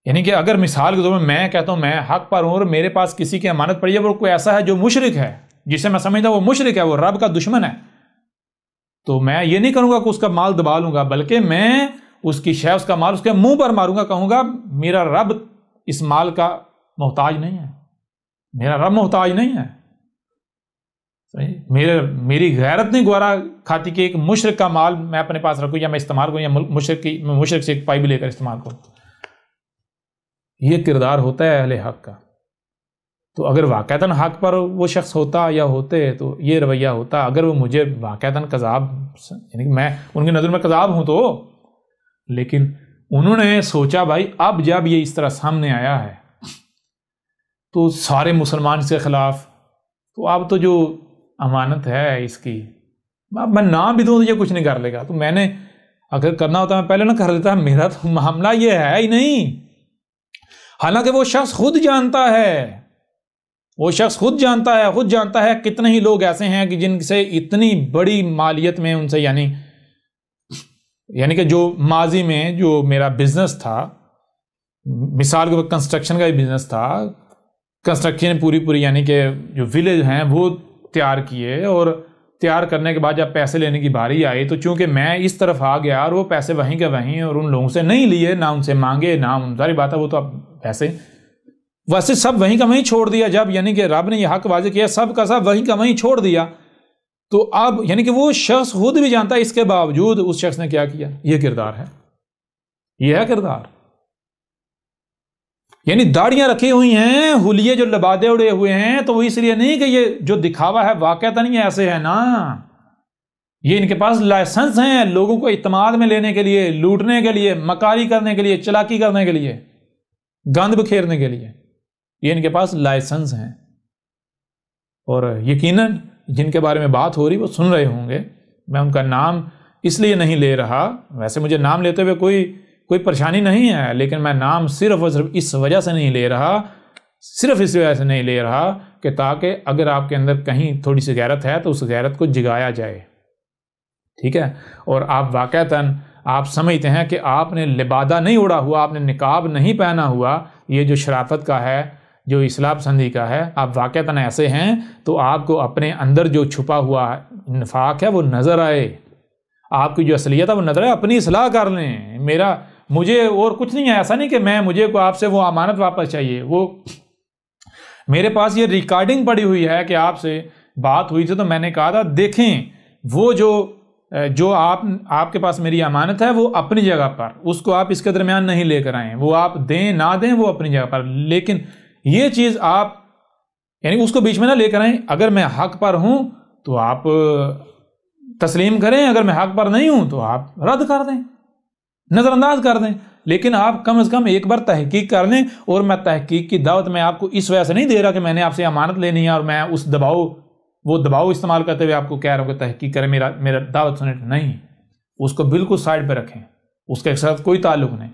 یعنی کہ اگر مثال کے طور پر میں کہتا ہوں میں حق پر ہوں اور میرے پاس کسی کی امانت پڑی ہے، وہ کوئی ایسا ہے جو مشرک ہے، جسے میں سمجھتا ہوں وہ مشرک ہے، وہ رب کا دشمن ہے، تو میں یہ نہیں کروں گا کہ اس کا مال دبا لوں گا، بلکہ میں اس کی شے، اس کا مال اس کے منہ پر ماروں گا، کہوں گا میرا رب اس مال کا محتاج نہیں ہے، میرا رب محتاج نہیں ہے۔ میری غیرت نہیں گوارا کھاتی کہ ایک مشرک کا مال میں اپنے پاس رکھوں یا میں استعمال کروں، یا مشرک سے ایک پائی بھی لے کر استعمال کروں۔ یہ کردار ہوتا ہے اہل حق کا۔ تو اگر واقعتاً حق پر وہ شخص ہوتا یا ہوتے تو یہ رویہ ہوتا، اگر وہ مجھے واقعتاً کذاب، یعنی میں ان کی نظر میں کذاب ہوں تو، لیکن انہوں نے سوچا بھائی اب جب یہ اس طرح سامنے آیا ہے تو سارے مسلمان اس کے خلاف، تو اب تو جو امانت ہے اس کی، اب میں نام بھی دوں تو یہ کچھ نہیں کر لے گا، تو میں نے اگر کرنا ہوتا میں پہلے نہ کر لیتا، میرا تو معاملہ یہ ہے ہی نہیں۔ حالانکہ وہ شخص خود جانتا ہے کتنے ہی لوگ ایسے ہیں کہ جن سے اتنی بڑی مالیت میں ان سے یعنی کہ جو ماضی میں جو میرا بزنس تھا، مثال کے کنسٹرکشن کا ہی بزنس تھا، کنسٹرکشن پوری یعنی کہ جو ولیج ہیں وہ تیار کیے، اور تیار کرنے کے بعد جب پیسے لینے کی باری آئی تو چونکہ میں اس طرف آ گیا اور وہ پیسے وہیں کے وہیں، اور ان لوگوں سے نہیں لیے، نہ ان سے مانگے، نہ ظاہر بات ہے وہ تو اب پیسے ویسے سب وہیں کا وہیں چھوڑ دیا، جب یعنی کہ رب نے یہ حق واضح کیا سب کا سب وہیں کا وہیں چھوڑ دیا، تو اب یعنی کہ وہ شخص خود بھی جانتا ہے، اس کے باوجود اس شخص نے کیا کیا؟ یہ کردار ہے، یہ ہے کردار، یعنی داڑیاں رکھی ہوئی ہیں، حلیے جو لبادے اڑے ہوئے ہیں، تو وہ اس لیے نہیں کہ یہ جو دکھاوا ہے واقعتا نہیں ایسے ہے نا، یہ ان کے پاس لائسنس ہیں لوگوں کو اعتماد میں لینے کے لیے، لوٹنے کے لیے، مکاری کرنے کے لیے، چلاکی کرنے کے لیے، گند بکھیرنے کے لیے، یہ ان کے پاس لائسنس ہیں۔ اور یقیناً جن کے بارے میں بات ہو رہی وہ سن رہے ہوں گے، میں ان کا نام اس لیے نہیں لے رہا، ویسے مجھے نام لیتے ہوئے کوئی پریشانی نہیں ہے، لیکن میں نام صرف اور صرف اس وجہ سے نہیں لے رہا، صرف اس وجہ سے نہیں لے رہا کہ تاکہ اگر آپ کے اندر کہیں تھوڑی سی غیرت ہے تو اس غیرت کو جگایا جائے، ٹھیک ہے؟ اور آپ واقعتاً آپ سمجھتے ہیں کہ آپ نے لبادہ نہیں اڑا ہوا، آپ نے نقاب نہیں پہنا ہوا، یہ جو شرافت کا ہے، جو اصلاح پسندی کا ہے، آپ واقعتاً ایسے ہیں تو آپ کو اپنے اندر جو چھپا ہوا نفاق ہے وہ نظر آئے، آپ کی جو اصلیت ہے وہ نظر آئے، اپنی اصلاح کر لیں۔ مجھے اور کچھ نہیں ہے، ایسا نہیں کہ مجھے کو آپ سے وہ امانت واپس چاہیے، وہ میرے پاس یہ ریکارڈنگ پڑی ہوئی ہے کہ آپ سے بات ہوئی تھی تو میں نے کہا تھا دیکھیں وہ جو آپ کے پاس میری امانت ہے وہ اپنی جگہ پر، اس کو آپ اس کے درمیان نہیں لے کر آئیں، وہ آپ دیں نہ دیں وہ اپنی جگہ پر، لیکن یہ چیز آپ یعنی اس کو بیچ میں نہ لے کر آئیں۔ اگر میں حق پر ہوں تو آپ تسلیم کریں، اگر میں حق پر نہیں ہوں تو آپ رد کر دیں، نظر انداز کر دیں، لیکن آپ کم از کم ایک بار تحقیق کر لیں۔ اور میں تحقیق کی دعوت میں آپ کو اس وجہ سے نہیں دے رہا کہ میں نے آپ سے امانت لینی ہے اور میں اس دباؤ استعمال کرتے ہوئے آپ کو کہہ رہا ہوں کہ تحقیق کریں، میرا دعوت سنیں، نہیں، اس کو بالکل سائڈ پہ رکھیں، اس کے ساتھ کوئی تعلق نہیں،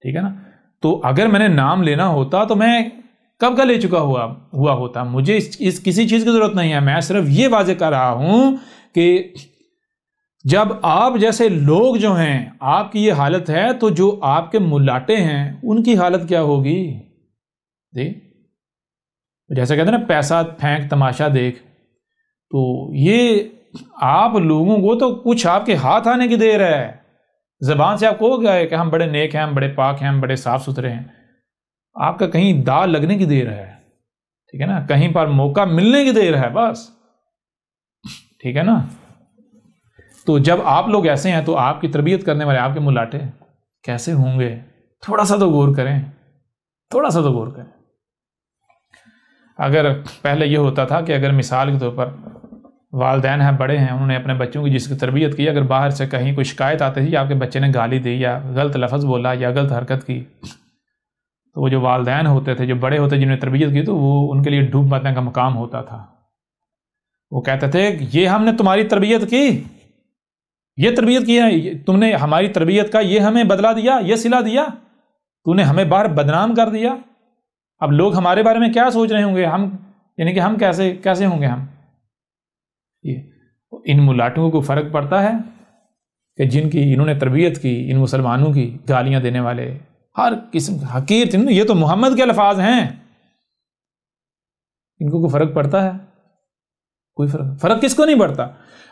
ٹھیک ہے نا؟ تو اگر میں نے نام لینا ہوتا تو میں کب کا لے چکا ہوا ہوتا، مجھے اس کسی چیز کی ضرورت نہیں ہے، میں صرف یہ واضح کر رہا ہوں کہ جب آپ جیسے لوگ جو ہیں آپ کی یہ حالت ہے تو جو آپ کے ملاٹے ہیں ان کی حالت کیا ہوگی؟ جیسے کہتے ہیں نا پیسہ پھینک تماشا دیکھ، تو یہ آپ لوگوں کو تو کچھ آپ کے ہاتھ آنے کی دیر ہے، زبان سے آپ کو ہو گیا ہے کہ ہم بڑے نیک ہیں، ہم بڑے پاک ہیں، ہم بڑے صاف ستھرے ہیں، آپ کا کہیں داغ لگنے کی دیر ہے، ٹھیک ہے نا؟ کہیں پر موقع ملنے کی دیر ہے بس، ٹھیک ہے نا؟ تو جب آپ لوگ ایسے ہیں تو آپ کی تربیت کرنے والے آپ کے ملاٹے کیسے ہوں گے؟ تھوڑا سا تو غور کریں، تھوڑا سا تو غور کریں۔ اگر پہلے یہ ہوتا تھا کہ اگر مثال کے طور پر والدین ہیں، بڑے ہیں، انہوں نے اپنے بچوں کی جس کی تربیت کی، اگر باہر سے کہیں کوئی شکایت آتی تھی یا آپ کے بچے نے گالی دی یا غلط لفظ بولا یا غلط حرکت کی، تو وہ جو والدین ہوتے تھے، جو بڑے ہوتے جنہوں نے تربیت کی، تو وہ ان کے لیے ڈوب مرنے کا مقام ہوتا تھا۔ وہ کہتے تھے یہ ہم نے تمہاری تربیت کی، یہ تربیت کی ہے، تم نے ہماری تربیت کا یہ ہمیں بدلہ دیا، یہ صلہ دیا، تو نے ہمیں باہر بدنام کر دیا۔ اب لوگ ہمارے بارے میں کیا سوچ رہے ہوں گے، یعنی کہ ہم کیسے ہوں گے ہم؟ ان ملاٹوں کو فرق پڑتا ہے کہ جن کی انہوں نے تربیت کی، ان مسلمانوں کی گالیاں دینے والے، ہر قسم حقیر، یہ تو محمد کے الفاظ ہیں، ان کو کوئی فرق پڑتا ہے؟ کوئی فرق کس کو نہیں پڑتا؟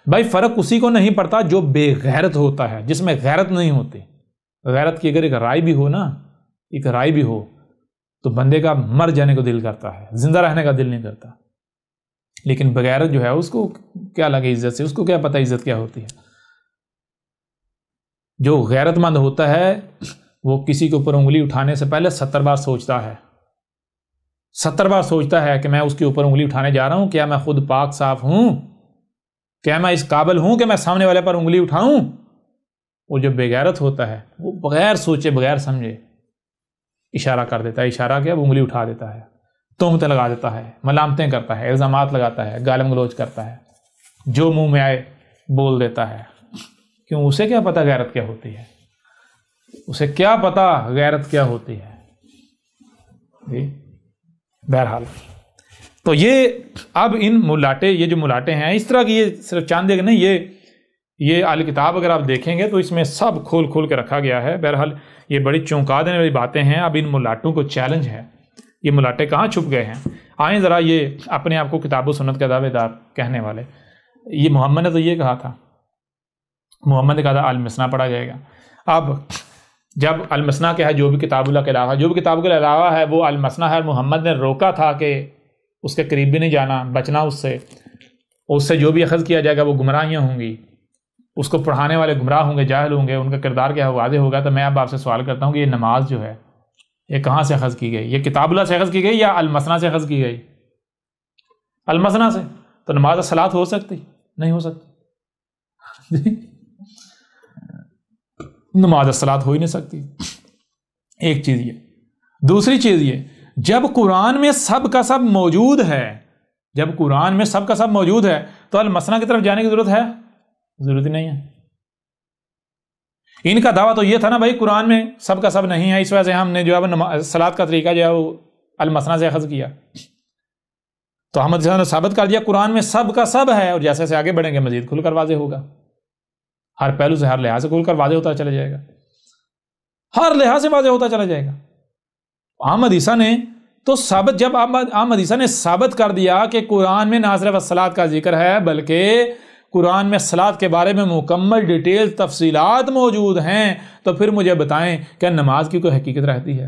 بھائی فرق اسی کو نہیں پڑتا جو بے غیرت ہوتا ہے، جس میں غیرت نہیں ہوتی۔ غیرت کی اگر ایک رائے بھی ہو نا، ایک رائے بھی ہو تو بندے کا مر جانے کو دل کرتا ہے، زندہ رہنے کا دل نہیں کرتا، لیکن بغیرت جو ہے اس کو کیا لگے عزت سے، اس کو کیا پتہ عزت کیا ہوتی ہے۔ جو غیرت مند ہوتا ہے وہ کسی کے اوپر انگلی اٹھانے سے پہلے 70 بار سوچتا ہے، 70 بار سوچتا ہے کہ میں اس کے اوپر انگلی اٹھانے جا رہا ہوں، کیا میں خود پاک صاف ہوں، کیا میں اس قابل ہوں کہ میں سامنے والے پر انگلی اٹھاؤں؟ وہ جو بے غیرت ہوتا ہے وہ بغیر سوچے بغیر سمجھے اشارہ کر دیتا ہے، اشارہ کیا، وہ انگلی اٹھا دیتا ہے، تہمتیں لگا دیتا ہے، ملامتیں کرتا ہے، الزامات لگاتا ہے، گالم گلوچ کرتا ہے، جو منہ میں آئے بول دیتا ہے۔ کیوں؟ اسے کیا پتہ غیرت کیا ہوتی ہے، اسے کیا پتہ غیرت کیا ہوتی ہے۔ جی بہرحال تو یہ اب ان ملاٹے، یہ جو ملاٹے ہیں اس طرح کی، یہ صرف چاند ایک نہیں، یہ الکتاب اگر آپ دیکھیں گے تو اس میں سب کھول کے رکھا گیا ہے۔ بہرحال یہ بڑی چونکا دینے والی باتیں ہیں۔ اب ان ملاٹوں کو چیلنج ہے، یہ ملاٹے کہاں چھپ گئے ہیں؟ آئیں ذرا، یہ اپنے آپ کو کتاب و سنت کا دعوے دار کہنے والے، یہ محمد نے تو یہ کہا تھا، محمد نے کہا تھا المثنیٰ پڑھا جائے گا۔ اب جب المثنیٰ کیا ہے، جو بھی کتاب اللہ کے علاوہ، جو بھی کتاب کے علاوہ ہے وہ المثنیٰ ہے، اور محمد نے روکا تھا کہ اس کے قریب بھی نہیں جانا، بچنا اس سے جو بھی اخذ کیا جائے گا وہ گمراہیاں ہوں گی، اس کو پڑھانے والے گمراہ ہوں گے، جاہل ہوں گے، ان کا کردار کیا واضح ہوگا۔ تو میں اب آپ سے سوال کرتا ہوں کہ یہ نماز جو ہے، یہ کہاں سے اخذ کی گئی؟ یہ کتاب اللہ سے اخذ کی گئی یا المثنیٰ سے اخذ کی گئی؟ المثنیٰ سے. تو نماز الصلاۃ ہو سکتی؟ نہیں ہو سکتی. نماز الصلاۃ ہو ہی نہیں سکتی. ایک چیز یہ. دوسری چیز یہ، جب قرآن میں سب کا سب موجود ہے، جب قرآن میں سب کا سب موجود ہے تو المثنیٰ کی طرف جانے کی ضرورت ہے؟ ضرورت ہی نہیں ہے. ان کا دعویٰ تو یہ تھا نا بھائی قرآن میں سب کا سب نہیں ہے، اس وجہ سے ہم نے جو ہے صلاۃ کا طریقہ جو ہے وہ المثنیٰ سے اخذ کیا. تو احمد نے ثابت کر دیا قرآن میں سب کا سب ہے، اور جیسے جیسے آگے بڑھیں گے مزید کھل کر واضح ہوگا. ہر پہلو سے، ہر لحاظ سے کھل کر واضح ہوتا چلا جائے گا، ہر لحاظ سے واضح ہوتا چلا جائے گا. احمد عیسیٰ نے تو ثابت، جب احمد عیسیٰ نے ثابت کر دیا کہ قرآن میں نہ صرف الصلاۃ کا ذکر ہے بلکہ قرآن میں صلاۃ کے بارے میں مکمل ڈیٹیل تفصیلات موجود ہیں، تو پھر مجھے بتائیں کہ نماز کی کوئی حقیقت رہتی ہے؟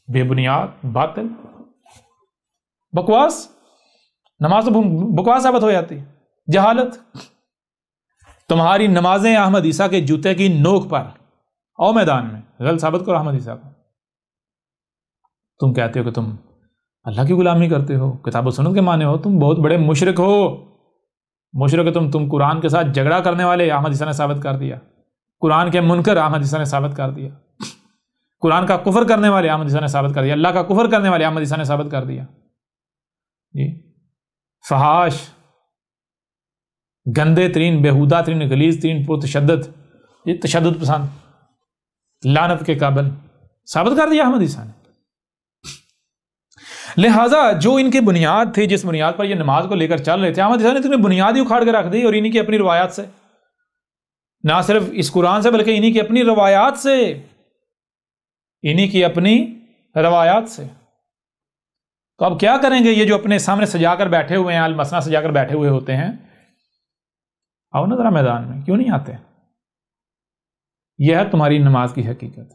بے بنیاد، باطل، بکواس. نماز تو بکواس ثابت ہو جاتی، جہالت. تمہاری نمازیں احمد عیسیٰ کے جوتے کی نوک پر او میدان میں. غلط ثابت کرو احمد عیسیٰ کو. تم کہتے ہو کہ تم اللہ کی غلامی کرتے ہو، کتاب و سنت کے معنی ہو، تم بہت بڑے مشرک ہو. مشرک تم قرآن کے ساتھ جھگڑا کرنے والے احمد عیسیٰ نے ثابت کر دیا. قرآن کے منکر احمد عیسیٰ نے ثابت کر دیا. قرآن کا کفر کرنے والے احمد عیسیٰ نے ثابت کر دیا. اللہ کا کفر کرنے والے احمد عیسیٰ نے ثابت کر دیا. جی، فحاش، گندے ترین، بےہودہ ترین، غلیظ ترین، پرتشدد، یہ تشدد پسند، لعنت کے قابل، ثابت کر دیا احمد عیسیٰ نے. لہٰذا جو ان کی بنیاد تھی، جس بنیاد پر یہ نماز کو لے کر چل رہے تھے، احمد عیسیٰ نے تو انہیں بنیاد ہی اکھاڑ کے رکھ دی. اور انہی کی اپنی روایات سے، نہ صرف اس قرآن سے بلکہ انہی کی اپنی روایات سے، انہی کی اپنی روایات سے. تو اب کیا کریں گے؟ یہ جو اپنے سامنے سجا کر بیٹھے ہوئے ہیں، المثنیٰ سجا کر بیٹھے ہوئے ہوتے ہیں، آؤ نا ذرا میدان میں، کیوں نہیں آتے؟ یہ ہے تمہاری نماز کی حقیقت.